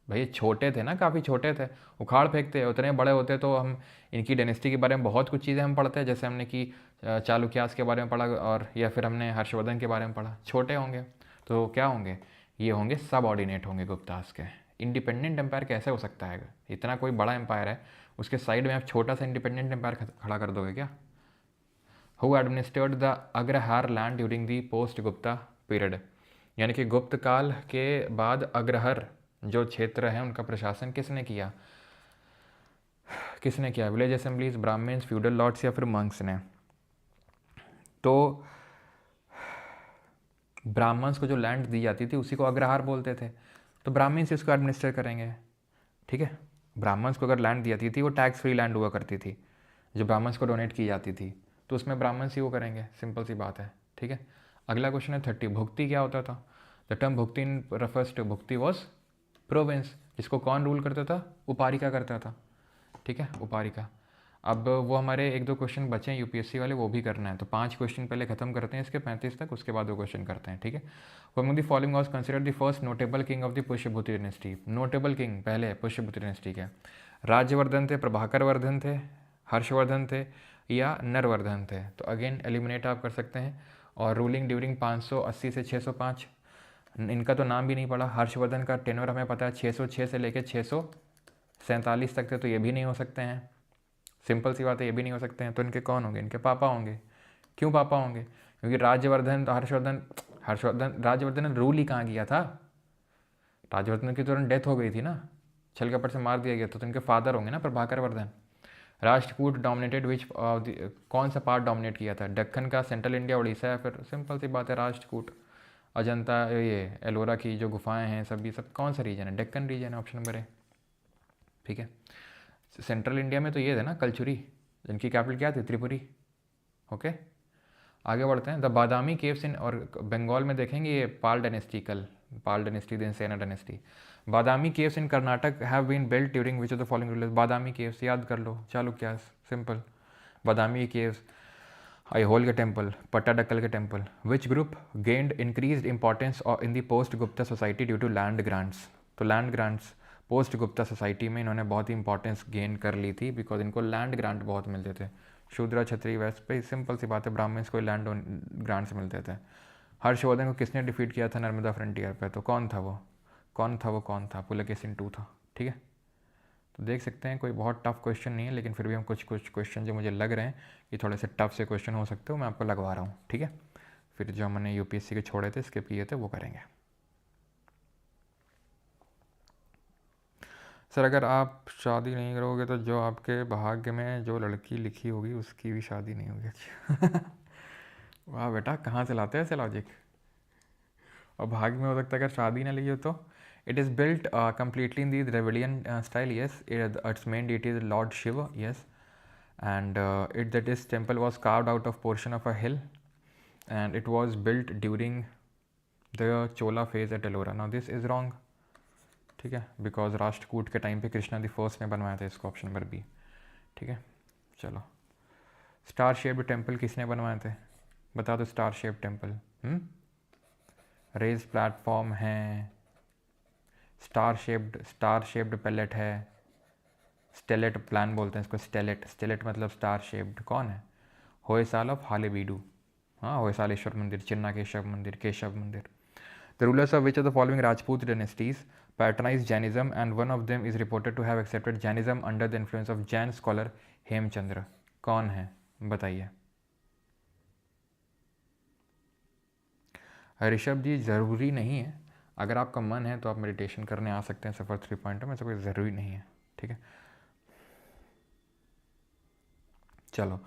भाई छोटे थे ना, काफ़ी छोटे थे, उखाड़ फेंकते। उतने बड़े होते तो हम इनकी डायनेस्टी के बारे में बहुत कुछ चीज़ें हम पढ़ते हैं, जैसे हमने कि चालुक्यास के बारे में पढ़ा, और या फिर हमने हर्षवर्धन के बारे में पढ़ा। छोटे होंगे तो क्या होंगे, ये होंगे सब ऑर्डिनेट होंगे गुप्तास के। इंडिपेंडेंट एम्पायर कैसे हो सकता है? इतना कोई बड़ा एम्पायर है, उसके साइड में आप छोटा सा इंडिपेंडेंट एम्पायर खड़ा कर दोगे क्या? Who administered the agrahara land during the post Gupta period, यानी कि गुप्त काल के बाद अग्रहर जो क्षेत्र है उनका प्रशासन किसने किया? किसने किया? Village assemblies, Brahmans, feudal lords, या फिर मंक्स ने? तो ब्राह्मण्स को जो लैंड दी जाती थी उसी को अग्रहार बोलते थे, तो ब्राह्मण्स इसको एडमिनिस्टर करेंगे, ठीक है। ब्राह्मण्स को अगर लैंड दी जाती थी, वो टैक्स फ्री लैंड हुआ करती थी, जो ब्राह्मण्स को डोनेट की जाती थी, तो उसमें ब्राह्मण्स ही वो करेंगे, सिंपल सी बात है, ठीक है। अगला क्वेश्चन है 30, भुक्ति क्या होता था? The term bhukti refers to, bhukti was province, जिसको कौन रूल करता था? उपारिका करता था, ठीक है, उपारिका। अब वो हमारे एक दो क्वेश्चन बचे हैं यूपीएससी वाले, वो भी करना है, तो 5 क्वेश्चन पहले खत्म करते हैं इसके 35 तक, उसके बाद वो क्वेश्चन करते हैं, ठीक है। Among the following was considered the first notable king of the Pushyabhuti dynasty. Notable king पहले पुष्यभूति डायनेस्टी के, राज्यवर्धन थे, प्रभाकर वर्धन थे, हर्षवर्धन थे, या नरवर्धन थे? तो अगेन एलिमिनेट आप कर सकते हैं। और रूलिंग ड्यूरिंग 580 से 605, इनका तो नाम भी नहीं पड़ा। हर्षवर्धन का टेन्योर हमें पता है 606 से लेकर 647 तक थे, तो ये भी नहीं हो सकते हैं, सिंपल सी बात है, ये भी नहीं हो सकते हैं। तो इनके कौन होंगे? इनके पापा होंगे। क्यों पापा होंगे? क्योंकि राज्यवर्धन तो हर्षवर्धन राजवर्धन ने रूल ही कहाँ किया था? राजवर्धन की तुरंत डेथ हो गई थी ना, छल कपट से मार दिया गया था, तो इनके फादर होंगे ना, प्रभाकर वर्धन। राष्ट्रकूट डोमिनेटेड विच, कौन सा पार्ट डोमिनेट किया था? दक्कन का, सेंट्रल इंडिया, उड़ीसा, या फिर सिंपल सी बात है राष्ट्रकूट। अजंता, ये एलोरा की जो गुफाएं हैं सब, ये सब कौन सा रीजन है? डेक्कन रीजन है, ऑप्शन नंबर ए, ठीक है। सेंट्रल इंडिया में तो ये थे ना कलचुरी, जिनकी कैपिटल क्या थी? त्रिपुरी, ओके। आगे बढ़ते हैं। द बादामी केव्स इन, और बंगाल में देखेंगे ये Pala dynasty, Pala dynasty, then Sena dynasty. Badami caves in Karnataka have been built during which of the following rulers? Badami caves याद कर लो, चालुक्यास, सिंपल। बादामी केव्स, आईहोल के टेम्पल, पट्टाडकल के temple. Which group gained increased importance in the post Gupta society due to land grants? तो land grants, post Gupta society में इन्होंने बहुत ही importance gain कर ली थी, बिकॉज इनको लैंड ग्रांट बहुत मिलते थे। शूद्रा, क्षत्रिय, वैश्य पे सिंपल सी बात है, ब्राह्मण्स को लैंड ग्रांट्स मिलते थे। हर्षवर्धन को किसने डिफीट किया था नर्मदा फ्रंटियर पे? तो कौन था वो? कौन था? पुलकेशिन II था, ठीक है। तो देख सकते हैं कोई बहुत टफ क्वेश्चन नहीं है, लेकिन फिर भी हम कुछ क्वेश्चन जो मुझे लग रहे हैं कि थोड़े से टफ से क्वेश्चन हो सकते हो, मैं आपको लगवा रहा हूँ, ठीक है। फिर जो हमने यूपीएससी के छोड़े थे, स्किप किए थे, वो करेंगे। सर अगर आप शादी नहीं करोगे तो जो आपके भाग्य में जो लड़की लिखी होगी उसकी भी शादी नहीं होगी। अच्छा वाह बेटा, कहाँ से लाते हैं ऐसे लॉजिक? और भाग्य में हो सकता है अगर शादी ना ली हो तो? It is built completely in the Dravidian style, yes. It's main deity is Lord Shiva, yes. And this temple was carved out of portion of a hill, and it was built during the Chola phase at Ellora. Now this is wrong, ठीक है, because Rashtrakuta के time पे Krishna the first ने बनवाया था इसको, option number B, ठीक है। चलो, स्टार शेप्ड टेम्पल किसने बनवाए थे? बता दो। Star shaped temple, raised platform है, स्टार शेप्ड पैलेट है, स्टेलेट प्लान बोलते हैं इसको, स्टेलेट मतलब स्टार शेप्ड। कौन है? होयसाल ऑफ हालेबीडू, हाँ, होयसालेश्वर मंदिर, चिन्ना केशव मंदिर। The rulers of which of the following Rajput dynasties patronized Jainism, and one of them is reported to have accepted Jainism under the influence of Jain scholar Hemchandra? कौन है बताइए? ऋषभ जी, ज़रूरी नहीं है, अगर आपका मन है तो आप मेडिटेशन करने आ सकते हैं सफ़र 3 पॉइंट में, ऐसा कोई ज़रूरी नहीं है, ठीक है। चलो,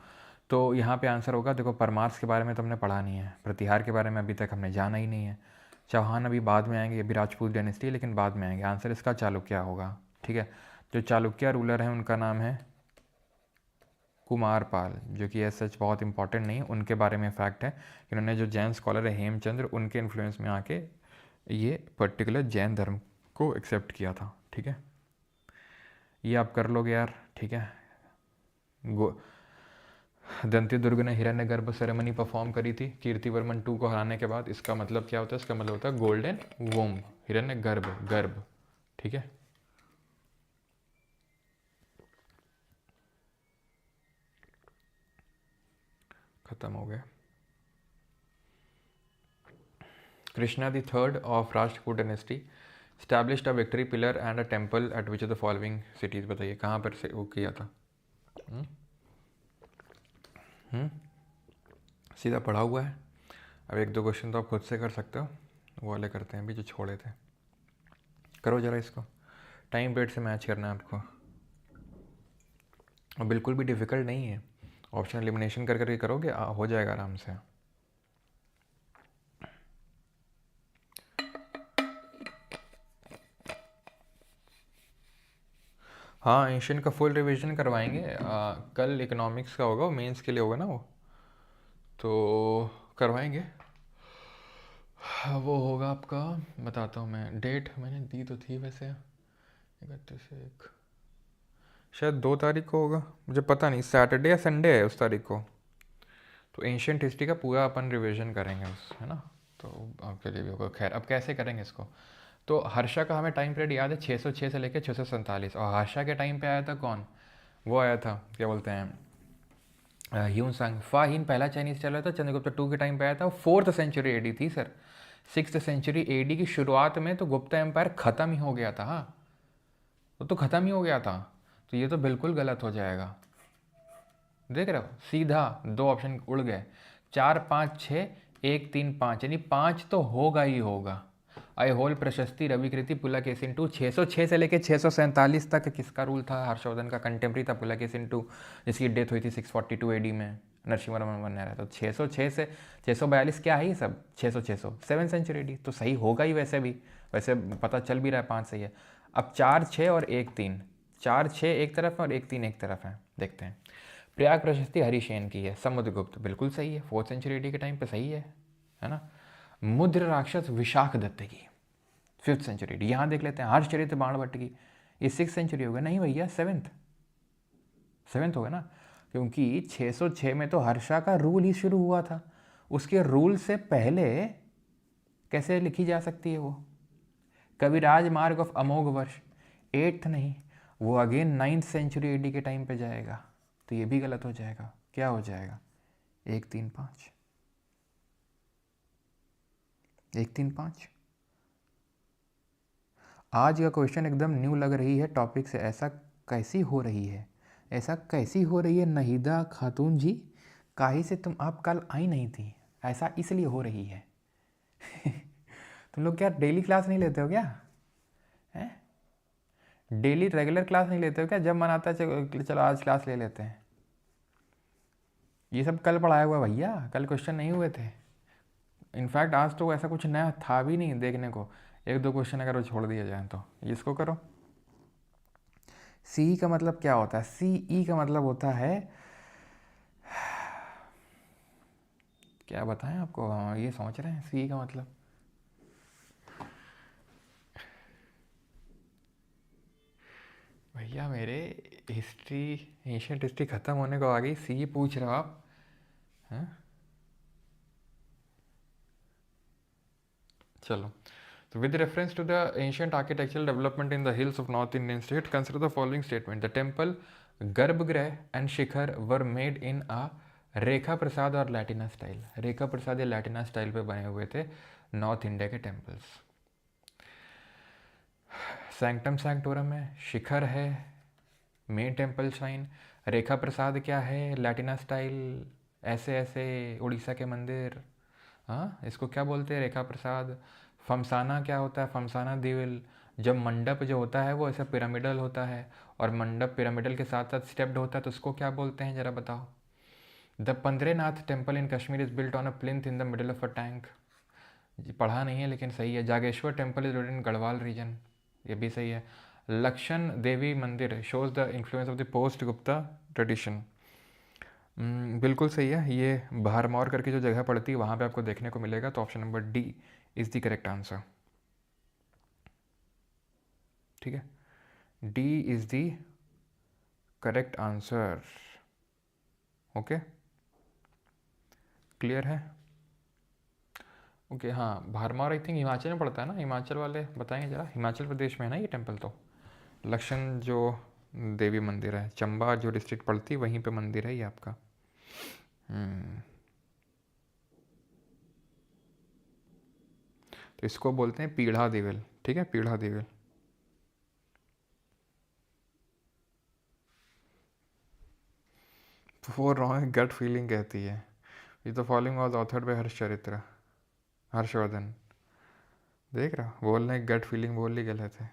तो यहाँ पे आंसर होगा, देखो परमार्स के बारे में तो हमने पढ़ा नहीं है, प्रतिहार के बारे में अभी तक हमने जाना ही नहीं है, चौहान अभी बाद में आएंगे, ये भी राजपूत डायनेस्टी, लेकिन बाद में आएंगे। आंसर इसका चालुक्य होगा, ठीक है। जो चालुक्य रूलर है उनका नाम है कुमारपाल, जो कि एज सच बहुत इंपॉर्टेंट नहीं है, उनके बारे में फैक्ट है कि उन्होंने जो जैन स्कॉलर है हेमचंद्र, उनके इन्फ्लुएंस में आके ये पर्टिकुलर जैन धर्म को एक्सेप्ट किया था। ठीक है, ये आप कर लोगे यार। ठीक है, दंती दुर्ग ने हिरण्यगर्भ सेरेमनी परफॉर्म करी थी कीर्तिवर्मन 2 को हराने के बाद। इसका मतलब क्या होता है? इसका मतलब होता है गोल्डन वोम, हिरण्यगर्भ, गर्भ। ठीक है, खत्म हो गया। Krishna the third of Rashtrakuta dynasty established a victory pillar and a temple at which of the following cities? बताइए कहाँ पर से वो किया था? हुँ? हुँ? सीधा पढ़ा हुआ है। अब एक दो क्वेश्चन तो आप खुद से कर सकते हो, वो वाले करते हैं अभी जो छोड़े थे। करो ज़रा इसको, टाइम पीरियड से मैच करना है आपको, और बिल्कुल भी डिफ़िकल्ट नहीं है। ऑप्शन एलिमिनेशन कर करके करोगे, हो जाएगा आराम से। हाँ, एशियन का फुल रिवीजन करवाएंगे। कल इकोनॉमिक्स का होगा, मेंस के लिए होगा ना वो, तो करवाएंगे। वो होगा आपका, बताता हूँ मैं, डेट मैंने दी तो थी वैसे, 31 शायद 2 तारीख को होगा, मुझे पता नहीं, सैटरडे या संडे है उस तारीख को। तो एंशियंट हिस्ट्री का पूरा अपन रिवीजन करेंगे उस, है ना, तो आपके लिए भी होगा। खैर, अब कैसे करेंगे इसको? तो हर्षा का हमें टाइम पीरियड याद है, 606 से लेकर 647। और हर्षा के टाइम पे आया था कौन? वो आया था, क्या बोलते हैं, ह्यून सांग। फाहिन पहला चाइनीज चला था, चंद्रगुप्त 2 के टाइम पे आया था। 4th सेंचुरी एडी थी सर, 6th सेंचुरी एडी की शुरुआत में तो गुप्ता एम्पायर ख़त्म ही हो गया था। हाँ, वो तो ख़त्म ही हो गया था, तो ये तो बिल्कुल गलत हो जाएगा। देख रहे हो, सीधा 2 ऑप्शन उड़ गए। 4 5 6 1 3 5, यानी 5 तो होगा ही होगा। आई होल प्रशस्ति रविकृति पुलकेशिन 2, 606 से लेकर 647 तक किसका रूल था? हर्षवर्धन का कंटेम्प्रेरी था पुलकेशिन 2, जिसकी डेथ हुई थी 642 एडी में, नरसिंहवर्मन बन रहा। तो 606 से 642 क्या है ये सब? 600 7th सेंचुरी एडी, तो सही होगा ही वैसे भी, वैसे पता चल भी रहा है 5 सही है। अब 4 6 और 1 3, 4 6 एक तरफ है और 1 3 एक तरफ है, देखते हैं। प्रयाग प्रशस्ति हरिशेन की है, समुद्रगुप्त बिल्कुल सही है, 4th सेंचुरी एडी के टाइम पे सही है ना। मुद्र राक्षस विशाख दत्त की 5th सेंचुरी एडी। यहाँ देख लेते हैं हर्षचरित्र बाणभट्ट की, ये 6th सेंचुरी होगा? नहीं भैया, 7th होगा ना, क्योंकि 606 में तो हर्षा का रूल ही शुरू हुआ था। उसके रूल से पहले कैसे लिखी जा सकती है वो? कविराज मार्ग ऑफ अमोघ वर्ष 8th नहीं, वो अगेन 9th सेंचुरी एडी के टाइम पे जाएगा, तो ये भी गलत हो जाएगा। क्या हो जाएगा? 1 3 5, 1 3 5। आज का क्वेश्चन एकदम न्यू लग रही है टॉपिक से। ऐसा कैसी हो रही है, ऐसा कैसी हो रही है नहीदा खातून जी? काहे से तुम आप कल आई नहीं थी? ऐसा इसलिए हो रही है। तुम लोग क्या डेली क्लास नहीं लेते हो क्या? हैं, डेली रेगुलर क्लास नहीं लेते हो क्या? जब मन आता है चलो आज क्लास ले लेते हैं। ये सब कल पढ़ाया हुआ भैया, कल क्वेश्चन नहीं हुए थे। इनफैक्ट आज तो ऐसा कुछ नया था भी नहीं देखने को। 1 2 क्वेश्चन अगर वो छोड़ दिया जाए तो इसको करो। सी का मतलब क्या होता है? सी ई का मतलब होता है, क्या बताएं आपको, ये सोच रहे हैं सी का मतलब? भैया मेरे हिस्ट्री, एशियंट हिस्ट्री ख़त्म होने को आ गई, सी पूछ रहे हो आप? हैं, चलो। So with reference to the ancient architectural development in the hills of North Indian state, consider the following statement. The temple Garbhagriha and Shikhar were made in a रेखा प्रसाद और लैटिना स्टाइल। रेखा प्रसाद या लैटिना स्टाइल पे बने हुए थे नॉर्थ इंडिया के temples. Sanctum सैंक्टोरम है, शिखर है, main temple shrine. रेखा प्रसाद क्या है? लैटिना स्टाइल, ऐसे ऐसे उड़ीसा के मंदिर। हाँ, इसको क्या बोलते हैं? रेखा प्रसाद। फमसाना क्या होता है? फमसाना दिविल, जब मंडप जो होता है वो ऐसा पिरामिडल होता है, और मंडप पिरामिडल के साथ साथ स्टेप्ड होता है, तो उसको क्या बोलते हैं ज़रा बताओ? The Pandrethan temple in Kashmir is built on a plinth in the middle of a tank. पढ़ा नहीं है लेकिन सही है। Jageshwar temple is located in Garhwal region, ये भी सही है। Lakshana Devi Mandir shows the influence of the post Gupta tradition. बिल्कुल सही है। ये भरमौर करके जो जगह पड़ती है वहाँ पे आपको देखने को मिलेगा, तो option number D is the correct answer. ठीक है, D is the correct answer. Okay, clear है? ओके हाँ, भरमौर आई थिंक हिमाचल में पड़ता है ना, हिमाचल वाले बताएंगे ज़रा, हिमाचल प्रदेश में है ना ये टेम्पल? तो लक्षण जो देवी मंदिर है, चंबा जो डिस्ट्रिक्ट पड़ती है वहीं पे मंदिर है ये आपका। तो इसको बोलते हैं पीढ़ा देवल। ठीक है, पीढ़ा देवल। वो रॉन्ग, गट फीलिंग कहती है। ये तो following was authored by Harshacharita, Harshavardhan. देख रहा, बोलने गट फीलिंग बोल ली गलत है।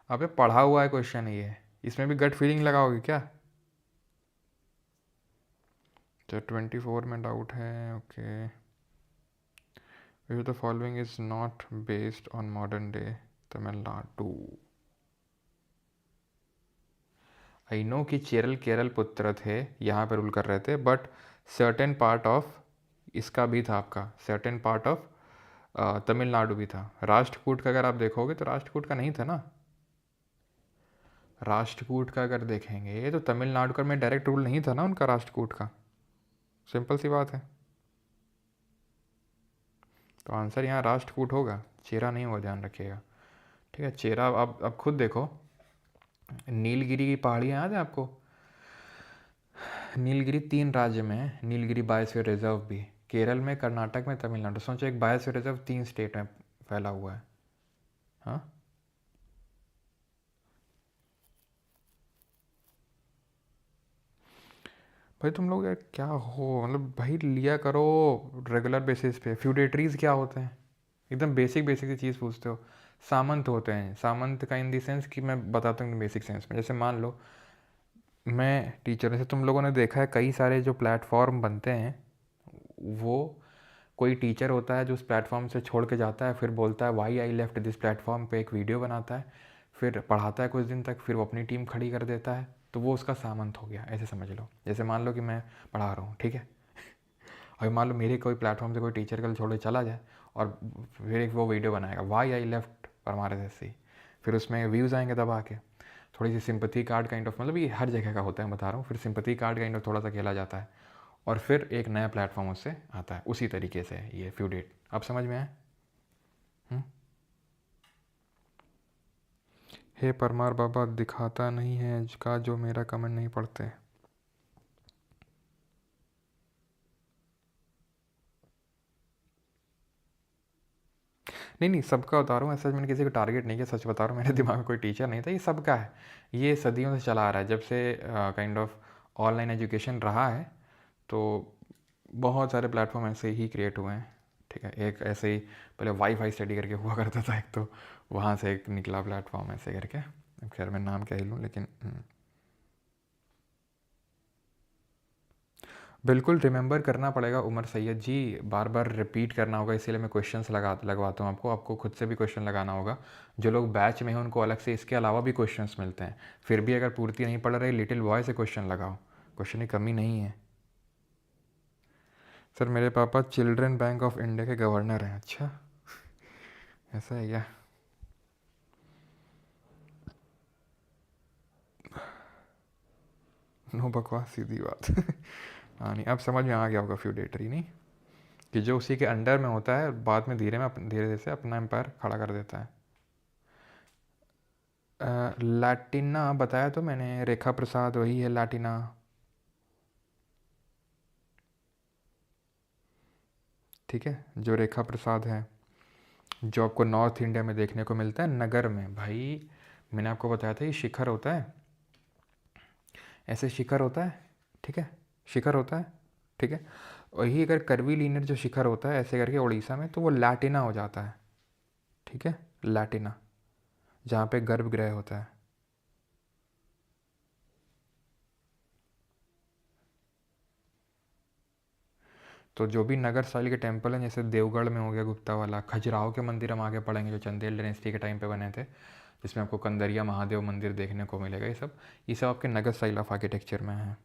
अबे पढ़ा हुआ है क्वेश्चन ये, इसमें भी गट फीलिंग लगाओगे क्या? तो 24 में डाउट है। Okay, the following is not based on modern day Tamil Nadu. I know कि चेरल केरल पुत्र थे, यहाँ पर रूल कर रहे थे, बट सर्टेन पार्ट ऑफ इसका भी था आपका, सर्टेन पार्ट ऑफ तमिलनाडु भी था। राष्ट्रकूट का अगर आप देखोगे तो राष्ट्रकूट का नहीं था ना। राष्ट्रकूट का अगर देखेंगे तो तमिलनाडु का में डायरेक्ट रूल नहीं था ना उनका, राष्ट्रकूट का। सिंपल सी बात है। तो आंसर यहाँ राष्ट्रकूट होगा, चेरा नहीं होगा, ध्यान रखिएगा। ठीक है, चेरा अब खुद देखो, नीलगिरी की पहाड़ियाँ याद है आपको? नीलगिरी 3 राज्य में है, नीलगिरी बायोस्फीयर रिजर्व भी, केरल में, कर्नाटक में, तमिलनाडु। सोचो एक बायोस्फीयर रिजर्व 3 स्टेट में फैला हुआ है। हाँ, भाई तुम लोग यार क्या हो, मतलब भाई लिया करो रेगुलर बेसिस पे। फ्यूडेटरीज क्या होते हैं? एकदम बेसिक बेसिक सी चीज़ पूछते हो। सामंत होते हैं, सामंत का इन दी सेंस कि मैं बताता हूँ बेसिक सेंस में। जैसे मान लो मैं टीचर, जैसे तुम लोगों ने देखा है कई सारे जो प्लेटफॉर्म बनते हैं, वो कोई टीचर होता है जो उस प्लेटफॉर्म से छोड़ के जाता है, फिर बोलता है why I left this platform पे एक वीडियो बनाता है, फिर पढ़ाता है कुछ दिन तक, फिर वो अपनी टीम खड़ी कर देता है, तो वो उसका सामंत हो गया, ऐसे समझ लो। जैसे मान लो कि मैं पढ़ा रहा हूँ, ठीक है, अभी मान लो मेरे कोई प्लेटफॉर्म से कोई टीचर कल छोड़ के चला जाए और फिर एक वो वीडियो बनाएगा वाई आई लेफ्ट परमार ऐसे, फिर उसमें व्यूज़ आएंगे दबा के, थोड़ी सी सिंपथी कार्ड काइंड ऑफ, मतलब ये हर जगह का होता है, मैं बता रहा हूँ। फिर सिंपथी कार्ड काइंड ऑफ थोड़ा सा खेला जाता है, और फिर एक नया प्लेटफॉर्म उससे आता है। उसी तरीके से ये फ्यूडेट, अब समझ में आया? हे परमार बाबा, दिखाता नहीं है का जो मेरा कमेंट नहीं पढ़ते। नहीं नहीं, सबका बता रहा हूँ, ऐसा मैंने किसी को टारगेट नहीं किया, सच बता रहा हूँ, मेरे दिमाग में कोई टीचर नहीं था, ये सबका है। ये सदियों से चला आ रहा है, जब से काइंड ऑफ ऑनलाइन एजुकेशन रहा है, तो बहुत सारे प्लेटफॉर्म ऐसे ही क्रिएट हुए हैं। ठीक है, एक ऐसे ही पहले वाईफाई स्टडी करके हुआ करता था एक, तो वहाँ से एक निकला प्लेटफॉर्म ऐसे करके। अब खैर मैं नाम क्या ही लूँ, लेकिन बिल्कुल रिमेंबर करना पड़ेगा उमर सैयद जी, बार बार रिपीट करना होगा, इसीलिए मैं क्वेश्चंस लगवाता हूँ आपको। आपको खुद से भी क्वेश्चन लगाना होगा। जो लोग बैच में हैं उनको अलग से इसके अलावा भी क्वेश्चंस मिलते हैं। फिर भी अगर पूर्ति नहीं पड़ रही, लिटिल बॉय से क्वेश्चन लगाओ, क्वेश्चन की कमी नहीं है। सर मेरे पापा चिल्ड्रन बैंक ऑफ इंडिया के गवर्नर हैं। अच्छा, ऐसा है क्या? नो बकवास, सीधी बात। हाँ नहीं, अब समझ में आ गया होगा फ्यूडेटरी, नहीं कि जो उसी के अंडर में होता है, बाद में धीरे धीरे से अपना एम्पायर खड़ा कर देता है। लैटिना बताया तो मैंने, रेखा प्रसाद वही है लैटिना। ठीक है, जो रेखा प्रसाद है, जो आपको नॉर्थ इंडिया में देखने को मिलता है नगर में। भाई मैंने आपको बताया था ये शिखर होता है, ऐसे शिखर होता है। ठीक है, शिखर होता है। ठीक है, वही अगर कर्वीलीनियर जो शिखर होता है ऐसे करके उड़ीसा में, तो वो लैटिना हो जाता है। ठीक है, लैटिना, जहाँ पे गर्भगृह होता है। तो जो भी नगर स्टाइल के टेम्पल हैं, जैसे देवगढ़ में हो गया गुप्ता वाला, खजुराहो के मंदिर हम आगे पढ़ेंगे जो चंदेल डायनेस्टी के टाइम पे बने थे, जिसमें आपको कंदरिया महादेव मंदिर देखने को मिलेगा। ये सब आपके नगर स्टाइल ऑफ आर्किटेक्चर में है।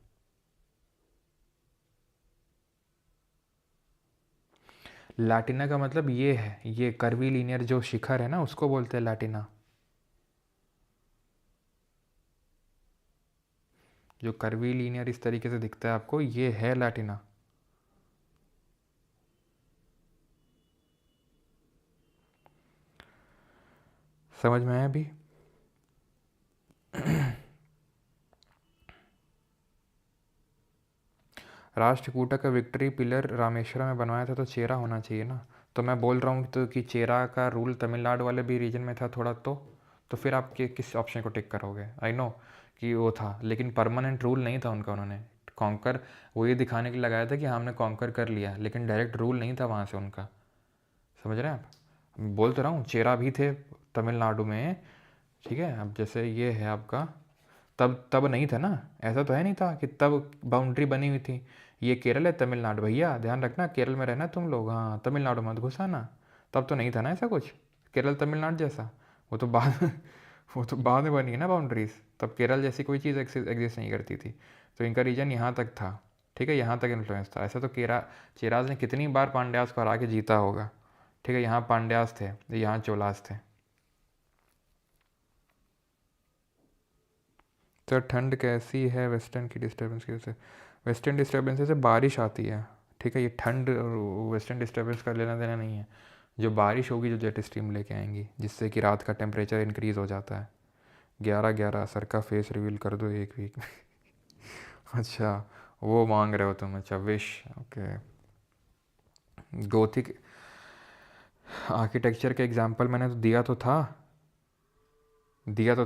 लैटिना का मतलब ये है, ये कर्वी लीनियर जो शिखर है ना उसको बोलते हैं लैटिना। जो कर्वी लीनियर इस तरीके से दिखता है आपको, ये है लैटिना। समझ में आया अभी? राष्ट्रकूटा का विक्ट्री पिलर रामेश्वरम में बनवाया था तो चेरा होना चाहिए ना। तो मैं बोल रहा हूँ तो कि चेरा का रूल तमिलनाडु वाले भी रीजन में था थोड़ा, तो फिर आप किस ऑप्शन को टिक करोगे? आई नो कि वो था, लेकिन परमानेंट रूल नहीं था उनका। उन्होंने कॉन्कर वो ये दिखाने के लिए लगाया था कि हाँ, हमने कॉन्कर कर लिया, लेकिन डायरेक्ट रूल नहीं था वहाँ से उनका। समझ रहे हैं आप? बोल तो रहा हूँ, चेरा भी थे तमिलनाडु में। ठीक है, अब जैसे ये है आपका, तब तब नहीं था ना, ऐसा तो है नहीं था कि तब बाउंड्री बनी हुई थी। ये केरल है, तमिलनाडु, भैया ध्यान रखना, केरल में रहना तुम लोग, हाँ तमिलनाडु मत घुसाना। तब तो नहीं था ना ऐसा कुछ, केरल तमिलनाडु जैसा। वो तो बाद वो तो बाद में बनी है ना बाउंड्रीज, तब केरल जैसी कोई चीज़ एग्जिस्ट नहीं करती थी। तो इनका रीजन यहाँ तक था। ठीक है, यहाँ तक इन्फ्लुएंस था। ऐसा तो चेराज ने कितनी बार पांड्यास को हरा के जीता होगा। ठीक है, यहाँ पांड्यास थे, यहाँ चोलास थे। तो ठंड कैसी है वेस्टर्न की डिस्टर्बेंस की वजह से? वेस्टर्न डिस्टर्बेंस से बारिश आती है। ठीक है, ये ठंड और वेस्टर्न डिस्टर्बेंस का लेना देना नहीं है। जो बारिश होगी, जो जेट स्ट्रीम लेके आएंगी, जिससे कि रात का टेम्परेचर इंक्रीज़ हो जाता है। 11/11 सर का फेस रिवील कर दो 1 वीक में। अच्छा, वो मांग रहे हो तुम? अच्छा, विश, ओके। गोथिक आर्किटेक्चर के एग्जाम्पल मैंने तो दिया तो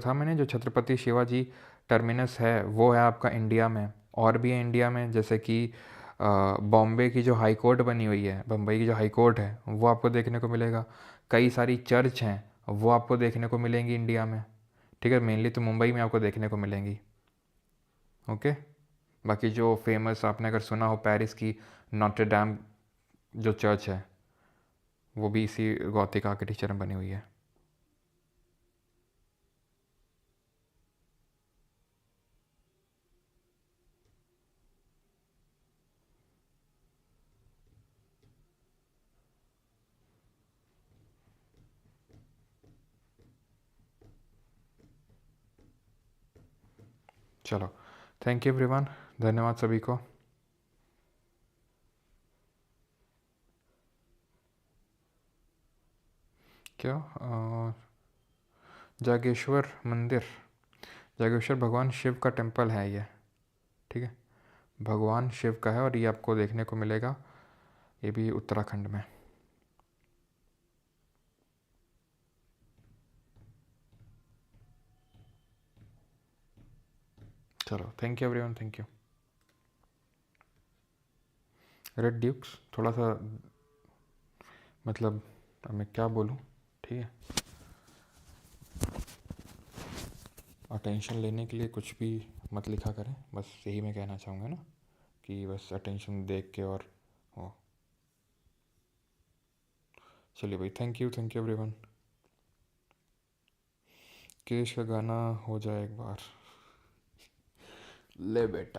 था मैंने। जो छत्रपति शिवाजी टर्मिनस है वो है आपका इंडिया में। और भी है इंडिया में, जैसे कि बॉम्बे की जो हाई कोर्ट बनी हुई है, बम्बई की जो हाई कोर्ट है, वो आपको देखने को मिलेगा। कई सारी चर्च हैं, वो आपको देखने को मिलेंगी इंडिया में। ठीक है, मेनली तो मुंबई में आपको देखने को मिलेंगी। ओके। बाकी जो फेमस आपने अगर सुना हो, पेरिस की नॉटर डैम जो चर्च है, वो भी इसी गॉथिक आर्किटेक्चर में बनी हुई है। चलो, थैंक यू एवरीवन, धन्यवाद सभी को। क्या? जागेश्वर मंदिर, जागेश्वर भगवान शिव का टेम्पल है ये। ठीक है, भगवान शिव का है, और ये आपको देखने को मिलेगा, ये भी उत्तराखंड में। चलो, thank you everyone, thank you. Reduce थोड़ा सा, मतलब अब मैं क्या बोलूँ। ठीक है, अटेंशन लेने के लिए कुछ भी मत लिखा करें, बस यही मैं कहना चाहूँगा ना, कि बस अटेंशन देख के और हो। चलिए भाई, थैंक यू एवरीवन। केश का गाना हो जाए एक बार, ले बेटा।